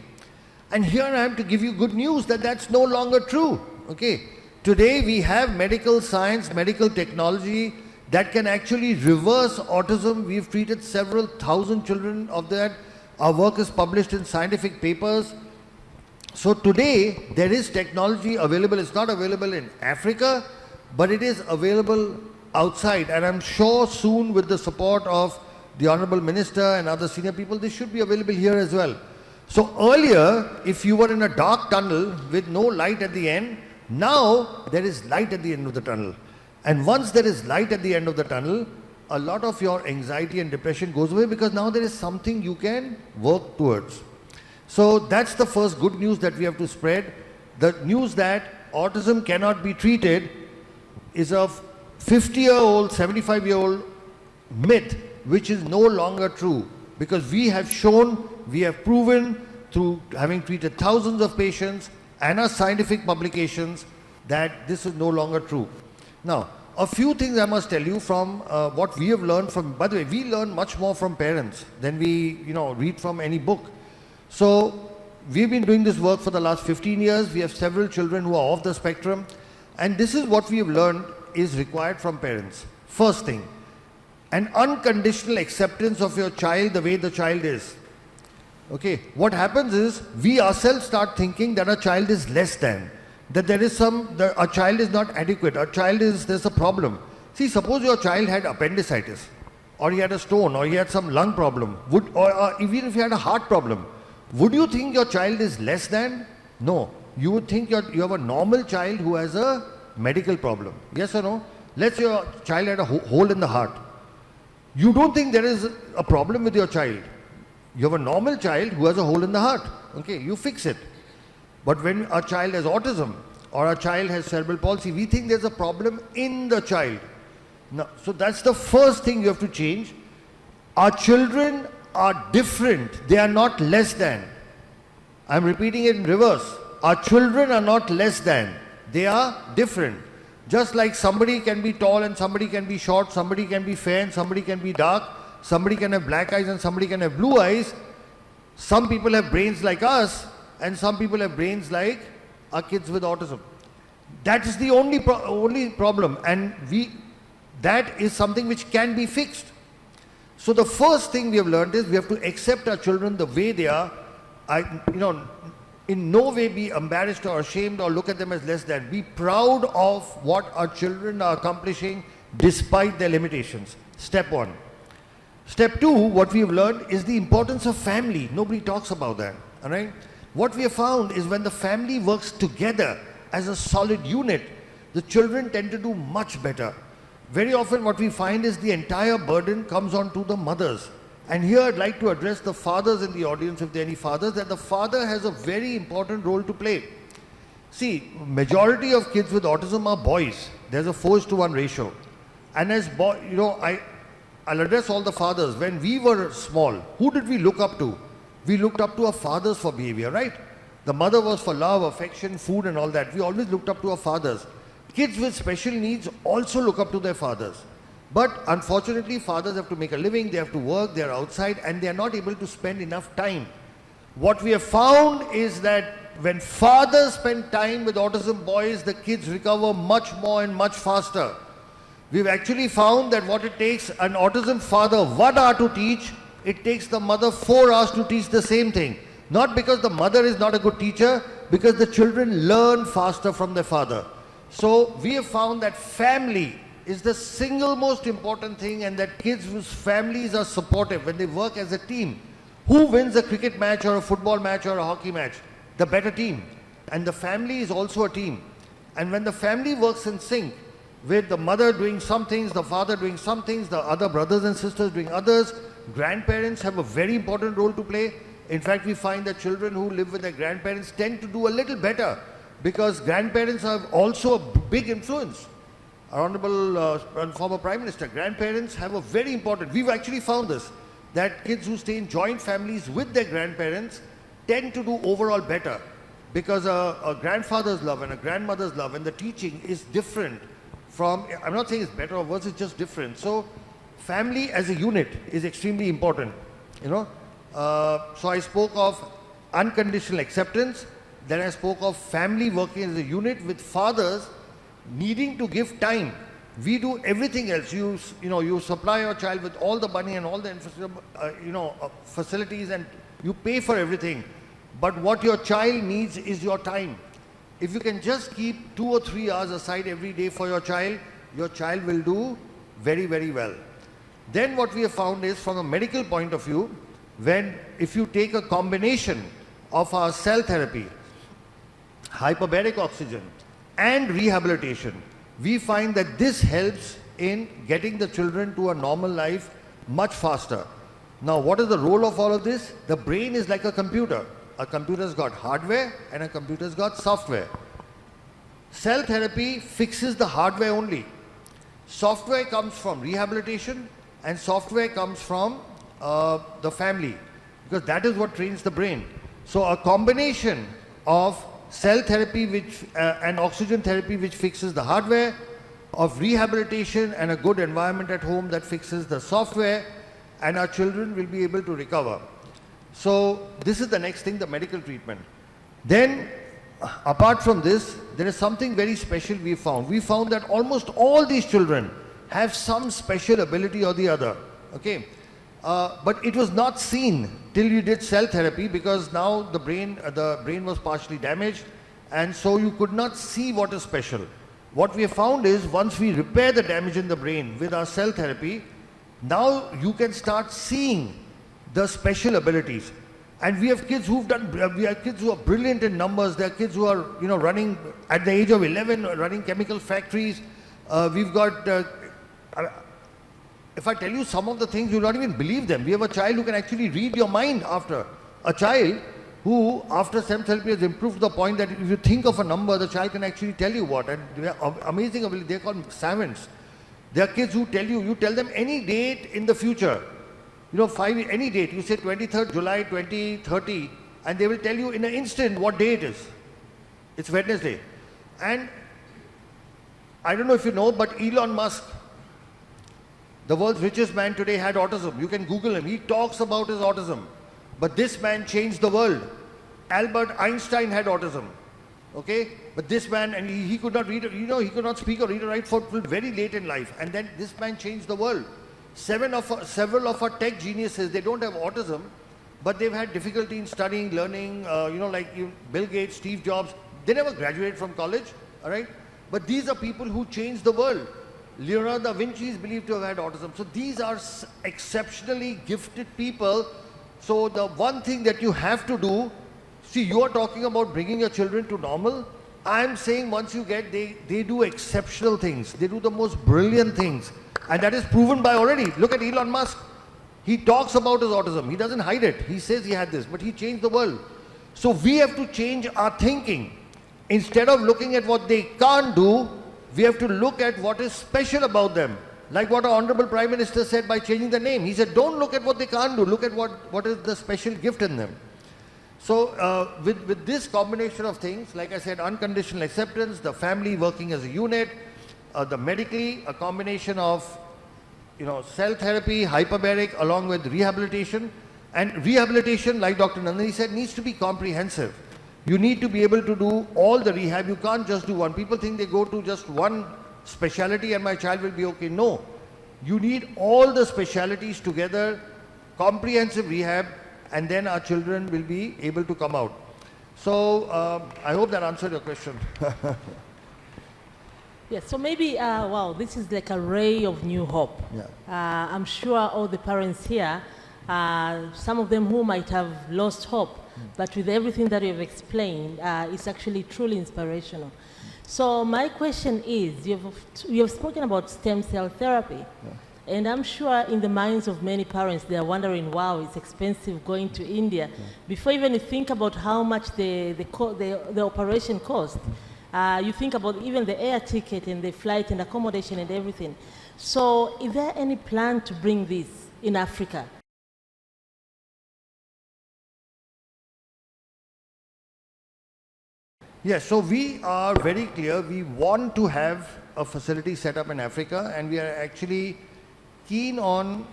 And here I am to give you good news that that's no longer true. Okay, today we have medical science, medical technology that can actually reverse autism. We've treated several thousand children of that. Our work is published in scientific papers. So today there is technology available. It's not available in Africa, but it is available outside, and I'm sure soon, with the support of the Honorable Minister and other senior people, this should be available here as well. So earlier, if you were in a dark tunnel with no light at the end, now there is light at the end of the tunnel. And once there is light at the end of the tunnel, a lot of your anxiety and depression goes away, because now there is something you can work towards. So that's the first good news that we have to spread. The news that autism cannot be treated is a 50-year-old, 75-year-old myth, which is no longer true, because we have shown, we have proven through having treated thousands of patients and our scientific publications that this is no longer true. Now, a few things I must tell you from what we have learned from, by the way, we learn much more from parents than we read from any book. So we've been doing this work for the last 15 years. We have several children who are off the spectrum. And this is what we have learned is required from parents. First thing, an unconditional acceptance of your child the way the child is. Okay, what happens is we ourselves start thinking that a child is less than, that there is a child is not adequate, there's a problem. See, suppose your child had appendicitis, or he had a stone, or he had some lung problem, or even if he had a heart problem, would you think your child is less than? No. You would think you have a normal child who has a medical problem. Yes or no? Let's say your child had a hole in the heart. You don't think there is a problem with your child. You have a normal child who has a hole in the heart. Okay, you fix it. But when a child has autism or a child has cerebral palsy, we think there's a problem in the child. Now, so that's the first thing you have to change. Our children are different. They are not less than. I'm repeating it in reverse. Our children are not less than. They are different. Just like somebody can be tall and somebody can be short, somebody can be fair and somebody can be dark, somebody can have black eyes and somebody can have blue eyes. Some people have brains like us and some people have brains like our kids with autism. That is the only problem, and that is something which can be fixed. So the first thing we have learned is we have to accept our children the way they are. In no way be embarrassed or ashamed or look at them as less than. Be proud of what our children are accomplishing despite their limitations. Step one. Step two, what we have learned is the importance of family. Nobody talks about that. All right? What we have found is when the family works together as a solid unit, the children tend to do much better. Very often what we find is the entire burden comes onto the mothers. And here I'd like to address the fathers in the audience, if there are any fathers, that the father has a very important role to play. See, majority of kids with autism are boys. There's a 4:1 ratio. And as I'll address all the fathers. When we were small, who did we look up to? We looked up to our fathers for behavior, right? The mother was for love, affection, food and all that. We always looked up to our fathers. Kids with special needs also look up to their fathers. But unfortunately, fathers have to make a living, they have to work, they are outside and they are not able to spend enough time. What we have found is that when fathers spend time with autism boys, the kids recover much more and much faster. We've actually found that what it takes an autism father 1 hour to teach, it takes the mother 4 hours to teach the same thing. Not because the mother is not a good teacher, because the children learn faster from their father. So we have found that family is the single most important thing, and that kids whose families are supportive when they work as a team. Who wins a cricket match or a football match or a hockey match? The better team. And the family is also a team. And when the family works in sync, with the mother doing some things, the father doing some things, the other brothers and sisters doing others, grandparents have a very important role to play. In fact, we find that children who live with their grandparents tend to do a little better because grandparents have also a big influence. Our Honorable former Prime Minister, grandparents have a very important, we've actually found this, that kids who stay in joint families with their grandparents tend to do overall better because a grandfather's love and a grandmother's love and the teaching is different from, I'm not saying it's better or worse, it's just different. So family as a unit is extremely important, So I spoke of unconditional acceptance, then I spoke of family working as a unit with fathers needing to give time. We do everything else. You supply your child with all the money and all the facilities, and you pay for everything. But what your child needs is your time. If you can just keep 2 or 3 hours aside every day for your child will do very, very well. Then what we have found is, from a medical point of view, if you take a combination of our cell therapy, hyperbaric oxygen, and rehabilitation, we find that this helps in getting the children to a normal life much faster. Now, what is the role of all of this? The brain is like a computer. A computer's got hardware and a computer's got software. Cell therapy fixes the hardware only. Software comes from rehabilitation and software comes from the family, because that is what trains the brain. So a combination of cell therapy and oxygen therapy which fixes the hardware, of rehabilitation and a good environment at home that fixes the software, and our children will be able to recover. So this is the next thing, the medical treatment. Then, apart from this, there is something very special we found. We found that almost all these children have some special ability or the other. Okay, but it was not seen till you did cell therapy, because now the brain was partially damaged, and so you could not see what is special. What we have found is, once we repair the damage in the brain with our cell therapy, now you can start seeing the special abilities. And we have kids who are brilliant in numbers. There are kids who are, running at the age of 11, running chemical factories. We've got, if I tell you some of the things, you'll not even believe them. We have a child who can actually read your mind after. A child who, after STEM therapy, has improved to the point that if you think of a number, the child can actually tell you what. And they are amazing ability. They're called savants. There are kids who you tell them any date in the future. Any date, you say 23rd July 2030, and they will tell you in an instant what day it is. It's Wednesday. And I don't know if you know, but Elon Musk, the world's richest man today, had autism. You can Google him. He talks about his autism. But this man changed the world. Albert Einstein had autism. Okay? But this man, and he could not read, he could not speak or read or write for very late in life. And then this man changed the world. Several of our tech geniuses, they don't have autism, but they've had difficulty in studying, learning, Bill Gates, Steve Jobs, they never graduated from college, all right? But these are people who changed the world. Leonardo da Vinci is believed to have had autism. So these are exceptionally gifted people. So the one thing that you have to do, see, you are talking about bringing your children to normal. I'm saying once you get, they do exceptional things. They do the most brilliant things. And that is proven by already. Look at Elon Musk. He talks about his autism. He doesn't hide it. He says he had this, but he changed the world. So we have to change our thinking. Instead of looking at what they can't do, we have to look at what is special about them. Like what our Honorable Prime Minister said by changing the name. He said, don't look at what they can't do. Look at what is the special gift in them. So with this combination of things, like I said, unconditional acceptance, the family working as a unit, the medically, a combination of cell therapy, hyperbaric, along with rehabilitation. And rehabilitation, like Dr. Nandini said, needs to be comprehensive. You need to be able to do all the rehab. You can't just do one. People think they go to just one specialty and my child will be okay. No. You need all the specialities together, comprehensive rehab, and then our children will be able to come out. So I hope that answered your question. Yes, so maybe, wow, this is like a ray of new hope. Yeah. I'm sure all the parents here, some of them who might have lost hope, but with everything that you've explained, it's actually truly inspirational. So my question is, you've spoken about stem cell therapy, and I'm sure in the minds of many parents, they are wondering, wow, it's expensive going to India. Before even you think about how much the operation cost, you think about even the air ticket and the flight and accommodation and everything. So is there any plan to bring this in Africa? Yes, so we are very clear. We want to have a facility set up in Africa, and we are actually keen on,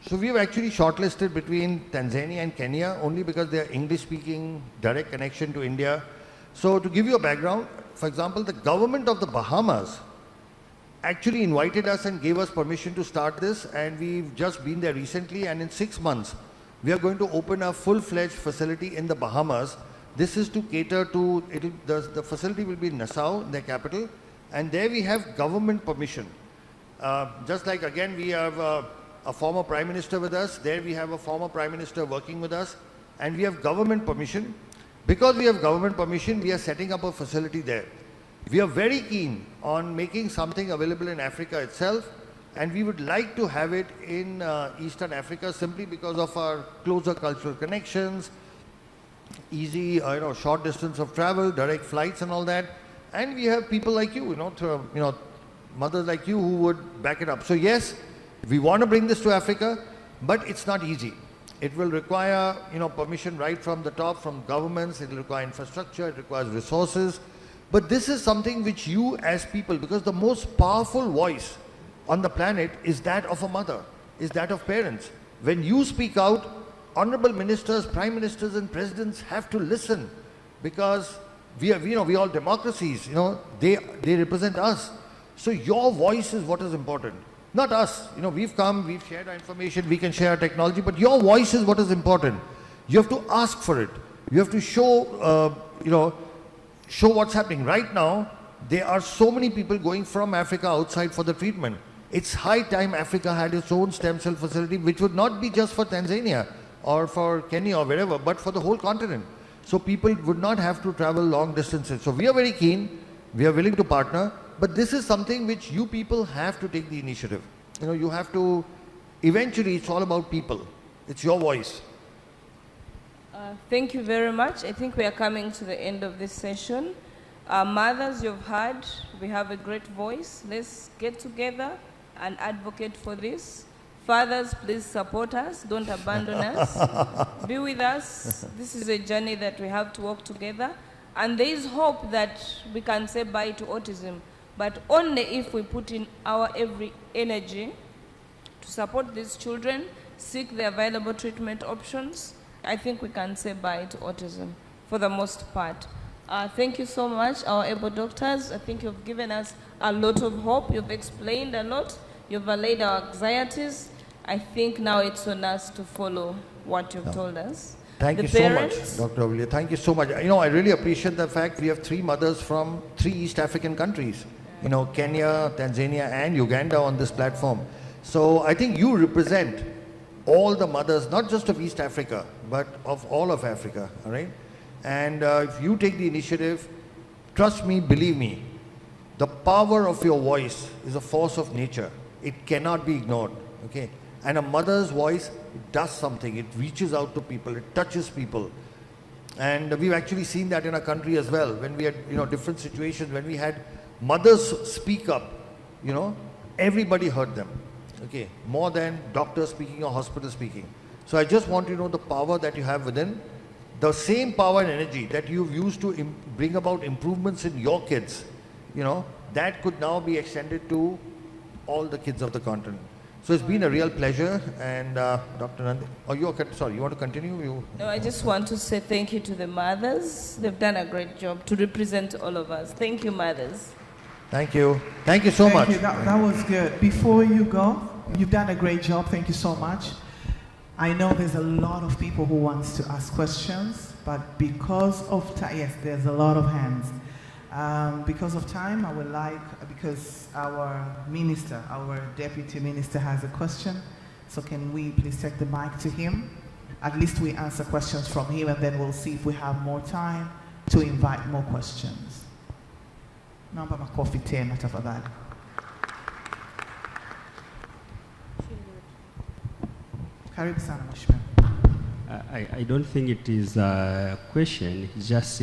so we have actually shortlisted between Tanzania and Kenya only because they are English-speaking, direct connection to India. So to give you a background, for example, the government of the Bahamas actually invited us and gave us permission to start this, and we've just been there recently, and in 6 months, we are going to open a full-fledged facility in the Bahamas. This is to cater to, the facility will be in Nassau, their capital, and there we have government permission. Just like again, we have a former Prime Minister with us, there we have a former Prime Minister working with us, and we have government permission. Because we have government permission, we are setting up a facility there. We are very keen on making something available in Africa itself, and we would like to have it in Eastern Africa simply because of our closer cultural connections, easy, short distance of travel, direct flights and all that. And we have people like you, mothers like you who would back it up. So yes, we want to bring this to Africa, but it's not easy. It will require, permission right from the top, from governments. It will require infrastructure. It requires resources. But this is something which you as people, because the most powerful voice on the planet is that of a mother, is that of parents. When you speak out, honorable ministers, prime ministers and presidents have to listen, because we all democracies, they represent us. So your voice is what is important, not us. We've come, we've shared our information, we can share our technology, but your voice is what is important. You have to ask for it. You have to show, show what's happening. Right now, there are so many people going from Africa outside for the treatment. It's high time Africa had its own stem cell facility, which would not be just for Tanzania or for Kenya or wherever, but for the whole continent. So people would not have to travel long distances. So we are very keen, we are willing to partner, but this is something which you people have to take the initiative. You have to, eventually it's all about people. It's your voice. Thank you very much. I think we are coming to the end of this session. Mothers, you've heard, we have a great voice. Let's get together and advocate for this. Fathers, please support us. Don't abandon us. Be with us. This is a journey that we have to walk together. And there is hope that we can say bye to autism, but only if we put in our every energy to support these children, seek the available treatment options. I think we can say bye to autism for the most part. Thank you so much, our able doctors. I think you've given us a lot of hope. You've explained a lot. You've allayed our anxieties. I think now it's on us to follow what you've told us. Thank you so much, Dr. Olivia. Thank you so much. I really appreciate the fact we have 3 mothers from 3 East African countries. Kenya, Tanzania and Uganda on this platform. So I think you represent all the mothers, not just of East Africa, but of all of Africa, all right? And if you take the initiative, trust me, believe me, the power of your voice is a force of nature. It cannot be ignored, okay? And a mother's voice does something. It reaches out to people, it touches people. And we've actually seen that in our country as well. When we had, different situations, when we had mothers speak up, everybody heard them. Okay, more than doctors speaking or hospital speaking. So I just want you to know the power that you have within, the same power and energy that you've used to bring about improvements in your kids, that could now be extended to all the kids of the continent. So it's been a real pleasure. And Dr. Nandini, sorry, you want to continue? No, I just want to say thank you to the mothers. They've done a great job to represent all of us. Thank you, mothers. Thank you. Thank you so much. That was good. Before you go, you've done a great job. Thank you so much. I know there's a lot of people who wants to ask questions, but because of time, yes, there's a lot of hands. Because of time, I would like, because our minister, our deputy minister has a question, so can we please take the mic to him? At least we answer questions from him, and then we'll see if we have more time to invite more questions. Naomba makofi tena tafadhali. Karibu sana mheshimiwa. I don't think it is a question, it's just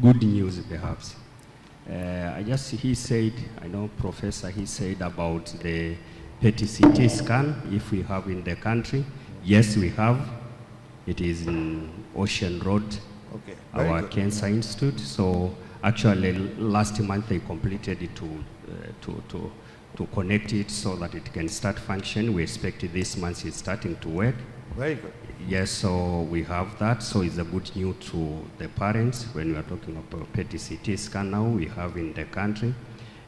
good news perhaps. He said, I know Professor, he said about the PET-CT scan, if we have in the country. Yes, we have. It is in Ocean Road, okay, our Cancer Institute. So actually last month they completed it to connect it so that it can start function. We expect this month it's starting to work. Very good. Yes, so we have that. So it's a good news to the parents when we are talking about PET-CT scan now we have in the country.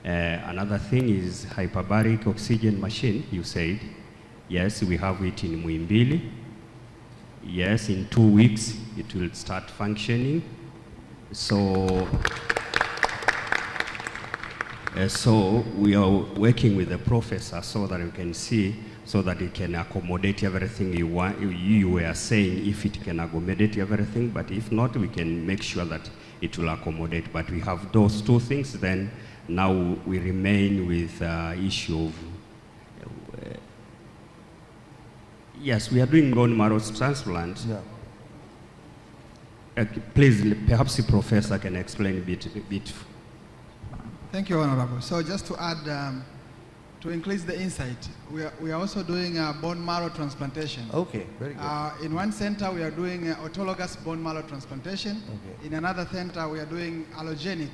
Another thing is hyperbaric oxygen machine, you said. Yes, we have it in Muimbili. Yes, in 2 weeks it will start functioning. So we are working with the professor so that we can see, so that it can accommodate everything you want. You were saying if it can accommodate everything, but if not, we can make sure that it will accommodate. But we have those 2 things, then now we remain with issue of, yes, we are doing bone marrow transplant. Yeah. Please, perhaps the professor can explain a bit. Thank you, Honorable. So just to add, to increase the insight, we are also doing a bone marrow transplantation. Okay, very good. In one center, we are doing autologous bone marrow transplantation. Okay. In another center, we are doing allogenic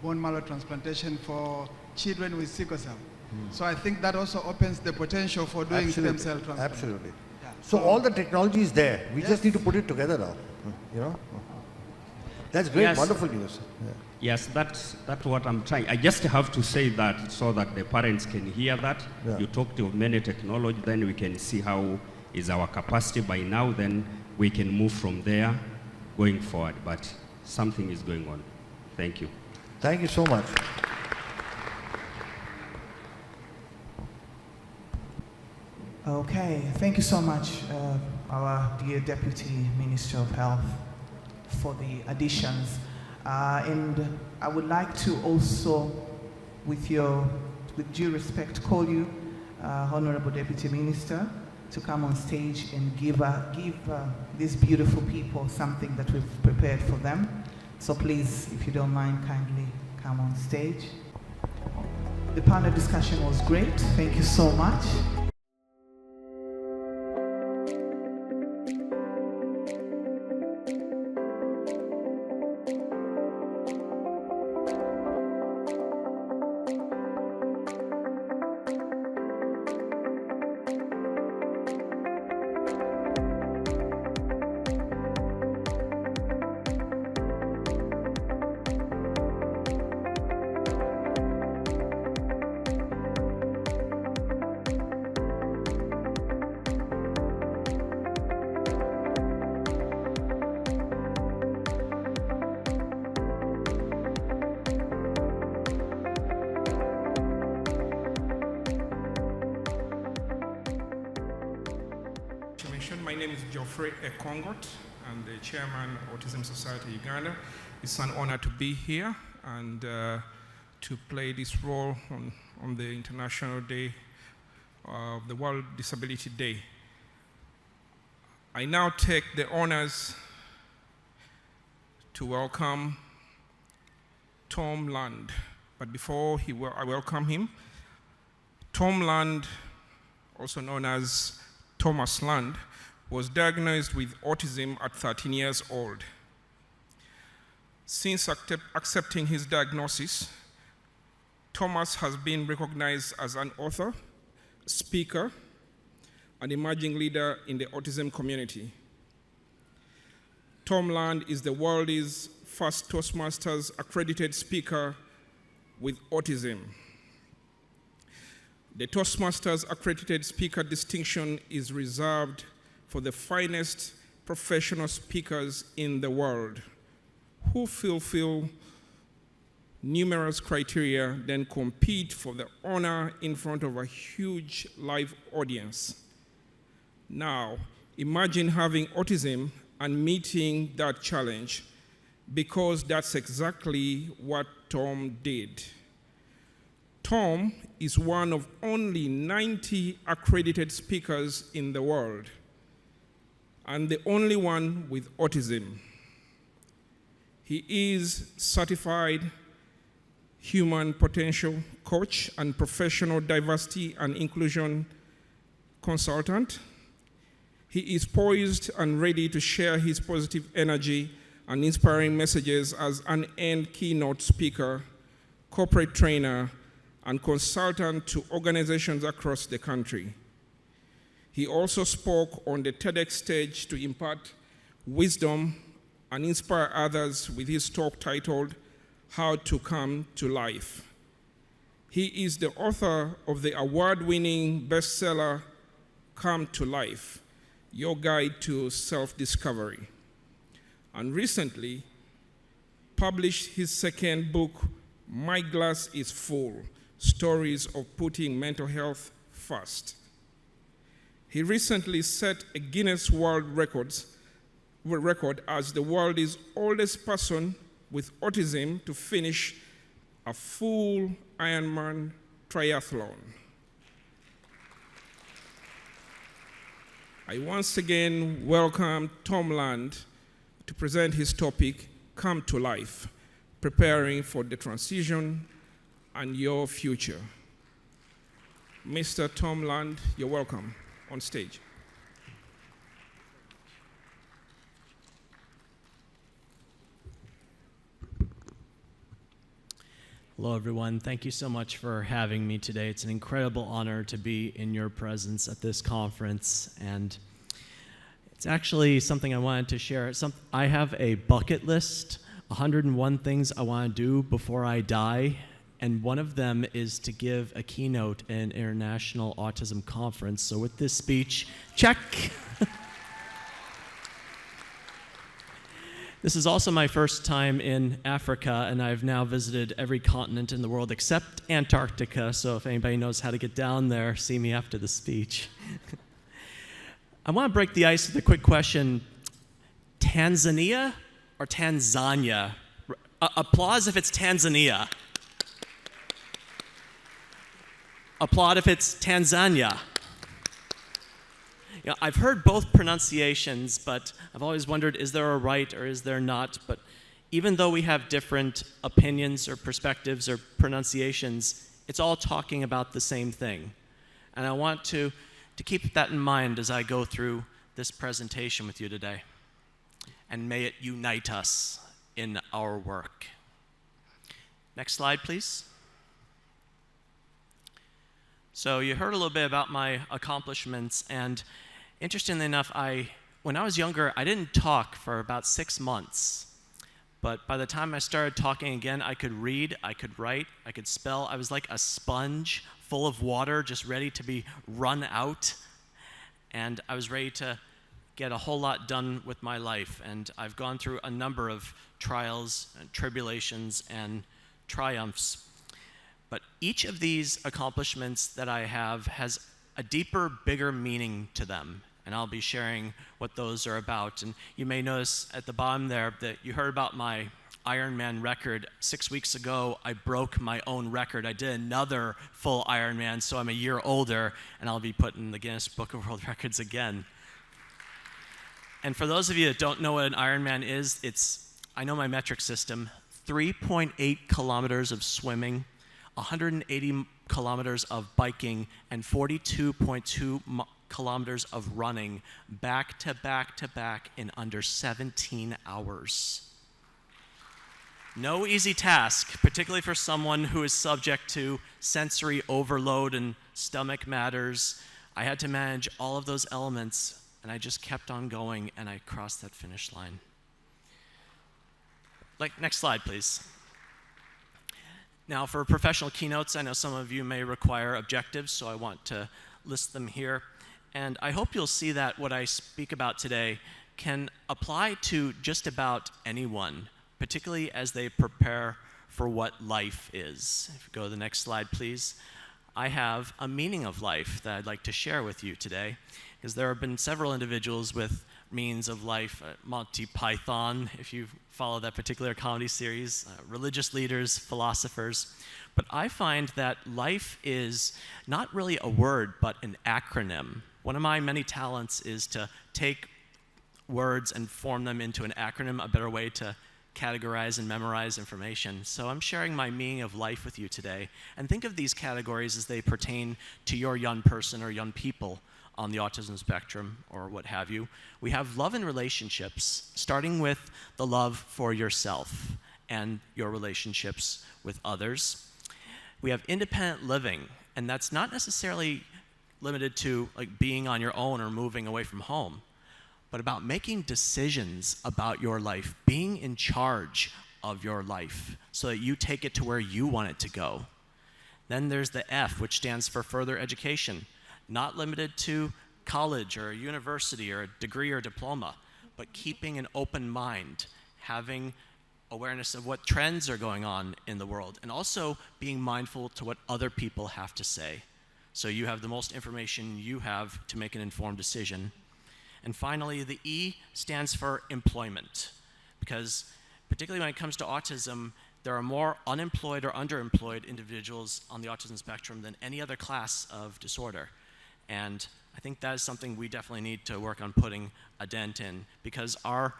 bone marrow transplantation for children with sickle cell. So I think that also opens the potential for doing stem cell transplant. Absolutely. Yeah. So all the technology is there. We just need to put it together now. You know? That's great, Yes. wonderful news. Yeah. Yes, that's what I'm trying. I just have to say that so that the parents can hear that. Yeah. You talk to many technology, then we can see how is our capacity by now, then we can move from there going forward. But something is going on. Thank you. Thank you so much. Okay, thank you so much, our dear Deputy Minister of Health, for the additions. And I would like to also, with due respect, call you, Honorable Deputy Minister, to come on stage and give these beautiful people something that we've prepared for them. So please, if you don't mind, kindly come on stage. The panel discussion was great. Thank you so much. My name is Geoffrey Ekongot. I'm the chairman of Autism Society Uganda. It's an honor to be here and to play this role on the International Day of the World Disability Day. I now take the honors to welcome Tom Land. But before I welcome him, Tom Land, also known as Thomas Land, was diagnosed with autism at 13 years old. Since accepting his diagnosis, Thomas has been recognized as an author, speaker, and emerging leader in the autism community. Tom Land is the world's first Toastmasters accredited speaker with autism. The Toastmasters accredited speaker distinction is reserved for the finest professional speakers in the world who fulfill numerous criteria, then compete for the honor in front of a huge live audience. Now, imagine having autism and meeting that challenge, because that's exactly what Tom did. Tom is one of only 90 accredited speakers in the world, and the only one with autism. He is certified human potential coach and professional diversity and inclusion consultant. He is poised and ready to share his positive energy and inspiring messages as an end keynote speaker, corporate trainer, and consultant to organizations across the country. He also spoke on the TEDx stage to impart wisdom and inspire others with his talk titled, How to Come to Life. He is the author of the award-winning bestseller, Come to Life, Your Guide to Self-Discovery, and recently published his second book, My Glass is Full, Stories of Putting Mental Health First. He recently set a Guinness World Record as the world's oldest person with autism to finish a full Ironman triathlon. I once again welcome Tom Land to present his topic, Come to Life, Preparing for the Transition and Your Future. Mr. Tom Land, you're welcome on stage. Hello, everyone. Thank you so much for having me today. It's an incredible honor to be in your presence at this conference. And It's actually something I wanted to share. I have a bucket list, 101 things I want to do before I die, and one of them is to give a keynote at an international autism conference. So with this speech, check. This is also my first time in Africa, and I've now visited every continent in the world except Antarctica, so if anybody knows how to get down there, see me after the speech. I want to break the ice with a quick question. Tanzania or Tanzania? Applause if it's Tanzania. Applaud if it's Tanzania. You know, I've heard both pronunciations, but I've always wondered, is there a right or is there not? But even though we have different opinions or perspectives or pronunciations, it's all talking about the same thing. And I want to keep that in mind as I go through this presentation with you today. And may it unite us in our work. Next slide, please. So you heard a little bit about my accomplishments, and interestingly enough, when I was younger, I didn't talk for about 6 months. But by the time I started talking again, I could read, I could write, I could spell. I was like a sponge full of water, just ready to be run out. And I was ready to get a whole lot done with my life. And I've gone through a number of trials and tribulations and triumphs. But each of these accomplishments that I have has a deeper, bigger meaning to them. And I'll be sharing what those are about. And you may notice at the bottom there that you heard about my Ironman record. 6 weeks ago, I broke my own record. I did another full Ironman, so I'm a year older, and I'll be put in the Guinness Book of World Records again. And for those of you that don't know what an Ironman is, I know my metric system, 3.8 kilometers of swimming, 180 kilometers of biking, and 42.2 kilometers of running back to back to back in under 17 hours. No easy task, particularly for someone who is subject to sensory overload and stomach matters. I had to manage all of those elements, and I just kept on going, and I crossed that finish line. Next slide, please. Now, for professional keynotes, I know some of you may require objectives, so I want to list them here. And I hope you'll see that what I speak about today can apply to just about anyone, particularly as they prepare for what life is. If you go to the next slide, please. I have a meaning of life that I'd like to share with you today, because there have been several individuals with meanings of life, Monty Python, if you follow that particular comedy series, religious leaders, philosophers. But I find that life is not really a word, but an acronym. One of my many talents is to take words and form them into an acronym, a better way to categorize and memorize information. So I'm sharing my meaning of life with you today. And think of these categories as they pertain to your young person or young people on the autism spectrum or what have you. We have love and relationships, starting with the love for yourself and your relationships with others. We have independent living, and that's not necessarily limited to being on your own or moving away from home, but about making decisions about your life, being in charge of your life so that you take it to where you want it to go. Then there's the F, which stands for further education, not limited to college or a university or a degree or diploma, but keeping an open mind, having awareness of what trends are going on in the world, and also being mindful to what other people have to say. So you have the most information you have to make an informed decision. And finally, the E stands for employment, because particularly when it comes to autism, there are more unemployed or underemployed individuals on the autism spectrum than any other class of disorder. And I think that is something we definitely need to work on putting a dent in, because our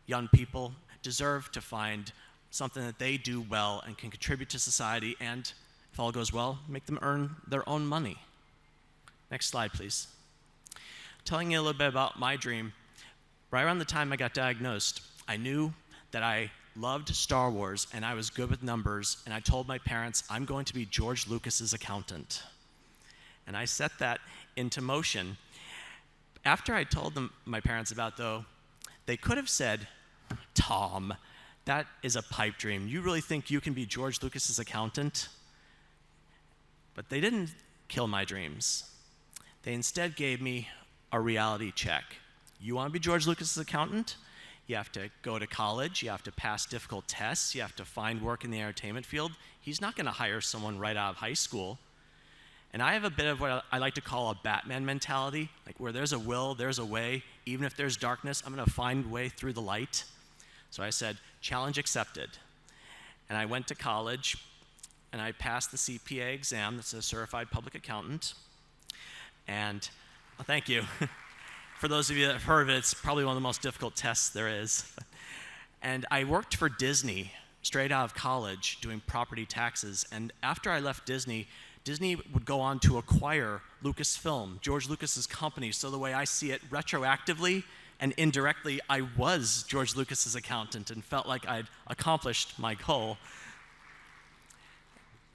young people deserve to find something that they do well and can contribute to society, and if all goes well, make them earn their own money. Next slide, please. Telling you a little bit about my dream, right around the time I got diagnosed, I knew that I loved Star Wars and I was good with numbers, and I told my parents, I'm going to be George Lucas's accountant. And I set that into motion. After I told them, my parents about though, they could have said, Tom, that is a pipe dream. You really think you can be George Lucas's accountant? But they didn't kill my dreams. They instead gave me a reality check. You want to be George Lucas's accountant? You have to go to college, you have to pass difficult tests, you have to find work in the entertainment field. He's not going to hire someone right out of high school. And I have a bit of what I like to call a Batman mentality, like where there's a will, there's a way. Even if there's darkness, I'm going to find a way through the light. So I said, challenge accepted. And I went to college, and I passed the CPA exam, that's a certified public accountant. And, well, thank you. For those of you that have heard of it, it's probably one of the most difficult tests there is. And I worked for Disney straight out of college doing property taxes. And after I left Disney, Disney would go on to acquire Lucasfilm, George Lucas's company. So the way I see it, retroactively and indirectly, I was George Lucas's accountant and felt like I'd accomplished my goal.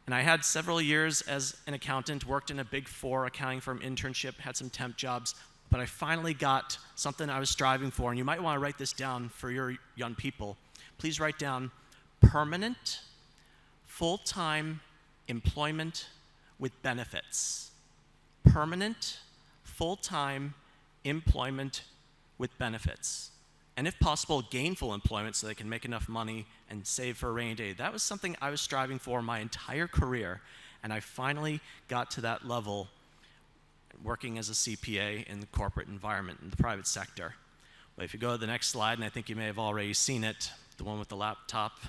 And I had several years as an accountant, worked in a Big Four accounting firm internship, had some temp jobs, but I finally got something I was striving for, and you might want to write this down for your young people. Please write down permanent, full-time employment with benefits. Permanent, full-time employment with benefits. And if possible, gainful employment so they can make enough money and save for a rainy day. That was something I was striving for my entire career, and I finally got to that level working as a CPA in the corporate environment, in the private sector. But if you go to the next slide, and I think you may have already seen it, the one with the laptop,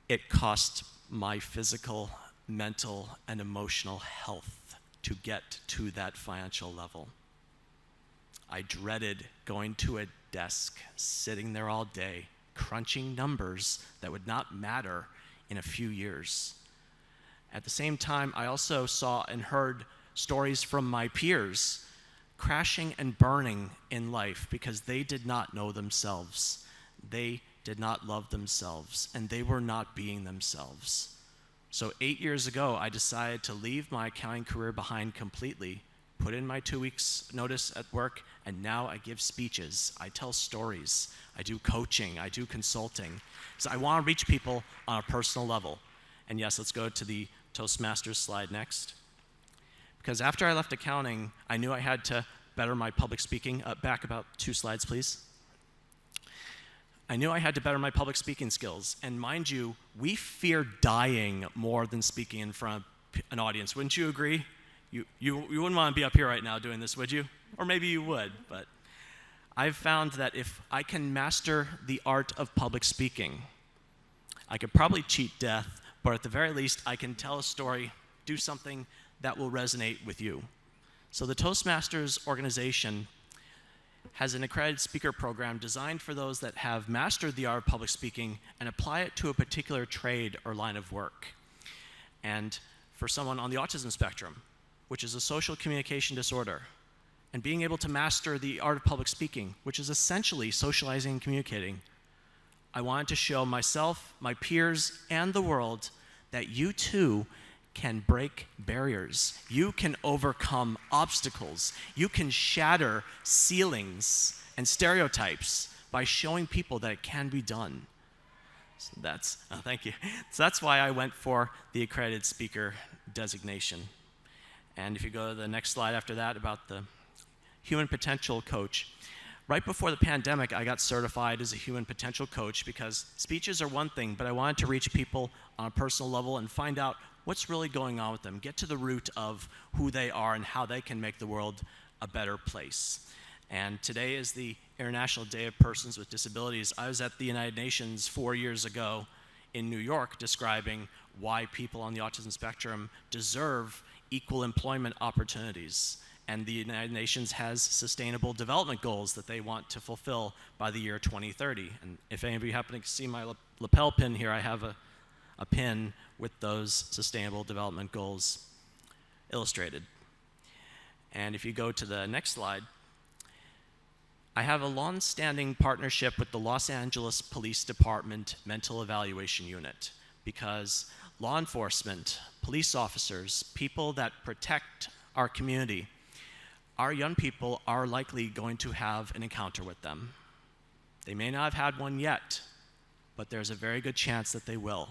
it cost my physical, mental, and emotional health to get to that financial level. I dreaded going to a desk, sitting there all day, crunching numbers that would not matter in a few years. At the same time, I also saw and heard stories from my peers crashing and burning in life because they did not know themselves. They did not love themselves, and they were not being themselves. So 8 years ago, I decided to leave my accounting career behind completely, put in my 2 weeks notice at work, and now I give speeches, I tell stories, I do coaching, I do consulting. So I want to reach people on a personal level. And yes, let's go to the Toastmasters slide next. Because after I left accounting, I knew I had to better my public speaking. Back about 2 slides, please. I knew I had to better my public speaking skills. And mind you, we fear dying more than speaking in front of an audience. Wouldn't you agree? You wouldn't want to be up here right now doing this, would you? Or maybe you would, but I've found that if I can master the art of public speaking, I could probably cheat death, but at the very least, I can tell a story, do something that will resonate with you. So the Toastmasters organization has an accredited speaker program designed for those that have mastered the art of public speaking and apply it to a particular trade or line of work. And for someone on the autism spectrum, which is a social communication disorder, and being able to master the art of public speaking, which is essentially socializing and communicating, I wanted to show myself, my peers, and the world that you too can break barriers. You can overcome obstacles. You can shatter ceilings and stereotypes by showing people that it can be done. So thank you. So that's why I went for the accredited speaker designation. And if you go to the next slide after that about the human potential coach. Right before the pandemic, I got certified as a human potential coach because speeches are one thing, but I wanted to reach people on a personal level and find out what's really going on with them, get to the root of who they are and how they can make the world a better place. And today is the International Day of Persons with Disabilities. I was at the United Nations 4 years ago in New York describing why people on the autism spectrum deserve equal employment opportunities. And the United Nations has sustainable development goals that they want to fulfill by the year 2030. And if any of you happen to see my lapel pin here, I have a pin with those sustainable development goals illustrated. And if you go to the next slide, I have a long-standing partnership with the Los Angeles Police Department Mental Evaluation Unit because law enforcement, police officers, people that protect our community our young people are likely going to have an encounter with them. They may not have had one yet, but there's a very good chance that they will.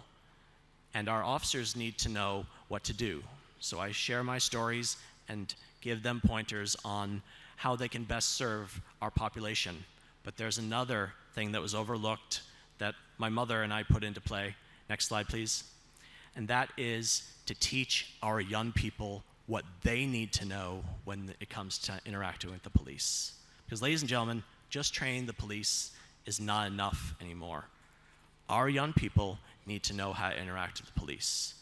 And our officers need to know what to do. So I share my stories and give them pointers on how they can best serve our population. But there's another thing that was overlooked that my mother and I put into play. Next slide, please. And that is to teach our young people what they need to know when it comes to interacting with the police. Because, ladies and gentlemen, just training the police is not enough anymore. Our young people need to know how to interact with the police.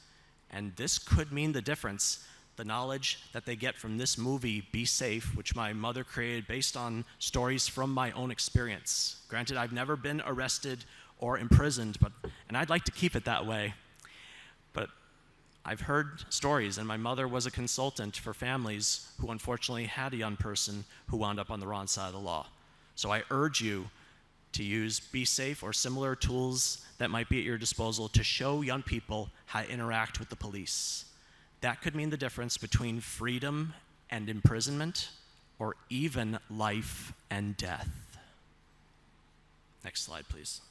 And this could mean the difference. The knowledge that they get from this movie, Be Safe, which my mother created based on stories from my own experience. Granted, I've never been arrested or imprisoned, and I'd like to keep it that way. But I've heard stories, and my mother was a consultant for families who unfortunately had a young person who wound up on the wrong side of the law. So I urge you to use Be Safe or similar tools that might be at your disposal to show young people how to interact with the police. That could mean the difference between freedom and imprisonment, or even life and death. Next slide, please.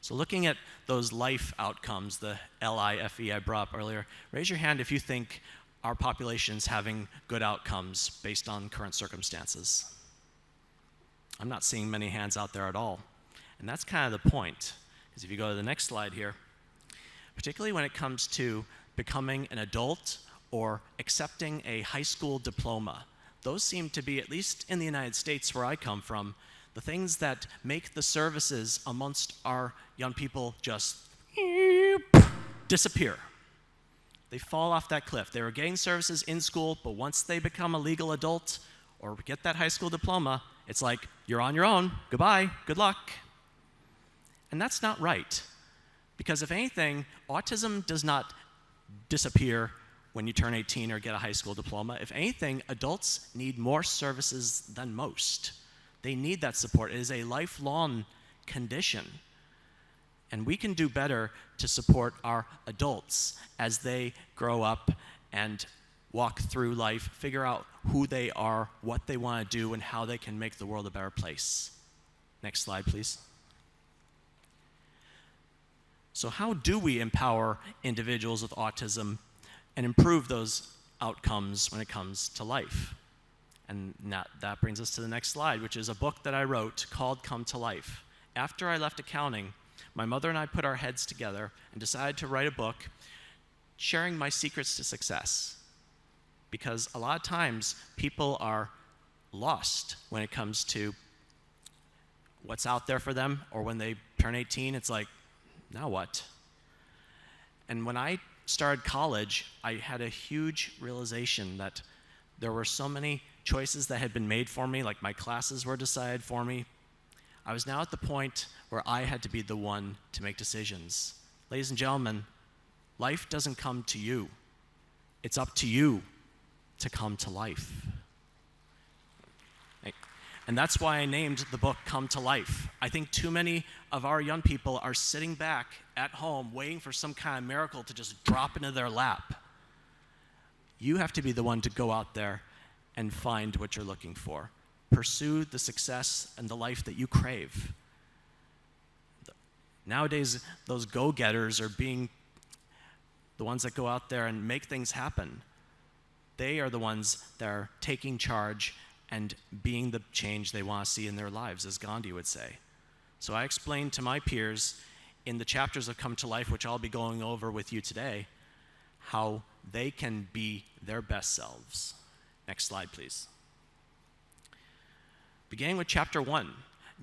So looking at those life outcomes, the LIFE I brought up earlier, raise your hand if you think our population's having good outcomes based on current circumstances. I'm not seeing many hands out there at all. And that's kind of the point, because if you go to the next slide here, particularly when it comes to becoming an adult or accepting a high school diploma, those seem to be, at least in the United States where I come from, the things that make the services amongst our young people just disappear. They fall off that cliff. They were getting services in school, but once they become a legal adult or get that high school diploma, it's like, you're on your own, goodbye, good luck. And that's not right. Because if anything, autism does not disappear when you turn 18 or get a high school diploma. If anything, adults need more services than most. They need that support. It is a lifelong condition. And we can do better to support our adults as they grow up and walk through life, figure out who they are, what they want to do, and how they can make the world a better place. Next slide, please. So how do we empower individuals with autism and improve those outcomes when it comes to life? And that brings us to the next slide, which is a book that I wrote called Come to Life. After I left accounting, my mother and I put our heads together and decided to write a book sharing my secrets to success. Because a lot of times people are lost when it comes to what's out there for them, or when they turn 18, it's like, now what? And when I started college, I had a huge realization that there were so many choices that had been made for me, like my classes were decided for me. I was now at the point where I had to be the one to make decisions. Ladies and gentlemen, life doesn't come to you. It's up to you to come to life. And that's why I named the book Come to Life. I think too many of our young people are sitting back at home waiting for some kind of miracle to just drop into their lap. You have to be the one to go out there and find what you're looking for. Pursue the success and the life that you crave. Nowadays, those go-getters are being the ones that go out there and make things happen. They are the ones that are taking charge and being the change they want to see in their lives, as Gandhi would say. So I explained to my peers in the chapters of Come to Life, which I'll be going over with you today, how they can be their best selves. Next slide, please. Beginning with chapter 1,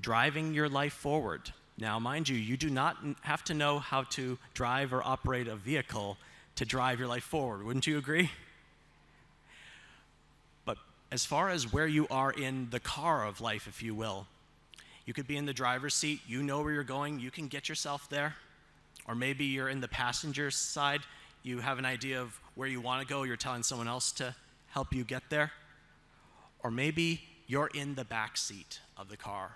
driving your life forward. Now, mind you, you do not have to know how to drive or operate a vehicle to drive your life forward. Wouldn't you agree? But as far as where you are in the car of life, if you will, you could be in the driver's seat, you know where you're going, you can get yourself there. Or maybe you're in the passenger side, you have an idea of where you want to go, you're telling someone else to help you get there. Or maybe you're in the back seat of the car.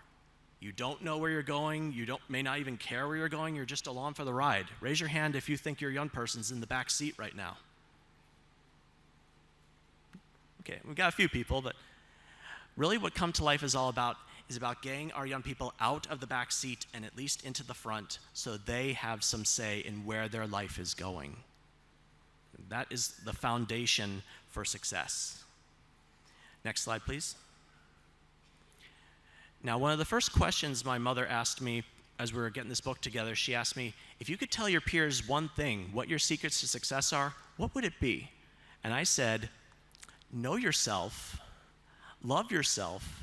You don't know where you're going, may not even care where you're going, you're just along for the ride. Raise your hand if you think your young person's in the back seat right now. Okay, we've got a few people, but really what Come to Life is all about is about getting our young people out of the back seat and at least into the front so they have some say in where their life is going. That is the foundation for success. Next slide, please. Now, one of the first questions my mother asked me as we were getting this book together, she asked me, if you could tell your peers one thing, what your secrets to success are, what would it be? And I said, know yourself, love yourself,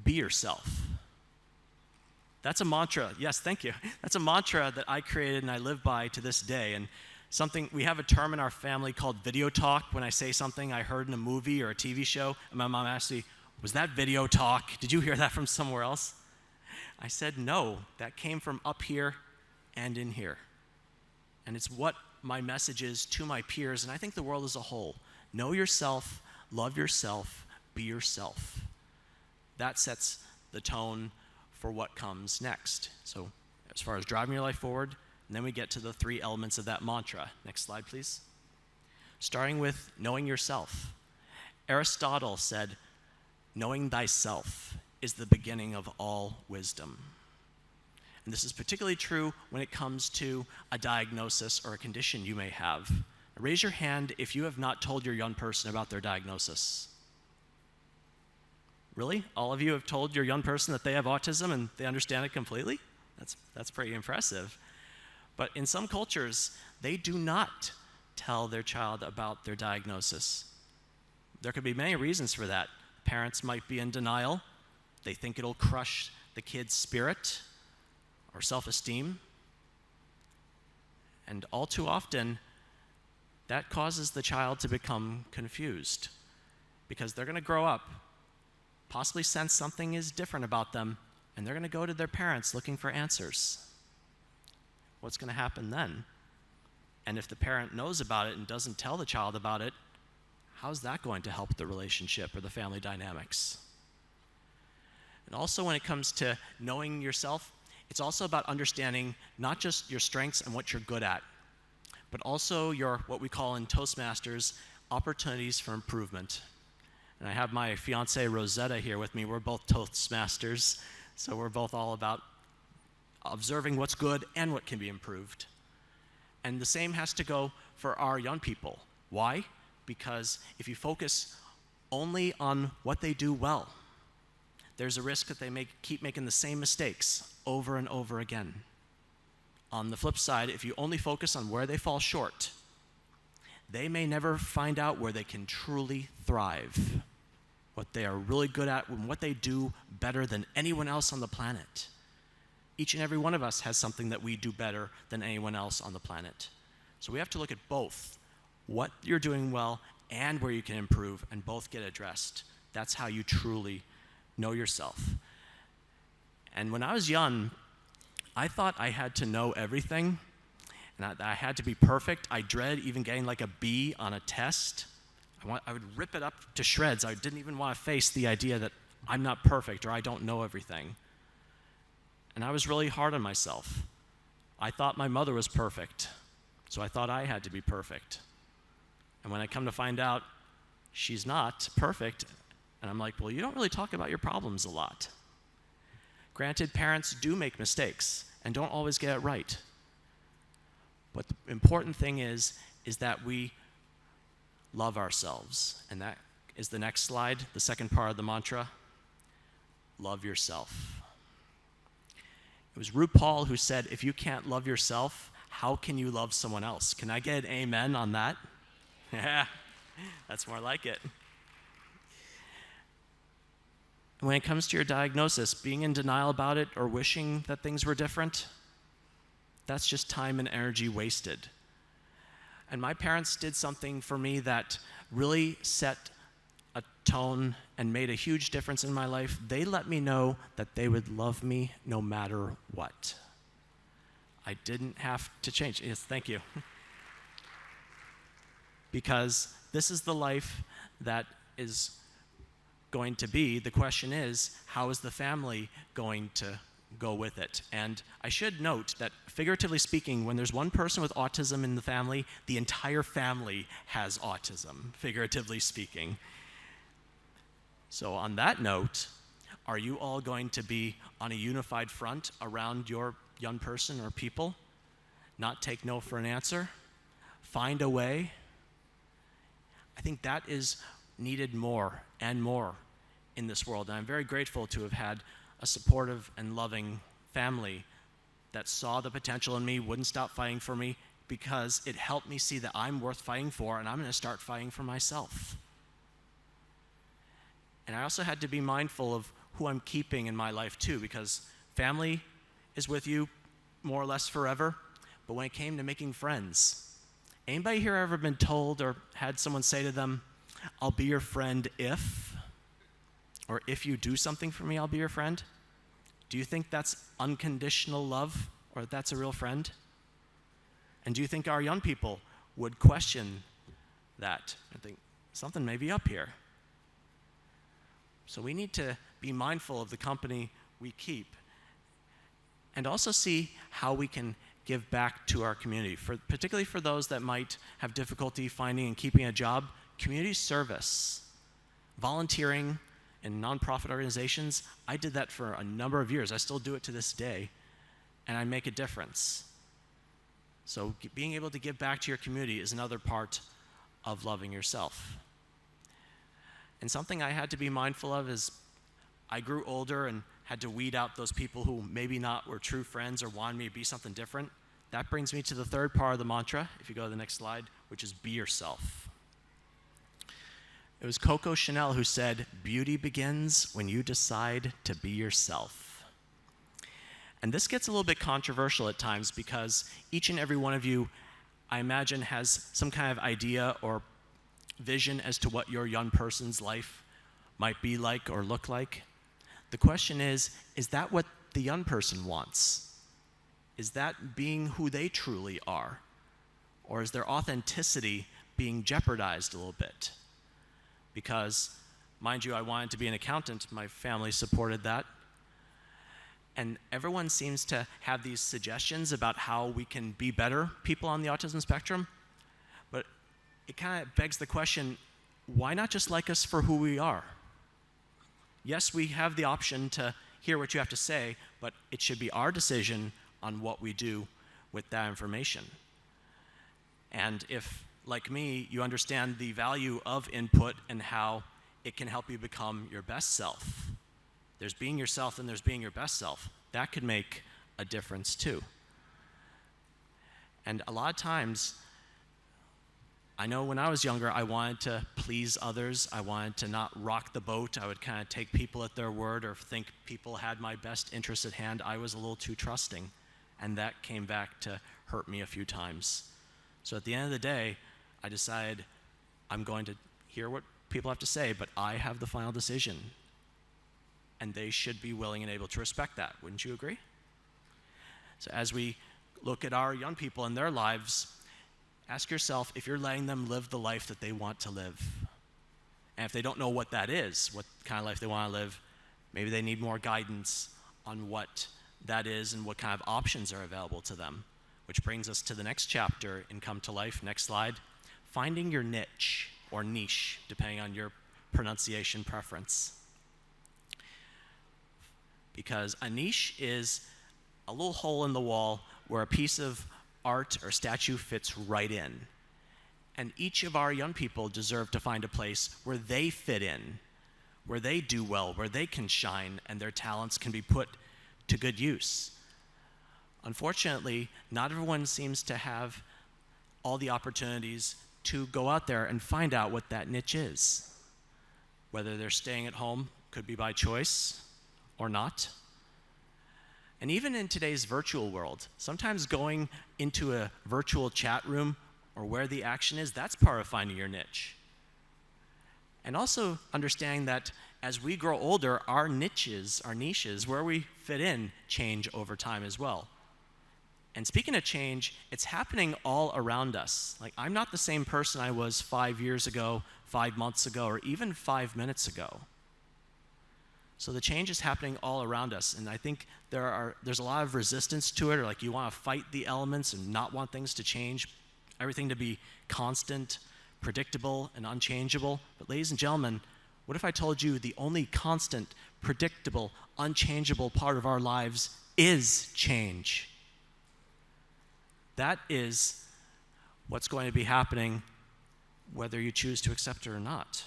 be yourself. That's a mantra. Yes, thank you. That's a mantra that I created and I live by to this day. And something, we have a term in our family called video talk. When I say something I heard in a movie or a TV show, and my mom asked me, was that video talk? Did you hear that from somewhere else? I said, no, that came from up here and in here. And it's what my message is to my peers, and I think the world as a whole. Know yourself, love yourself, be yourself. That sets the tone for what comes next. So as far as driving your life forward, and then we get to the 3 elements of that mantra. Next slide, please. Starting with knowing yourself. Aristotle said, knowing thyself is the beginning of all wisdom. And this is particularly true when it comes to a diagnosis or a condition you may have. Raise your hand if you have not told your young person about their diagnosis. Really? All of you have told your young person that they have autism and they understand it completely? That's pretty impressive. But in some cultures, they do not tell their child about their diagnosis. There could be many reasons for that. Parents might be in denial. They think it'll crush the kid's spirit or self-esteem. And all too often, that causes the child to become confused because they're going to grow up, possibly sense something is different about them, and they're going to go to their parents looking for answers. What's going to happen then? And if the parent knows about it and doesn't tell the child about it, how's that going to help the relationship or the family dynamics? And also when it comes to knowing yourself, it's also about understanding not just your strengths and what you're good at, but also your, what we call in Toastmasters, opportunities for improvement. And I have my fiancée Rosetta here with me. We're both Toastmasters, so we're both all about observing what's good and what can be improved. And the same has to go for our young people. Why? Because if you focus only on what they do well, there's a risk that they may keep making the same mistakes over and over again. On the flip side, if you only focus on where they fall short, they may never find out where they can truly thrive, what they are really good at, and what they do better than anyone else on the planet. Each and every one of us has something that we do better than anyone else on the planet. So we have to look at both, what you're doing well and where you can improve, and both get addressed. That's how you truly know yourself. And when I was young, I thought I had to know everything, and I had to be perfect. I dreaded even getting like a B on a test. I would rip it up to shreds. I didn't even want to face the idea that I'm not perfect or I don't know everything. And I was really hard on myself. I thought my mother was perfect, so I thought I had to be perfect. And when I come to find out she's not perfect, and I'm like, well, you don't really talk about your problems a lot. Granted, parents do make mistakes and don't always get it right. But the important thing is that we love ourselves. And that is the next slide, the second part of the mantra. Love yourself. It was RuPaul who said, if you can't love yourself, how can you love someone else? Can I get an amen on that? Yeah, that's more like it. When it comes to your diagnosis, being in denial about it or wishing that things were different, that's just time and energy wasted. And my parents did something for me that really set a tone and made a huge difference in my life. They let me know that they would love me no matter what. I didn't have to change. Yes, thank you. Because this is the life that is going to be. The question is, how is the family going to go with it? And I should note that, figuratively speaking, when there's one person with autism in the family, the entire family has autism, figuratively speaking. So on that note, are you all going to be on a unified front around your young person or people? Not take no for an answer? Find a way? I think that is needed more and more in this world. And I'm very grateful to have had a supportive and loving family that saw the potential in me, wouldn't stop fighting for me, because it helped me see that I'm worth fighting for, and I'm going to start fighting for myself. And I also had to be mindful of who I'm keeping in my life too, because family is with you more or less forever, but when it came to making friends, anybody here ever been told or had someone say to them, I'll be your friend if, or if you do something for me, I'll be your friend? Do you think that's unconditional love, or that's a real friend? And do you think our young people would question that and think something may be up here? So we need to be mindful of the company we keep and also see how we can give back to our community, particularly for those that might have difficulty finding and keeping a job. Community service, volunteering in nonprofit organizations, I did that for a number of years. I still do it to this day, and I make a difference. So being able to give back to your community is another part of loving yourself. And something I had to be mindful of is I grew older and had to weed out those people who maybe not were true friends or wanted me to be something different. That brings me to the third part of the mantra, if you go to the next slide, which is be yourself. It was Coco Chanel who said, beauty begins when you decide to be yourself. And this gets a little bit controversial at times because each and every one of you, I imagine, has some kind of idea or vision as to what your young person's life might be like or look like. The question is that what the young person wants? Is that being who they truly are? Or is their authenticity being jeopardized a little bit? Because, mind you, I wanted to be an accountant. My family supported that. And everyone seems to have these suggestions about how we can be better people on the autism spectrum. But it kind of begs the question, why not just like us for who we are? Yes, we have the option to hear what you have to say, but it should be our decision on what we do with that information. And if, like me, you understand the value of input and how it can help you become your best self, there's being yourself and there's being your best self. That could make a difference too. And a lot of times, I know when I was younger, I wanted to please others. I wanted to not rock the boat. I would kind of take people at their word or think people had my best interest at hand. I was a little too trusting, and that came back to hurt me a few times. So at the end of the day, I decided I'm going to hear what people have to say, but I have the final decision. And they should be willing and able to respect that. Wouldn't you agree? So as we look at our young people and their lives, ask yourself if you're letting them live the life that they want to live. And if they don't know what that is, what kind of life they want to live, maybe they need more guidance on what that is and what kind of options are available to them. Which brings us to the next chapter in Come to Life. Next slide. Finding your niche, or niche, depending on your pronunciation preference. Because a niche is a little hole in the wall where a piece of art or statue fits right in. And each of our young people deserve to find a place where they fit in, where they do well, where they can shine and their talents can be put to good use. Unfortunately, not everyone seems to have all the opportunities to go out there and find out what that niche is. Whether they're staying at home, could be by choice or not. And even in today's virtual world, sometimes going into a virtual chat room or where the action is, that's part of finding your niche. And also understanding that as we grow older, our niches, where we fit in, change over time as well. And speaking of change, it's happening all around us. Like, I'm not the same person I was 5 years ago, 5 months ago, or even 5 minutes ago. So the change is happening all around us, and I think there's a lot of resistance to it, or like you want to fight the elements and not want things to change, everything to be constant, predictable, and unchangeable. But ladies and gentlemen, What if I told you the only constant, predictable, unchangeable part of our lives is change? That is what's going to be happening whether you choose to accept it or not.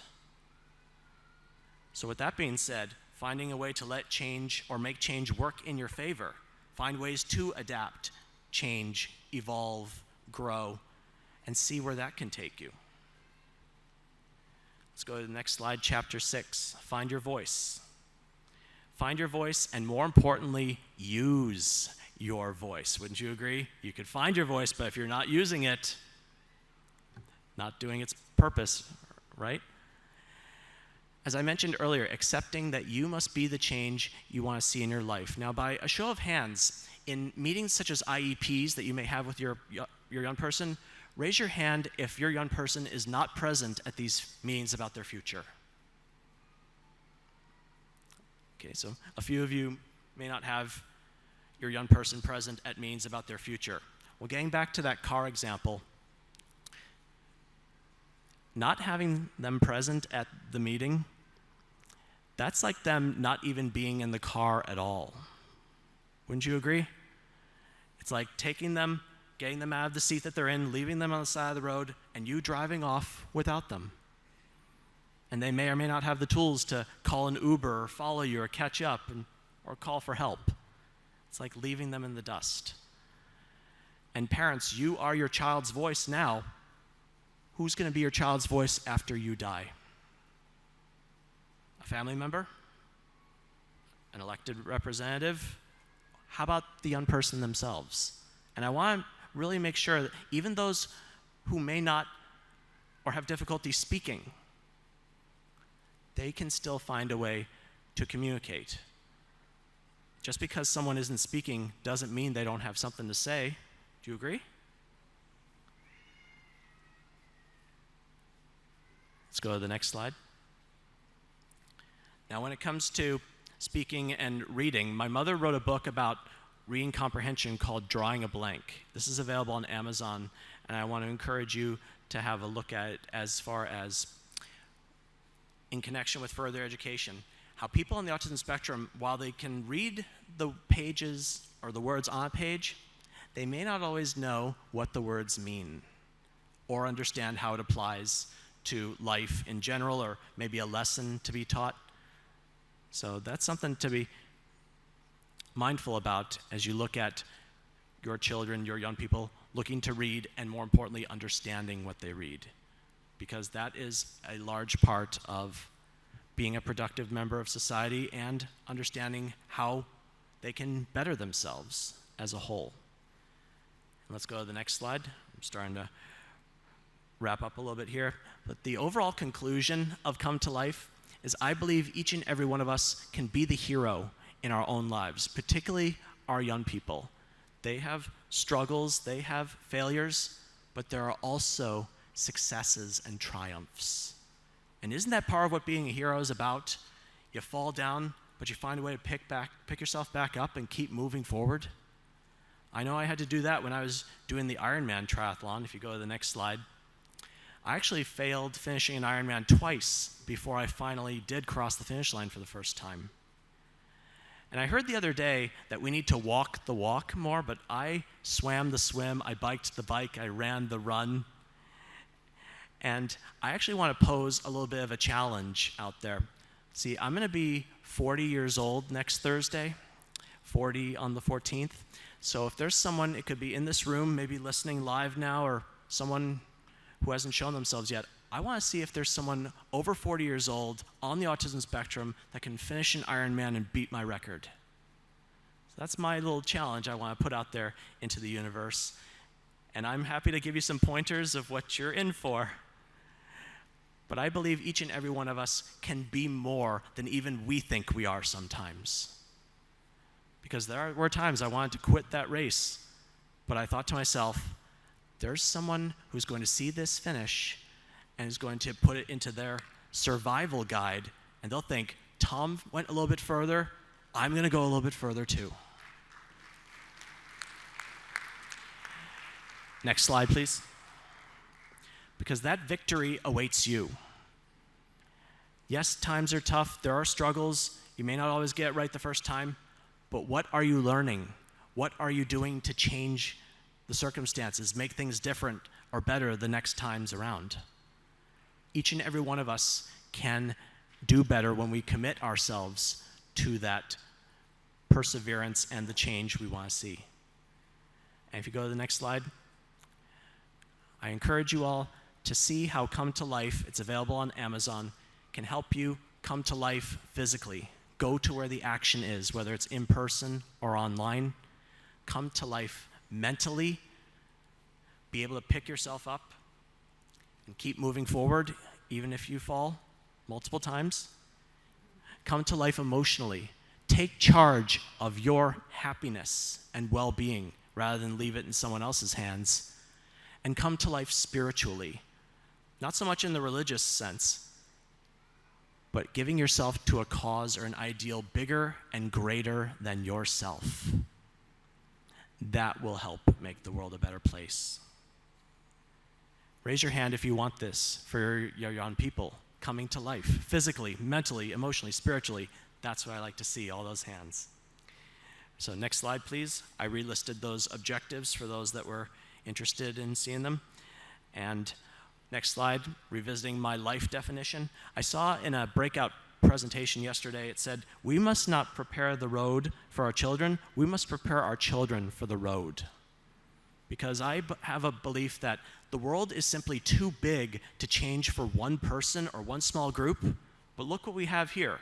So with that being said, finding a way to let change or make change work in your favor, find ways to adapt, change, evolve, grow, and see where that can take you. Let's go to the next slide, chapter 6, find your voice. Find your voice, and more importantly, use your voice. Wouldn't you agree? You could find your voice, but if you're not using it, not doing its purpose, right? As I mentioned earlier, accepting that you must be the change you want to see in your life. Now, by a show of hands, in meetings such as IEPs that you may have with your young person, raise your hand if your young person is not present at these meetings about their future. Okay, so a few of you may not have your young person present at meetings about their future. Well, getting back to that car example, not having them present at the meeting, that's like them not even being in the car at all. Wouldn't you agree? It's like taking them, getting them out of the seat that they're in, leaving them on the side of the road, and you driving off without them. And they may or may not have the tools to call an Uber or follow you or catch up or call for help. It's like leaving them in the dust. And parents, you are your child's voice now. Who's going to be your child's voice after you die? A family member? An elected representative? How about the young person themselves? And I want to really make sure that even those who may not or have difficulty speaking, they can still find a way to communicate. Just because someone isn't speaking doesn't mean they don't have something to say. Do you agree? Let's go to the next slide. Now, when it comes to speaking and reading, my mother wrote a book about reading comprehension called Drawing a Blank. This is available on Amazon, and I want to encourage you to have a look at it as far as in connection with further education. How people on the autism spectrum, while they can read the pages or the words on a page, they may not always know what the words mean or understand how it applies to life in general, or maybe a lesson to be taught. So that's something to be mindful about as you look at your children, your young people, looking to read, and more importantly, understanding what they read. Because that is a large part of being a productive member of society and understanding how they can better themselves as a whole. And let's go to the next slide. I'm starting to wrap up a little bit here. But the overall conclusion of Come to Life is I believe each and every one of us can be the hero in our own lives, particularly our young people. They have struggles, they have failures, but there are also successes and triumphs. And isn't that part of what being a hero is about? You fall down, but you find a way to pick yourself back up and keep moving forward. I know I had to do that when I was doing the Ironman triathlon. If you go to the next slide. I actually failed finishing an Ironman twice before I finally did cross the finish line for the first time. And I heard the other day that we need to walk the walk more, but I swam the swim, I biked the bike, I ran the run. And I actually want to pose a little bit of a challenge out there. See, I'm going to be 40 years old next Thursday, 40 on the 14th. So if there's someone, it could be in this room, maybe listening live now, or someone who hasn't shown themselves yet, I want to see if there's someone over 40 years old on the autism spectrum that can finish an Ironman and beat my record. So that's my little challenge I want to put out there into the universe. And I'm happy to give you some pointers of what you're in for. But I believe each and every one of us can be more than even we think we are sometimes. Because there were times I wanted to quit that race, but I thought to myself, there's someone who's going to see this finish and is going to put it into their survival guide, and they'll think, Tom went a little bit further, I'm going to go a little bit further too. Next slide, please. Because that victory awaits you. Yes, times are tough. There are struggles. You may not always get it right the first time, but what are you learning? What are you doing to change the circumstances, make things different or better the next times around? Each and every one of us can do better when we commit ourselves to that perseverance and the change we want to see. And if you go to the next slide, I encourage you all to see how Come to Life, it's available on Amazon, can help you come to life physically. Go to where the action is, whether it's in person or online. Come to life mentally, be able to pick yourself up and keep moving forward, even if you fall multiple times. Come to life emotionally. Take charge of your happiness and well-being rather than leave it in someone else's hands. And come to life spiritually. Not so much in the religious sense, but giving yourself to a cause or an ideal bigger and greater than yourself. That will help make the world a better place. Raise your hand if you want this for your young people coming to life, physically, mentally, emotionally, spiritually. That's what I like to see, all those hands. So next slide, please. I relisted those objectives for those that were interested in seeing them. And next slide, revisiting my life definition. I saw in a breakout presentation yesterday, it said, we must not prepare the road for our children, we must prepare our children for the road. Because I have a belief that the world is simply too big to change for one person or one small group. But look what we have here.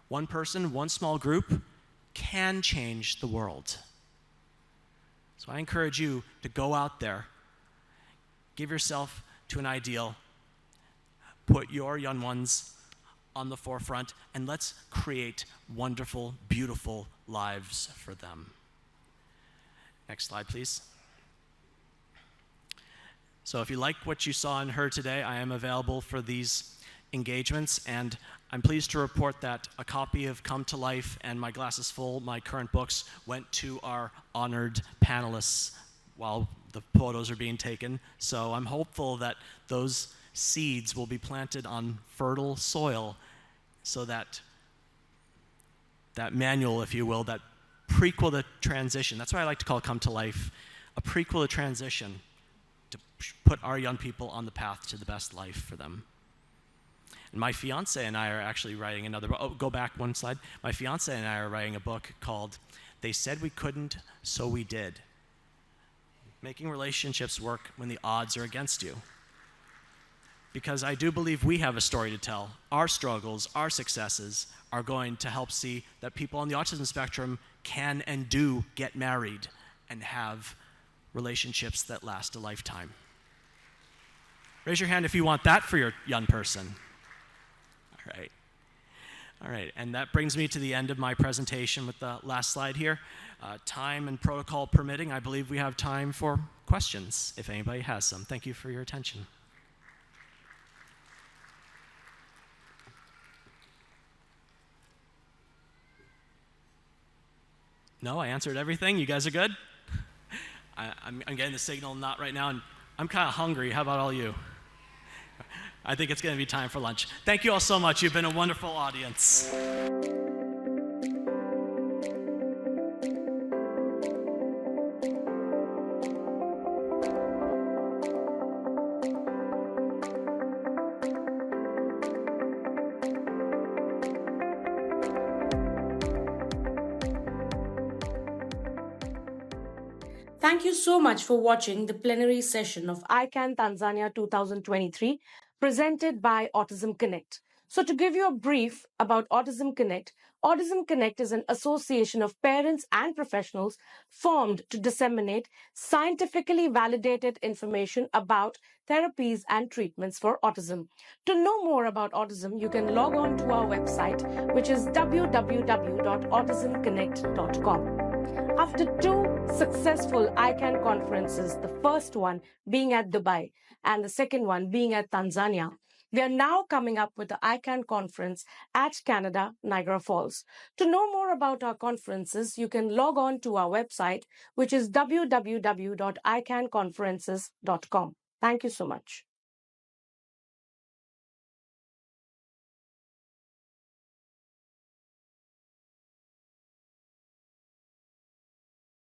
One person, one small group can change the world. So I encourage you to go out there, give yourself to an ideal, put your young ones on the forefront, and let's create wonderful, beautiful lives for them. Next slide, please. So if you like what you saw and heard today, I am available for these engagements, and I'm pleased to report that a copy of Come to Life and My Glasses Full, my current books, went to our honored panelists while the photos are being taken. So I'm hopeful that those seeds will be planted on fertile soil so that that manual, if you will, that prequel to transition, that's what I like to call Come to Life, a prequel to transition to put our young people on the path to the best life for them. And my fiance and I are actually writing another book. Oh, go back one slide. My fiance and I are writing a book called They Said We Couldn't, So We Did. Making relationships work when the odds are against you. Because I do believe we have a story to tell. Our struggles, our successes are going to help see that people on the autism spectrum can and do get married and have relationships that last a lifetime. Raise your hand if you want that for your young person. All right. All right, and that brings me to the end of my presentation with the last slide here. Time and protocol permitting, I believe we have time for questions, if anybody has some. Thank you for your attention. No, I answered everything. You guys are good? I'm getting the signal not right now, and I'm kind of hungry. How about all you? I think it's going to be time for lunch. Thank you all so much. You've been a wonderful audience. Thank you so much for watching the plenary session of ICAN Tanzania 2023 presented by Autism Connect. So to give you a brief about Autism Connect is an association of parents and professionals formed to disseminate scientifically validated information about therapies and treatments for autism. To know more about autism, you can log on to our website, which is www.autismconnect.com. After 2 successful ICAN conferences, the first one being at Dubai and the second one being at Tanzania, we are now coming up with the ICAN conference at Canada, Niagara Falls. To know more about our conferences, you can log on to our website, which is www.icanconferences.com. Thank you so much.